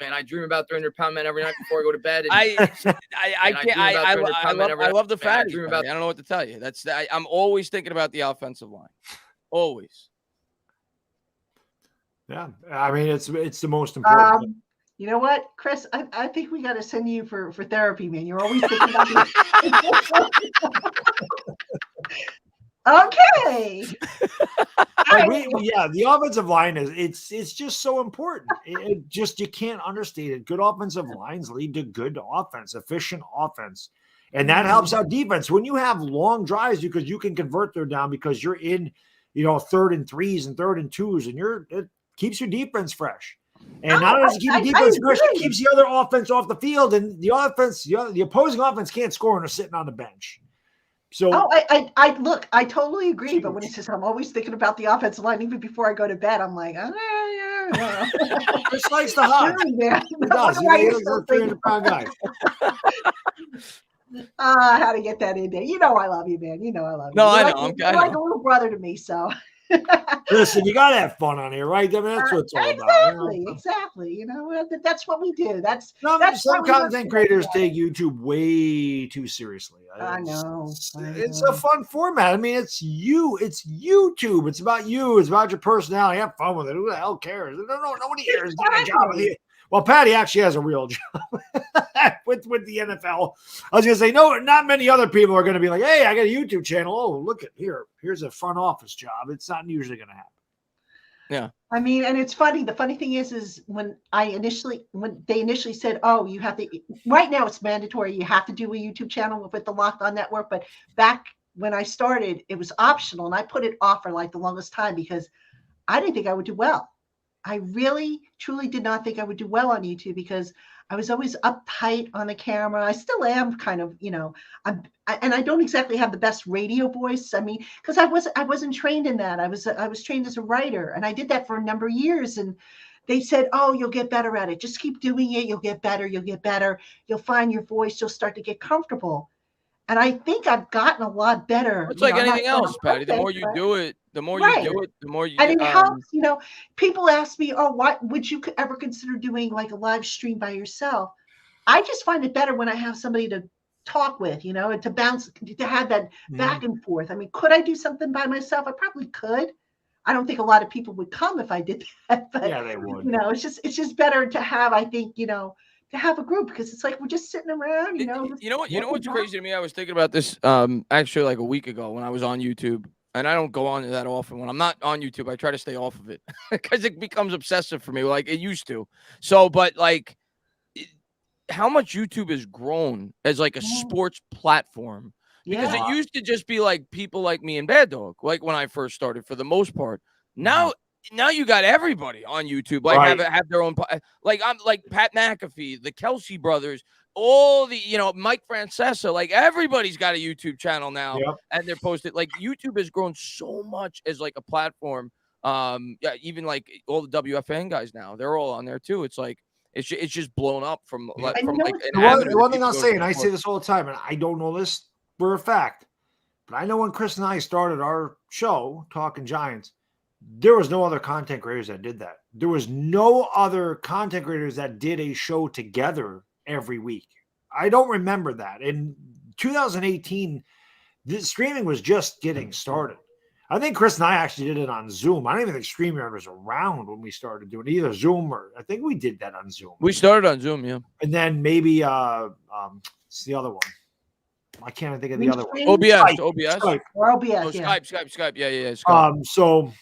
man, I dream about 300-pound men every night before I go to bed. And I love the fact. I don't know what to tell you. I'm always thinking about the offensive line, always. Yeah, I mean it's the most important. You know what, Chris? I think we got to send you for therapy, man. You're always thinking about this. Okay. The offensive line it's just so important. You can't understate it. Good offensive lines lead to good offense, efficient offense, and that helps out defense. When you have long drives, because you can convert third down because you're in, 3rd and 3s and 3rd and 2s, and it keeps your defense fresh. And not only does it keep the defense fresh, it keeps the other offense off the field, and the opposing offense can't score and they're sitting on the bench. So I totally agree. But when he says I'm always thinking about the offensive line, even before I go to bed, I'm like, yeah. Chris likes the hot. He does. He's a 300-pound guy. How to get that in there? I love you, man. I love you. No, I know. You're like a little brother to me, so. Listen, you gotta have fun on here, right? I mean, that's what it's all about. Exactly. That's what we do. That's some content creators take YouTube way too seriously. I know. It's a fun format. I mean, it's YouTube. It's about you. It's about your personality. Have fun with it. Who the hell cares? No, nobody cares. Get a job here. Well, Patty actually has a real job with the NFL. I was going to say, no, not many other people are going to be like, hey, I got a YouTube channel. Oh, look at here's a front office job. It's not usually going to happen. Yeah. I mean, and it's funny. The funny thing is when they initially said, oh, you have to, right now it's mandatory. You have to do a YouTube channel with the Locked On Network. But back when I started, it was optional. And I put it off for the longest time because I didn't think I would do well. I really, truly did not think I would do well on YouTube because I was always uptight on the camera. I still am kind of, and I don't exactly have the best radio voice. I mean, because I wasn't trained in that. I was trained as a writer, and I did that for a number of years. And they said, "Oh, you'll get better at it. Just keep doing it. You'll get better. You'll get better. You'll find your voice. You'll start to get comfortable." And I think I've gotten a lot better. It's like anything else, Patty. The more you do it, the more you do it, the more you. And it helps. People ask me, "Oh, what would you ever consider doing a live stream by yourself?" I just find it better when I have somebody to talk with, and to bounce, to have that back and forth. I mean, could I do something by myself? I probably could. I don't think a lot of people would come if I did that. But, yeah, they would. It's just better to have. I think to have a group because it's like we're just sitting around, You know what's crazy to me? I was thinking about this actually a week ago when I was on YouTube, and I don't go on that often. When I'm not on YouTube, I try to stay off of it because it becomes obsessive for me, like it used to. So, but how much YouTube has grown as a sports platform because it used to just be people like me and Bad Dog, like when I first started for the most part. Now now you got everybody on YouTube, like have their own, like I'm like Pat McAfee, the Kelsey brothers, all the Mike Francesa, like everybody's got a YouTube channel now, and they're posted. Like YouTube has grown so much as like a platform. Yeah, even like all the WFN guys now, they're all on there too. It's like it's just blown up from like an the one thing I'll say, and I say this all the time, and I don't know this for a fact, but I know when Chris and I started our show, Talking Giants, there was no other content creators that did that. There was no other content creators that did a show together every week. I don't remember that. In 2018, the streaming was just getting started. I think Chris and I actually did it on Zoom. I don't even think StreamYard was around when we started doing either Zoom or I think we did that on Zoom. We started on Zoom, yeah. And then maybe it's the other one. I can't think of the other one. OBS. Skype. Or OBS, Skype. Yeah. Skype. So,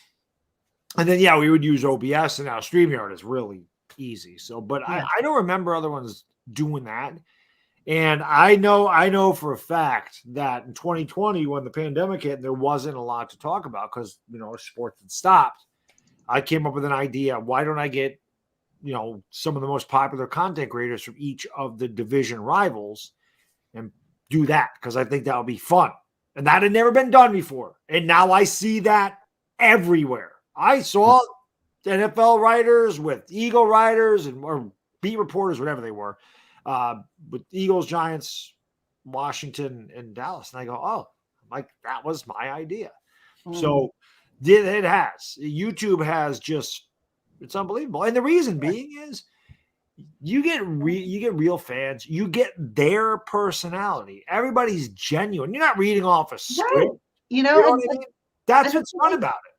and then, we would use OBS, and now StreamYard is really easy. So, but I don't remember other ones doing that. And I know for a fact that in 2020, when the pandemic hit, there wasn't a lot to talk about because, sports had stopped. I came up with an idea. Why don't I get, some of the most popular content creators from each of the division rivals and do that? Because I think that would be fun. And that had never been done before. And now I see that everywhere. I saw NFL writers with Eagle writers or beat reporters, whatever they were, with Eagles, Giants, Washington, and Dallas. And I go, oh, like that was my idea. So it has. YouTube has just, it's unbelievable. And the reason being is you get real fans. You get their personality. Everybody's genuine. You're not reading off a script. Right. You know what I mean? That's what's fun about it.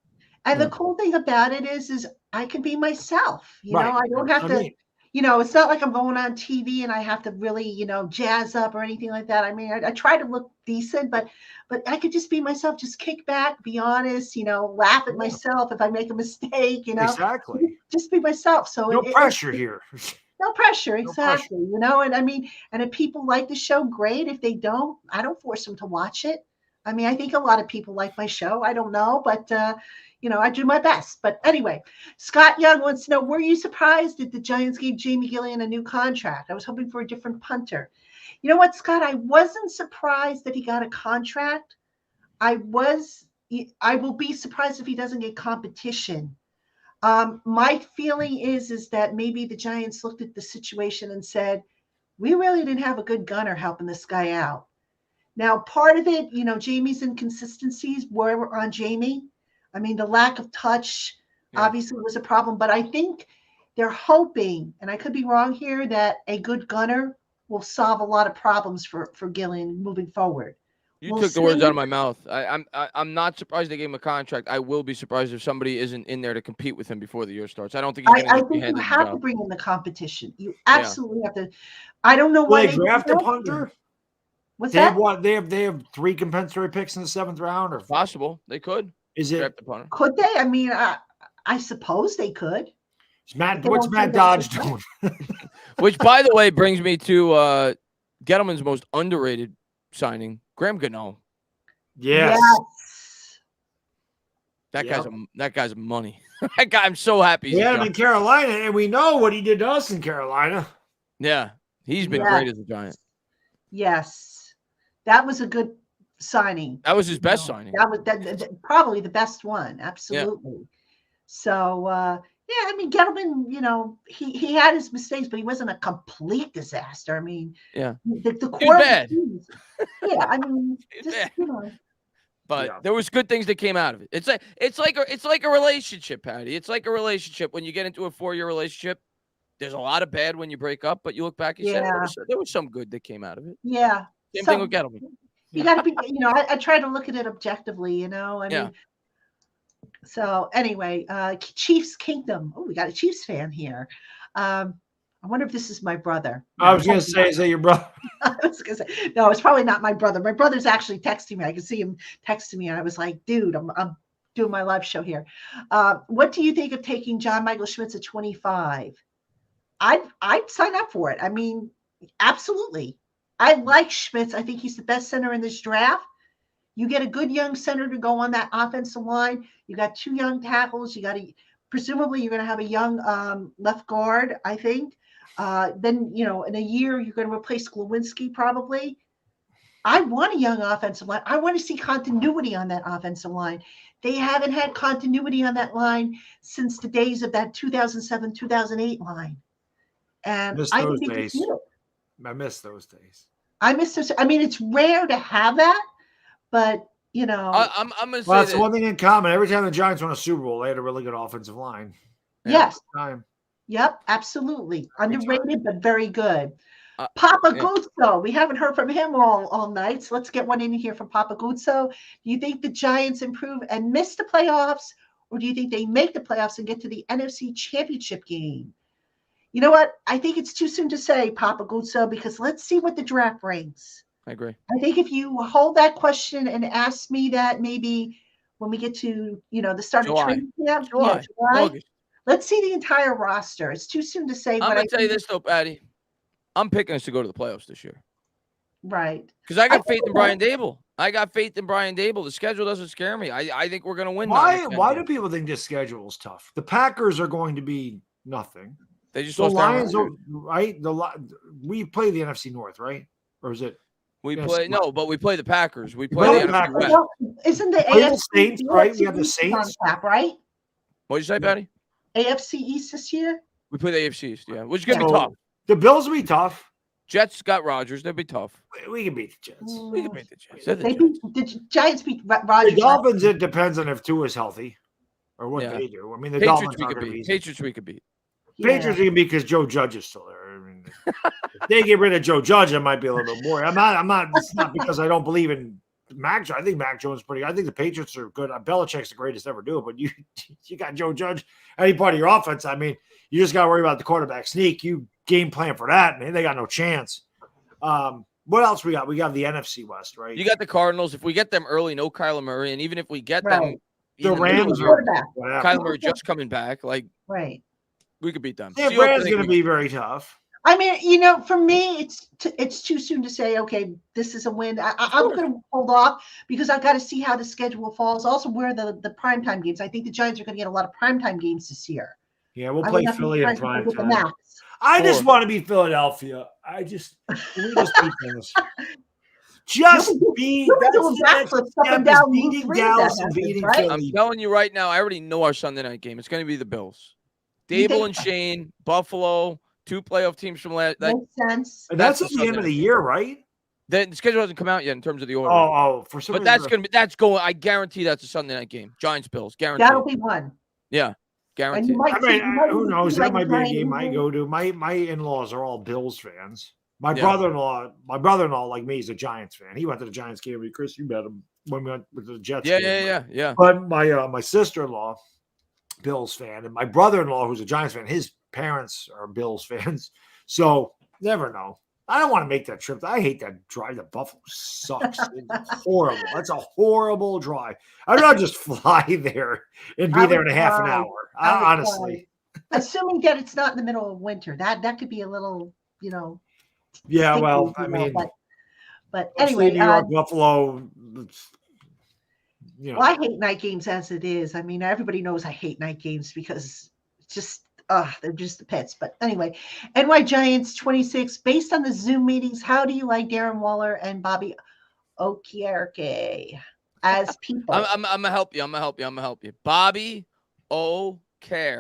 And the cool thing about it is I can be myself. I don't have to, it's not like I'm going on TV and I have to really, jazz up or anything like that. I mean, I try to look decent, but I could just be myself, just kick back, be honest, laugh at myself if I make a mistake, Exactly. Just be myself. So no pressure here. No pressure, exactly. And I mean, and if people like the show, great. If they don't, I don't force them to watch it. I mean, I think a lot of people like my show. I don't know, but I do my best. But anyway, Scott Young wants to know, were you surprised that the Giants gave Jamie Gillian a new contract? I was hoping for a different punter. You know what, Scott? I wasn't surprised that he got a contract. I will be surprised if he doesn't get competition. My feeling is that maybe the Giants looked at the situation and said, we really didn't have a good gunner helping this guy out. Now, part of it, Jamie's inconsistencies were on Jamie. I mean, the lack of touch obviously was a problem, but I think they're hoping, and I could be wrong here, that a good gunner will solve a lot of problems for Gillian moving forward. You took the words out of my mouth. I'm not surprised they gave him a contract. I will be surprised if somebody isn't in there to compete with him before the year starts. I don't think he's I think you have to bring in the competition. You absolutely have to. I don't know why they draft a punter. What's that? They have 3 compensatory picks in the 7th round, or possible they could. Is it? Draft the punter. Could they? I mean, I suppose they could. What's Matt Dodge doing? Which, by the way, brings me to Gettleman's most underrated signing, Graham Gano. Yes. That guy's money. That guy, I'm so happy. He had him in Carolina, and we know what he did to us in Carolina. Yeah, he's been great as a Giant. Yes, that was a good signing. That was his best signing. That was probably the best one. Absolutely. Yeah. So, I mean, Gettleman, he had his mistakes, but he wasn't a complete disaster. I mean, the core bad. I mean, just, But there was good things that came out of it. It's like a relationship, Patty. It's like a relationship. When you get into a 4-year relationship, there's a lot of bad when you break up, but you look back and say there was some good that came out of it. Yeah. Same thing with Gettleman. You got to be, I try to look at it objectively, I mean, so anyway, Chiefs Kingdom. Oh, we got a Chiefs fan here. I wonder if this is my brother. I was going to say, is that your brother? I was going to say, no, it's probably not my brother. My brother's actually texting me. I can see him texting me. And I was like, dude, I'm doing my live show here. What do you think of taking John Michael Schmitz at 25? I'd sign up for it. I mean, absolutely. I like Schmitz. I think he's the best center in this draft. You get a good young center to go on that offensive line. You got 2 young tackles. You got Presumably, you're going to have a young left guard, I think. Then, in a year, you're going to replace Glowinski probably. I want a young offensive line. I want to see continuity on that offensive line. They haven't had continuity on that line since the days of that 2007, 2008 line. And I think they just do. I miss those days. I miss this. I mean, it's rare to have that, but I'm going to say that's one thing in common. Every time the Giants won a Super Bowl, they had a really good offensive line. Yes. Yep, absolutely. Underrated, but very good. Papa Guzzo. We haven't heard from him all night, so let's get one in here from Papa Guzzo. Do you think the Giants improve and miss the playoffs, or do you think they make the playoffs and get to the NFC Championship game? You know what? I think it's too soon to say, Papa Guzzo, because let's see what the draft brings. I agree. I think if you hold that question and ask me that maybe when we get to, the start of training camp, July. Let's see the entire roster. It's too soon to say. I'm going to tell you this, though, Patty. I'm picking us to go to the playoffs this year. Right. Because I got faith in Brian Dable. The schedule doesn't scare me. I think we're going to win. Why do people think this schedule is tough? The Packers are going to be nothing. They just the Lions are right. We play the NFC North, right? Or is it? We play but we play the Packers. We play the NFC West. Well, isn't the AFC Saints right? We have the Saints, right? What did you say, Patty? AFC East this year. We play the AFC East, which is going to be tough. The Bills will be tough. Jets got Rodgers. They'll be tough. We can beat the Jets. We can beat the Jets. The Giants beat Rodgers. The Dolphins, it depends on if Tua is healthy or what they do. I mean, the Dolphins we could beat. Patriots we could beat. Patriots we can beat because Joe Judge is still there. I mean, if they get rid of Joe Judge, it might be a little bit more. I'm not. It's not because I don't believe in Mac. I think Mac Jones is pretty. I think the Patriots are good. Belichick's the greatest ever do it. But you got Joe Judge, any part of your offense. I mean, you just got to worry about the quarterback sneak. You game plan for that, and they got no chance. What else we got? We got the NFC West, right? You got the Cardinals. If we get them early, no Kyler Murray, and even if we get them, the Rams Kyler Murray just coming back, right. We could beat them. San Fran's going to be very tough. I mean, for me, it's too soon to say, okay, this is a win. I'm going to hold off because I've got to see how the schedule falls. Also, where the primetime games. I think the Giants are going to get a lot of primetime games this year. Yeah, we'll play Philly in primetime. I just want to beat Philadelphia. We just beat things. Just beat beating Dallas and beating Philly. I'm telling you right now, I already know our Sunday night game. It's going to be the Bills. Dable and Shane, Buffalo, 2 playoff teams from last. Makes sense. And that's at the end of the year, right? The schedule hasn't come out yet in terms of the order. For some reason. But that's going. I guarantee that's a Sunday night game. Giants Bills, guarantee. That'll be one. Yeah, guaranteed. Who knows? That might be a game I go to. My in-laws are all Bills fans. My brother-in-law, like me, is a Giants fan. He went to the Giants game. Chris, you met him when we went with the Jets. Yeah. But my sister-in-law, Bills fan, and my brother-in-law, who's a Giants fan, his parents are Bills fans. So never know. I don't want to make that trip. I hate that drive to Buffalo. Sucks. It's horrible. That's a horrible drive. I'd rather just fly there and be there in a half an hour. Honestly. Assuming that it's not in the middle of winter. That could be a little, Yeah, well, I mean, but anyway, New York, Buffalo. Well, I hate night games as it is. I mean, everybody knows I hate night games because it's just they're just the pits. But anyway, NY Giants 26. Based on the Zoom meetings, how do you like Darren Waller and Bobby Okereke as people? I'm gonna help you. Bobby Okereke.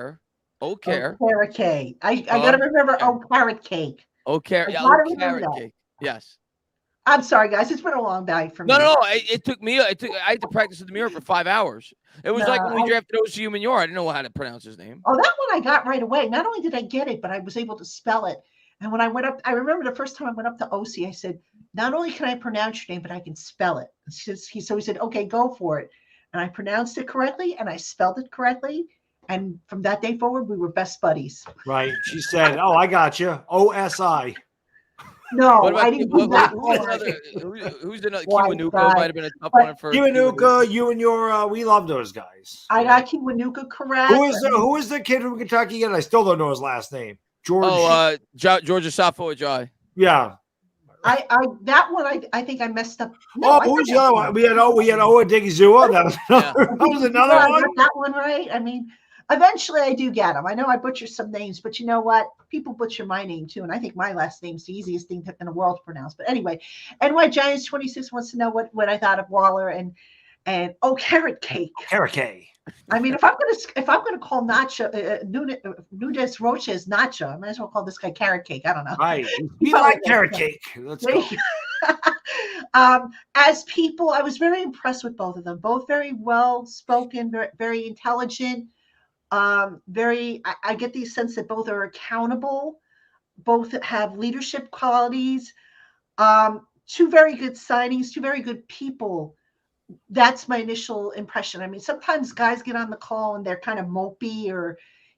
I gotta remember carrot cake. Carrot cake. Yes. I'm sorry, guys. It's been a long night for me. No. It took me. I had to practice in the mirror for 5 hours. It was like when we drafted OCU Minor. I didn't know how to pronounce his name. Oh, that one I got right away. Not only did I get it, but I was able to spell it. And when I went up, I remember the first time I went up to OC, I said, not only can I pronounce your name, but I can spell it. So he said, okay, go for it. And I pronounced it correctly, and I spelled it correctly. And from that day forward, we were best buddies. Right. She said, oh, I got you. OSI. No, I didn't do that. Who's another? Kiwanuka might have been a tough one for Kiwanuka. You and your, we love those guys. I got Kiwanuka correct. Who is the kid from Kentucky again? I still don't know his last name. George. Georgia Safo Ajay. Yeah. That one I think I messed up. No, who was the other one? We had Owa Digizua. That was another one. I got that one right. I mean, Eventually, I do get them. I know I butcher some names, but you know what? People butcher my name too, and I think my last name's the easiest thing in the world to pronounce. But anyway, NY Giants 26 wants to know what I thought of Waller and carrot cake. Carrot cake. I mean, if I'm gonna call Nacho Nunez Roches Nacho, I might as well call this guy carrot cake. I don't know. Right. We like carrot cake. Let's go. As people, I was very impressed with both of them. Both very well spoken, very, very intelligent. I get the sense that both are accountable. Both have leadership qualities. Two very good signings. Two very good people. That's my initial impression. I mean, sometimes guys get on the call and they're kind of mopey or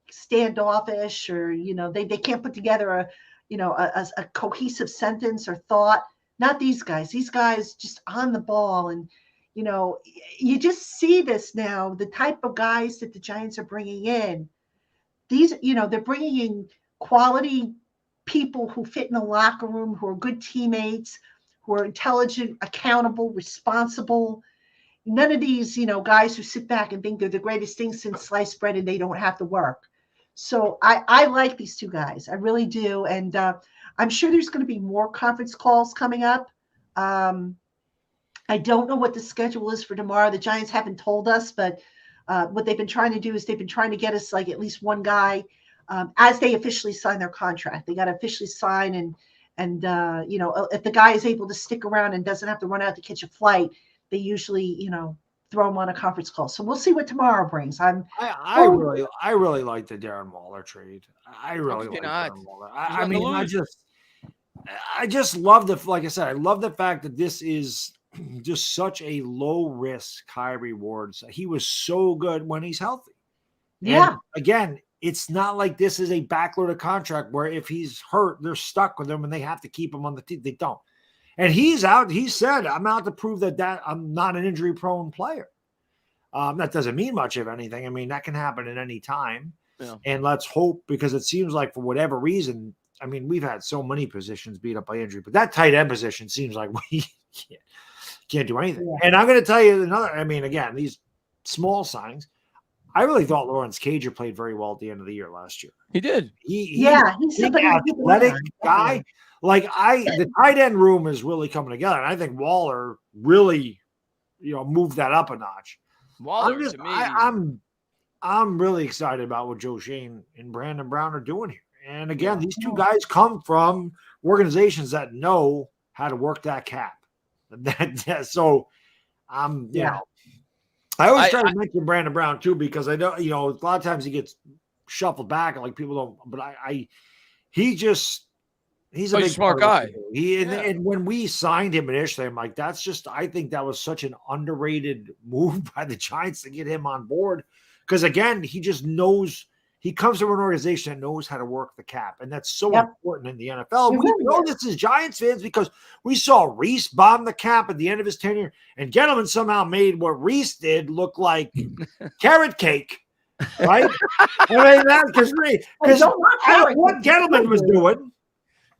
standoffish, or they can't put together a cohesive sentence or thought. Not these guys. These guys just on the ball, and you just see this now. The type of guys that the Giants are bringing in. These, they're bringing in quality people who fit in the locker room, who are good teammates, who are intelligent, accountable, responsible. None of these, guys who sit back and think they're the greatest thing since sliced bread and they don't have to work. So I like these two guys. I really do. And I'm sure there's going to be more conference calls coming up. I don't know what the schedule is for tomorrow. The Giants haven't told us, but what they've been trying to do is they've been trying to get us like at least one guy as they officially sign their contract. They got to officially sign, and if the guy is able to stick around and doesn't have to run out to catch a flight, they usually, throw him on a conference call. So we'll see what tomorrow brings. I really like the Darren Waller trade. I really like Darren Waller. I just love like I said, I love the fact that this is just such a low risk, high rewards. He was so good when he's healthy. Yeah. And again, it's not like this is a backloaded contract where if he's hurt, they're stuck with him and they have to keep him on the team. They don't. And he's out. He said, I'm out to prove that I'm not an injury-prone player. That doesn't mean much of anything. I mean, that can happen at any time. Yeah. And let's hope, because it seems like for whatever reason, I mean, we've had so many positions beat up by injury, but that tight end position seems like we can't do anything. Yeah. And I'm going to tell you again, these small signings, I really thought Lawrence Cager played very well at the end of the year last year. He did. He's an athletic guy. Like the tight end room is really coming together, and I think Waller really, moved that up a notch. Waller, I'm really excited about what Joe Schoen and Brandon Brown are doing here. And again, these two guys come from organizations that know how to work that cap. So, I always try to mention Brandon Brown too, because I know, a lot of times he gets shuffled back, and like people don't. But he's a big smart guy. And when we signed him initially, I'm like, I think that was such an underrated move by the Giants to get him on board. Because again, he just knows, he comes from an organization that knows how to work the cap. And that's so important in the NFL. We know this as Giants fans because we saw Reese bomb the cap at the end of his tenure, and Gettleman somehow made what Reese did look like carrot cake. Right? I mean, that's because what Gettleman was doing.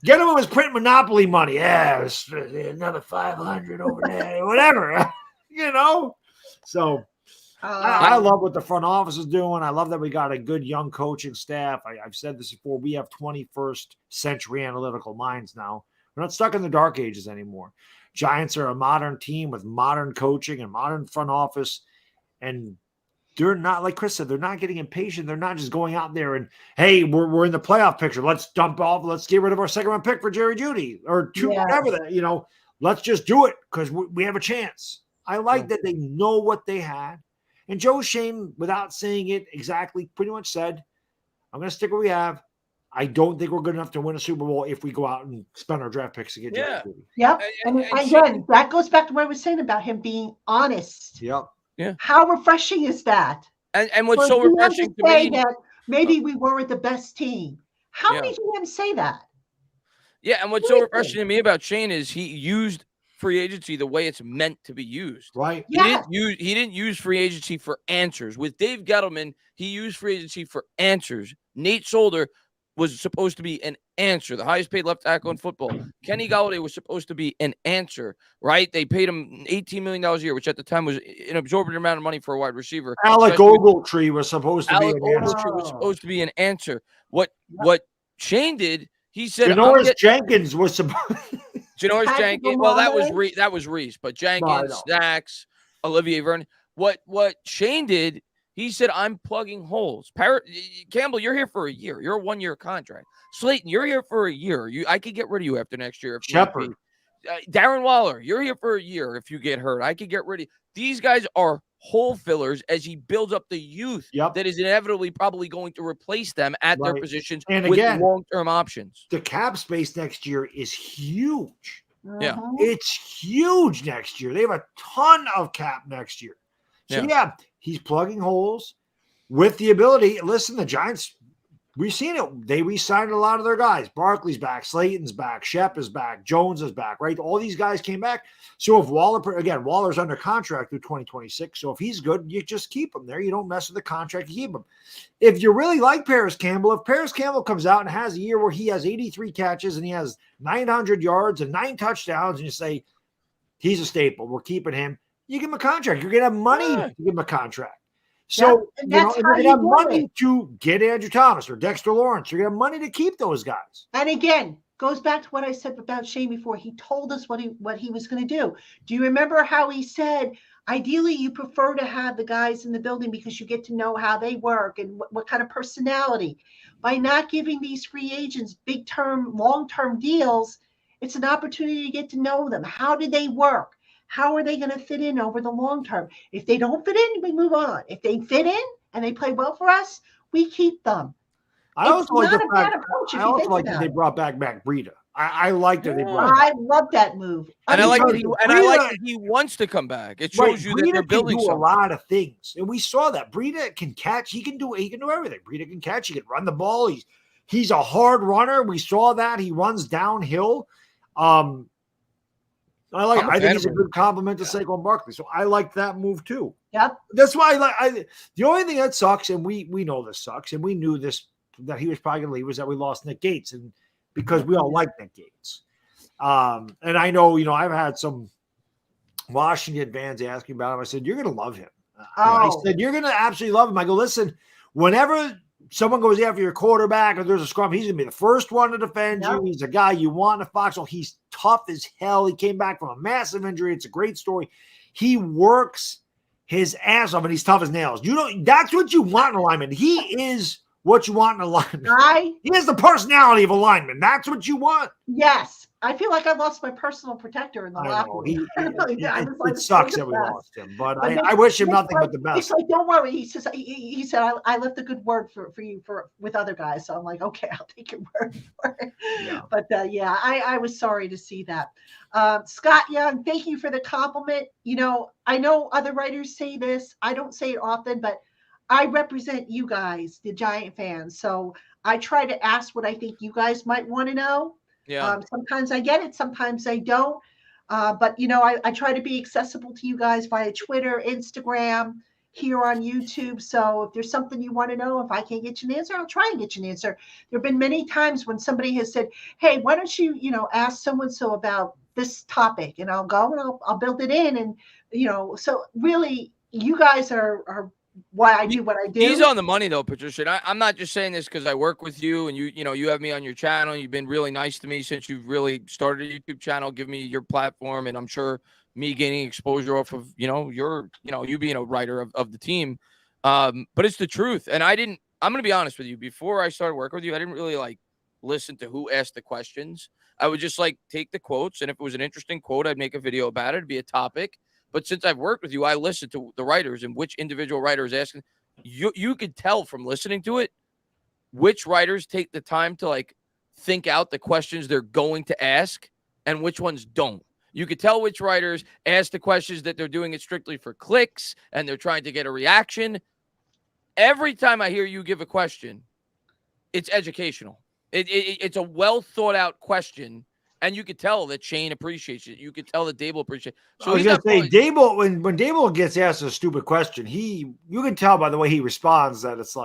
Gettleman was printing Monopoly money. Yeah, it was another 500 over there, whatever. So I love what the front office is doing. I love that we got a good young coaching staff. I've said this before. We have 21st century analytical minds now. We're not stuck in the dark ages anymore. Giants are a modern team with modern coaching and modern front office, and they're not, like Chris said, they're not getting impatient. They're not just going out there and, hey, we're in the playoff picture. Let's dump off. Let's get rid of our second round pick for Jerry Jeudy or whatever that, let's just do it because we have a chance. I like that they know what they had. And Joe Schoen, without saying it exactly, pretty much said, I'm going to stick where we have. I don't think we're good enough to win a Super Bowl if we go out and spend our draft picks to get Jerry Jeudy. Yep. And again, that goes back to what I was saying about him being honest. Yep. Yeah. How refreshing is that? And what's so refreshing to me, that maybe we weren't the best team. How many GMs say that? Yeah, and what's so refreshing to me about Shane is he used free agency the way it's meant to be used. Right. He didn't use free agency for answers. With Dave Gettleman, he used free agency for answers. Nate Solder was supposed to be an answer, the highest paid left tackle in football. Kenny Golladay was supposed to be an answer, right? They paid him $18 million a year, which at the time was an absorbent amount of money for a wide receiver. Alec Ogletree was supposed to be an answer. Ogletree was supposed to be an answer. What Shane did, he said, Jenkins was supposed. Janoris Jenkins. Well, that was Reese, but Jenkins, Snacks, Olivier Vernon. What Shane did, he said, I'm plugging holes. Campbell, you're here for a year. You're a 1-year contract. Slayton, you're here for a year. I could get rid of you after next year. Shepard. Darren Waller, you're here for a year. If you get hurt, I could get rid of you. These guys are hole fillers as he builds up the youth that is inevitably probably going to replace them at their positions and with long-term options. The cap space next year is huge. Yeah. It's huge next year. They have a ton of cap next year. So, he's plugging holes with the ability. Listen, the Giants, we've seen it. They re-signed a lot of their guys. Barkley's back. Slayton's back. Shep is back. Jones is back, right? All these guys came back. So if Waller's under contract through 2026. So if he's good, you just keep him there. You don't mess with the contract. You keep him. If you really like Paris Campbell, if Paris Campbell comes out and has a year where he has 83 catches and he has 900 yards and 9 touchdowns, and you say, he's a staple, we're keeping him, you give him a contract. You're going to have money to give him a contract. So, you're going to have money to get Andrew Thomas or Dexter Lawrence. You're going to have money to keep those guys. And again, goes back to what I said about Shane before. He told us what he was going to do. Do you remember how he said, ideally, you prefer to have the guys in the building because you get to know how they work and what kind of personality. By not giving these free agents big-term, long-term deals, it's an opportunity to get to know them. How do they work? How are they going to fit in over the long term? If they don't fit in, we move on. If they fit in and they play well for us, we keep them. I also like that they brought back Matt Breida. I like that they brought. I love that move, and I like that he wants to come back. It shows you that they're building a lot of things, and we saw that Breida can catch. He can do everything. Breida can catch. He can run the ball. He's a hard runner. We saw that he runs downhill. I think he's a good compliment to Saquon Barkley. So I like that move too. Yep. That's why the only thing that sucks, and we know this sucks, and we knew this, that he was probably going to leave, was that we lost Nick Gates, and because we all like Nick Gates. And I know, I've had some Washington fans asking about him. I said, you're going to love him. I said, you're going to absolutely love him. I go, listen, whenever someone goes after your quarterback or there's a scrum, he's going to be the first one to defend you. He's a guy you want in a foxhole. He's tough as hell. He came back from a massive injury. It's a great story. He works his ass off, and he's tough as nails. That's what you want in a lineman. He is what you want in a lineman. He has the personality of a lineman. That's what you want. Yes. I feel like I lost my personal protector in the locker room. It sucks that we lost him, but I wish him nothing but the best. He's like, don't worry. He said, I left a good word for you with other guys. So I'm like, okay, I'll take your word for it. Yeah. But I was sorry to see that. Scott Young, thank you for the compliment. I know other writers say this. I don't say it often, but I represent you guys, the Giant fans. So I try to ask what I think you guys might want to know. Yeah. Sometimes I get it. Sometimes I don't. But, I try to be accessible to you guys via Twitter, Instagram, here on YouTube. So if there's something you want to know, if I can't get you an answer, I'll try and get you an answer. There have been many times when somebody has said, hey, why don't you, ask so-and-so about this topic? And I'll go and I'll build it in. And, so really you guys are why I do what I do. He's on the money though, Patricia. I'm not just saying this because I work with you and you have me on your channel. You've been really nice to me since you've really started a YouTube channel, give me your platform, and I'm sure me gaining exposure off of you being a writer of the team. But it's the truth. And I'm gonna be honest with you, before I started working with you, I didn't really listen to who asked the questions. I would just take the quotes, and if it was an interesting quote, I'd make a video about it. It'd be a topic. But since I've worked with you, I listen to the writers and which individual writer is asking. You could tell from listening to it which writers take the time to think out the questions they're going to ask and which ones don't. You could tell which writers ask the questions that they're doing it strictly for clicks and they're trying to get a reaction. Every time I hear you give a question, it's educational. It's a well thought out question. And you could tell that Shane appreciates it. You could tell that Dable appreciates it. So I was going to say, Dable, when Dable gets asked a stupid question, you can tell by the way he responds that it's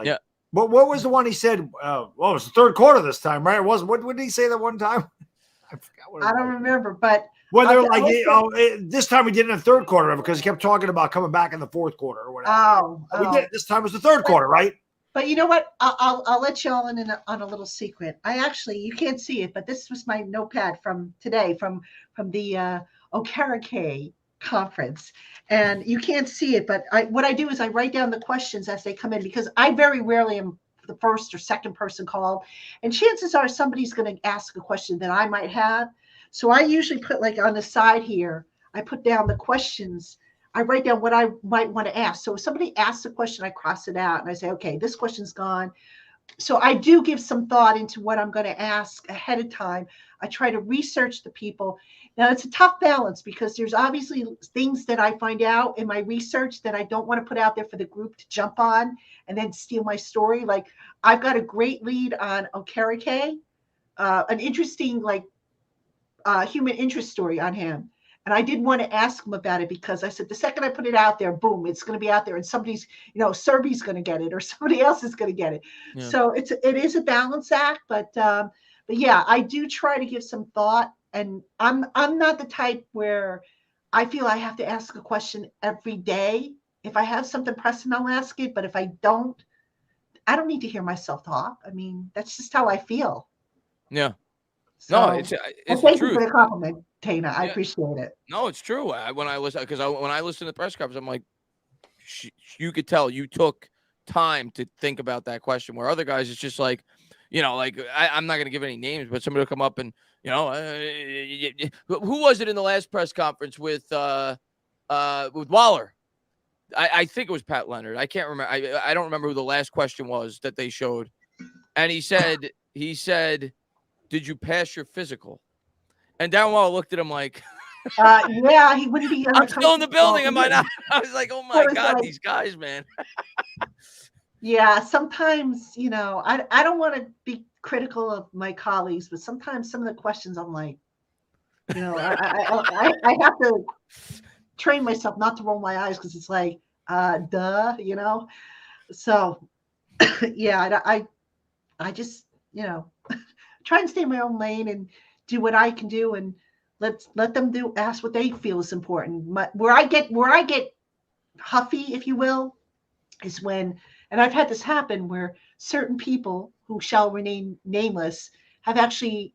But what was the one he said? Well, it was the third quarter this time, right? It wasn't. What did he say that one time? I forgot what it was. I don't remember, but when they're like, this time we did it in the third quarter because he kept talking about coming back in the fourth quarter or whatever. We did it. This time was the third quarter, right? But you know what? I'll let y'all in on a little secret. You can't see it, but this was my notepad from today from the Okarike conference, and you can't see it. But what I do is I write down the questions as they come in because I very rarely am the first or second person called, and chances are somebody's going to ask a question that I might have. So I usually put like on the side here, I put down the questions. I write down what I might want to ask. So if somebody asks a question, I cross it out and I say, okay, this question's gone. So I do give some thought into what I'm going to ask ahead of time. I try to research the people. Now it's a tough balance because there's obviously things that I find out in my research that I don't want to put out there for the group to jump on and then steal my story. Like I've got a great lead on Okarike, an interesting human interest story on him. And I did want to ask him about it because I said, the second I put it out there, boom, it's going to be out there and somebody's, Serbi's going to get it or somebody else is going to get it. Yeah. So it is a balance act, but yeah, I do try to give some thought, and I'm not the type where I feel I have to ask a question every day. If I have something pressing, I'll ask it. But if I don't need to hear myself talk. I mean, that's just how I feel. Yeah. So, no, it's thank you for the compliment, Taina. I appreciate it. No, it's true. When I listen to the press conference, I'm like, you could tell you took time to think about that question. Where other guys, it's just like, I'm not going to give any names, but somebody will come up and, who was it in the last press conference with Waller? I think it was Pat Leonard. I can't remember. I don't remember who the last question was that they showed. And he said, did you pass your physical? And Darren looked at him like, yeah, he wouldn't be. I'm still in the building. Am I not? I was like, oh my God, these guys, man. Yeah, sometimes, I don't want to be critical of my colleagues, but sometimes some of the questions I'm like, I have to train myself not to roll my eyes because it's like, duh. So, yeah, I just, try and stay in my own lane and do what I can do, and let them ask what they feel is important. Where I get huffy, if you will, is when, and I've had this happen where certain people who shall remain nameless have actually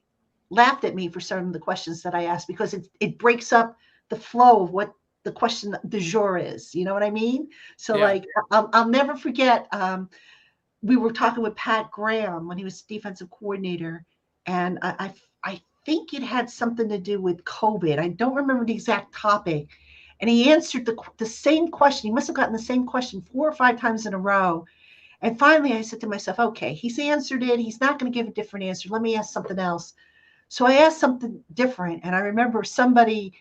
laughed at me for some of the questions that I ask because it breaks up the flow of what the question du jour is. You know what I mean? So I'll never forget. We were talking with Pat Graham when he was defensive coordinator, and I think it had something to do with COVID. I don't remember the exact topic. And he answered the same question. He must have gotten the same question 4 or 5 times in a row. And finally, I said to myself, okay, he's answered it. He's not going to give a different answer. Let me ask something else. So I asked something different. And I remember somebody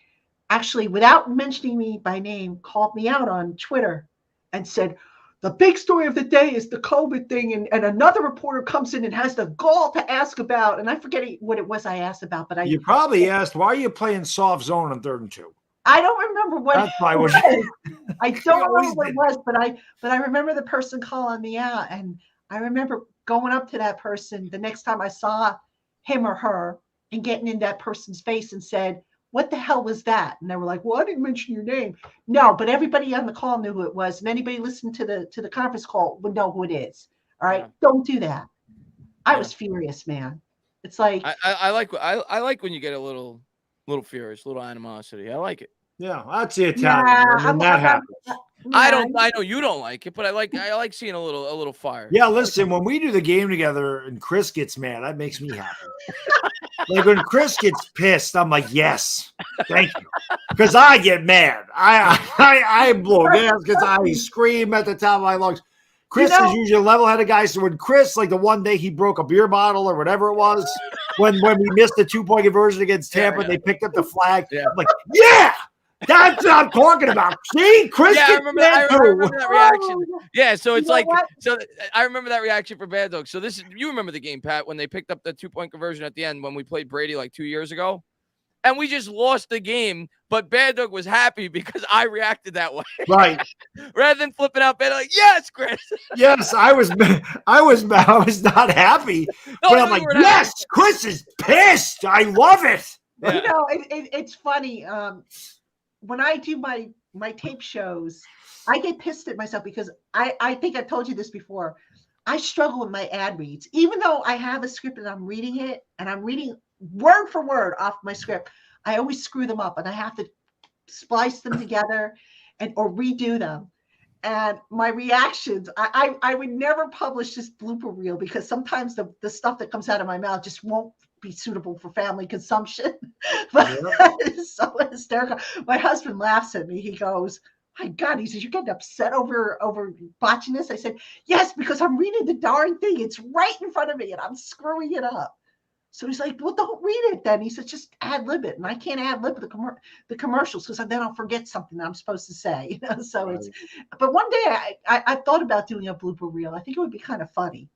actually, without mentioning me by name, called me out on Twitter and said, the big story of the day is the COVID thing. And another reporter comes in and has the gall to ask about, and I forget what it was I asked about, but you probably asked, why are you playing soft zone on 3rd and 2? I don't remember what it was. I don't remember what it was, but I remember the person calling me out, and I remember going up to that person the next time I saw him or her and getting in that person's face and said, what the hell was that? And they were like, well, I didn't mention your name. No, but everybody on the call knew who it was. And anybody listening to the conference call would know who it is. All right. Yeah. Don't do that. I was furious, man. It's like I like when you get a little furious, a little animosity. I like it. Yeah, that's the Italian. That happens. I know you don't like it, but I like seeing a little fire. Yeah, listen, when we do the game together and Chris gets mad, that makes me happy. Like when Chris gets pissed, I'm like, yes, thank you, because I get mad. I blow gas because I scream at the top of my lungs. Chris is usually a level-headed guy, so when Chris, like the one day he broke a beer bottle or whatever it was, when we missed the 2-point conversion against Tampa, they picked up the flag. Yeah. I'm like, yeah. That's what I'm talking about. See, Chris. Yeah, I remember that reaction. Yeah, so it's like, so I remember that reaction for Bad Dog. So you remember the game, Pat, when they picked up the 2-point conversion at the end when we played Brady like 2 years ago, and we just lost the game. But Bad Dog was happy because I reacted that way. Right. Rather than flipping out, Bad Dog, like, yes, Chris. Yes, I was not happy, but I'm like, yes, happy. Chris is pissed. I love it. Yeah. It's funny. When I do my tape shows, I get pissed at myself because I think I've told you this before. I struggle with my ad reads, even though I have a script and I'm reading it and I'm reading word for word off my script. I always screw them up and I have to splice them together or redo them. And my reactions, I would never publish this blooper reel because sometimes the stuff that comes out of my mouth just won't be suitable for family consumption. But it's so hysterical. My husband laughs at me. He goes, my God, he says, you're getting upset over botching this? I said, yes, because I'm reading the darn thing. It's right in front of me and I'm screwing it up. So he's like, well, don't read it then. He said, just ad lib it. And I can't ad lib the commercials because then I'll forget something that I'm supposed to say. So right. But one day I thought about doing a blooper reel. I think it would be kind of funny.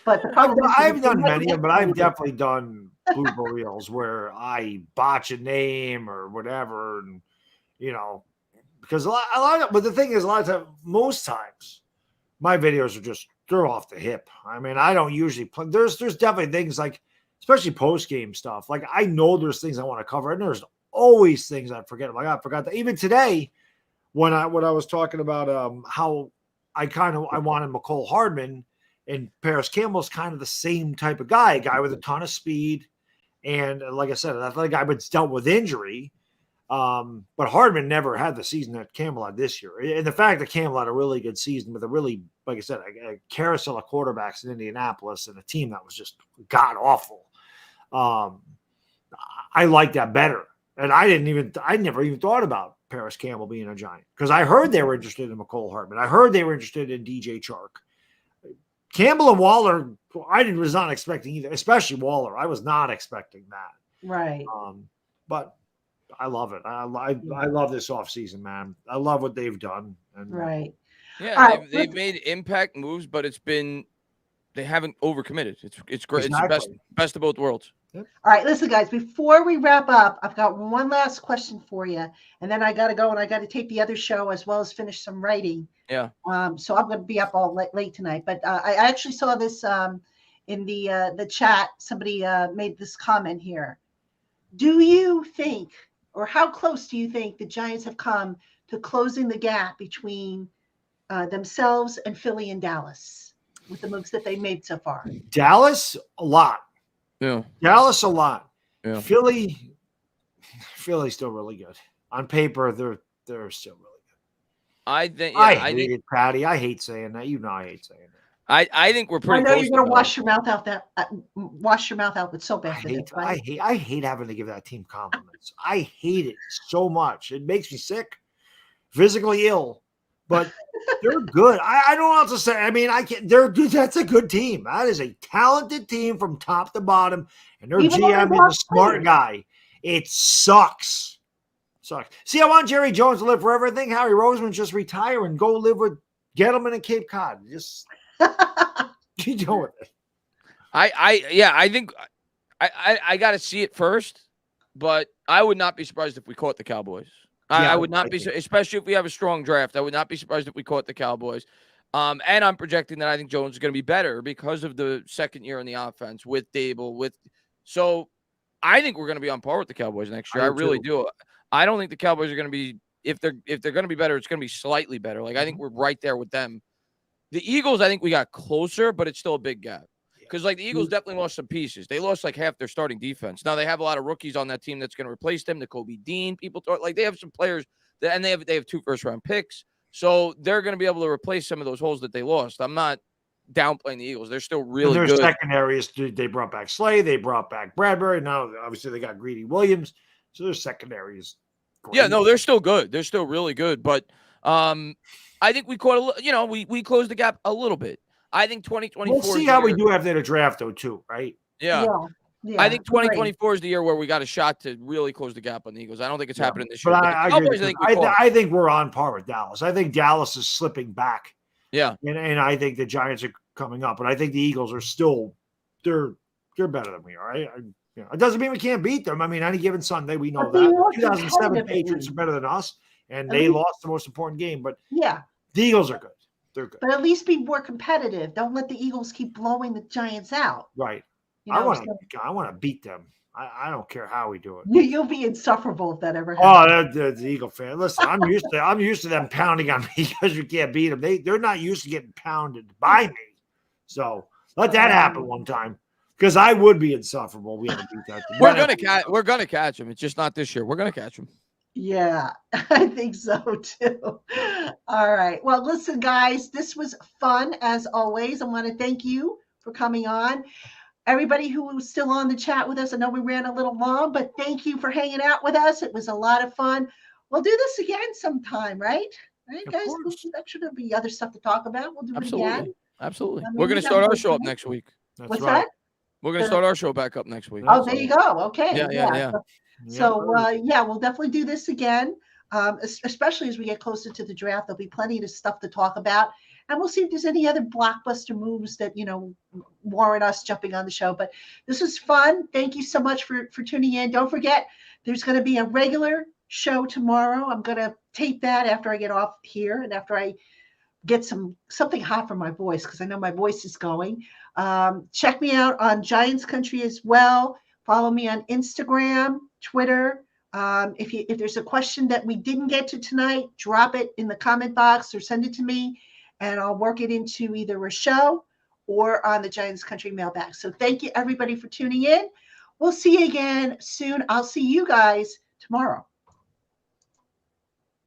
But the problem I've done many, but I've definitely done blooper reels where I botch a name or whatever. And, because a lot of, but the thing is, most times my videos are they're off the hip. I mean, I don't usually play. There's definitely things like, especially post-game stuff. Like, I know there's things I want to cover, and there's always things I forget. Like, I forgot that. Even today, when I was talking about how I wanted McCole Hardman, and Paris Campbell's kind of the same type of guy, a guy with a ton of speed. And like I said, an athletic guy, but dealt with injury. But Hardman never had the season that Campbell had this year. And the fact that Campbell had a really good season with a really, like I said, a carousel of quarterbacks in Indianapolis and a team that was just god awful. I like that better. And I never even thought about Paris Campbell being a Giant because I heard they were interested in McCole Hardman. I heard they were interested in DJ Chark. Campbell and Waller, was not expecting either, especially Waller. I was not expecting that. Right. But I love it. I love this offseason, man. I love what they've done. And, right. Yeah, they've made impact moves, but they haven't overcommitted. It's great. Exactly. It's the best of both worlds. Yep. All right, listen, guys, before we wrap up, I've got one last question for you, and then I got to go and I got to take the other show as well as finish some writing. Yeah. So I'm going to be up all late tonight, but I actually saw this in the chat. Somebody made this comment here. Do you think, or how close do you think the Giants have come to closing the gap between themselves and Philly and Dallas with the moves that they made so far? Dallas, a lot. Yeah. Dallas, a lot. Yeah. Philly's still really good. On paper, they're still really good. I think it, Patty. I hate saying that. I hate saying that. I think we're pretty. I know you're going to wash your mouth out. Wash your mouth out with soap after this. Right? I hate having to give that team compliments. I hate it so much. It makes me sick, physically ill. But they're good. I don't know what to say. I mean, they're good. That's a good team. That is a talented team from top to bottom. And their GM is a smart guy. It sucks. See, I want Jerry Jones to live forever. I think Harry Roseman just retire and go live with Gettleman in Cape Cod. Just keep doing it. I think I got to see it first, but I would not be surprised if we caught the Cowboys. I would not be, especially if we have a strong draft. I would not be surprised if we caught the Cowboys. And I'm projecting that I think Jones is going to be better because of the second year in the offense with Dable. So I think we're going to be on par with the Cowboys next year. I really do. I don't think the Cowboys are going to be, if they're going to be better, it's going to be slightly better. Like I think we're right there with them. The Eagles, I think we got closer, but it's still a big gap. Because, the Eagles definitely lost some pieces. They lost, half their starting defense. Now, they have a lot of rookies on that team that's going to replace them. Nakobe Dean, people thought, they have some players, and they have 2 first-round picks. So, they're going to be able to replace some of those holes that they lost. I'm not downplaying the Eagles. They're still really good. Their secondary is, they brought back Slay. They brought back Bradbury. Now, obviously, they got Greedy Williams. So, their secondary is great. Yeah, no, they're still good. They're still really good. But I think we caught we closed the gap a little bit. I think 2024. We'll see how we do after the draft, though, too, right? Yeah. I think 2024 is the year where we got a shot to really close the gap on the Eagles. I don't think it's happening this year. But I think we're on par with Dallas. I think Dallas is slipping back. Yeah. And I think the Giants are coming up. But I think the Eagles are still they're better than we are. Yeah, it doesn't mean we can't beat them. I mean, any given Sunday, we know But be that. more 2007 competitive, Patriots are better than us, and they lost the most important game. But yeah, the Eagles are good. They're good. but at least be more competitive. Don't let the Eagles keep blowing the Giants out. Right. You know, I want to beat them. I don't care how we do it. You'll be insufferable if that ever Oh, happens. that's the Eagle fan. Listen, I'm used to them pounding on me because we can't beat them. They're not used to getting pounded by me. So let that happen one time, because I would be insufferable. We had to beat that. We're gonna catch them. It's just not this year. We're gonna catch them. Yeah, I think so too. All right. Well, listen, guys, this was fun as always. I want to thank you for coming on. Everybody who was still on the chat with us, I know we ran a little long, but thank you for hanging out with us. It was a lot of fun. We'll do this again sometime, right? Right, guys? I'm sure there'll be other stuff to talk about. We'll do it again. Absolutely. I mean, We're going to start our show up next week. What's that? We're going to start our show back up next week. Oh, there you go. Okay. Yeah. So, we'll definitely do this again, especially as we get closer to the draft. There'll be plenty of stuff to talk about. And we'll see if there's any other blockbuster moves that, warrant us jumping on the show. But this was fun. Thank you so much for tuning in. Don't forget, there's going to be a regular show tomorrow. I'm going to tape that after I get off here and after I get something hot from my voice, because I know my voice is going. Check me out on Giants Country as well. Follow me on Instagram, Twitter. If there's a question that we didn't get to tonight, drop it in the comment box or send it to me, and I'll work it into either a show or on the Giants Country mailbag. So thank you, everybody, for tuning in. We'll see you again soon. I'll see you guys tomorrow.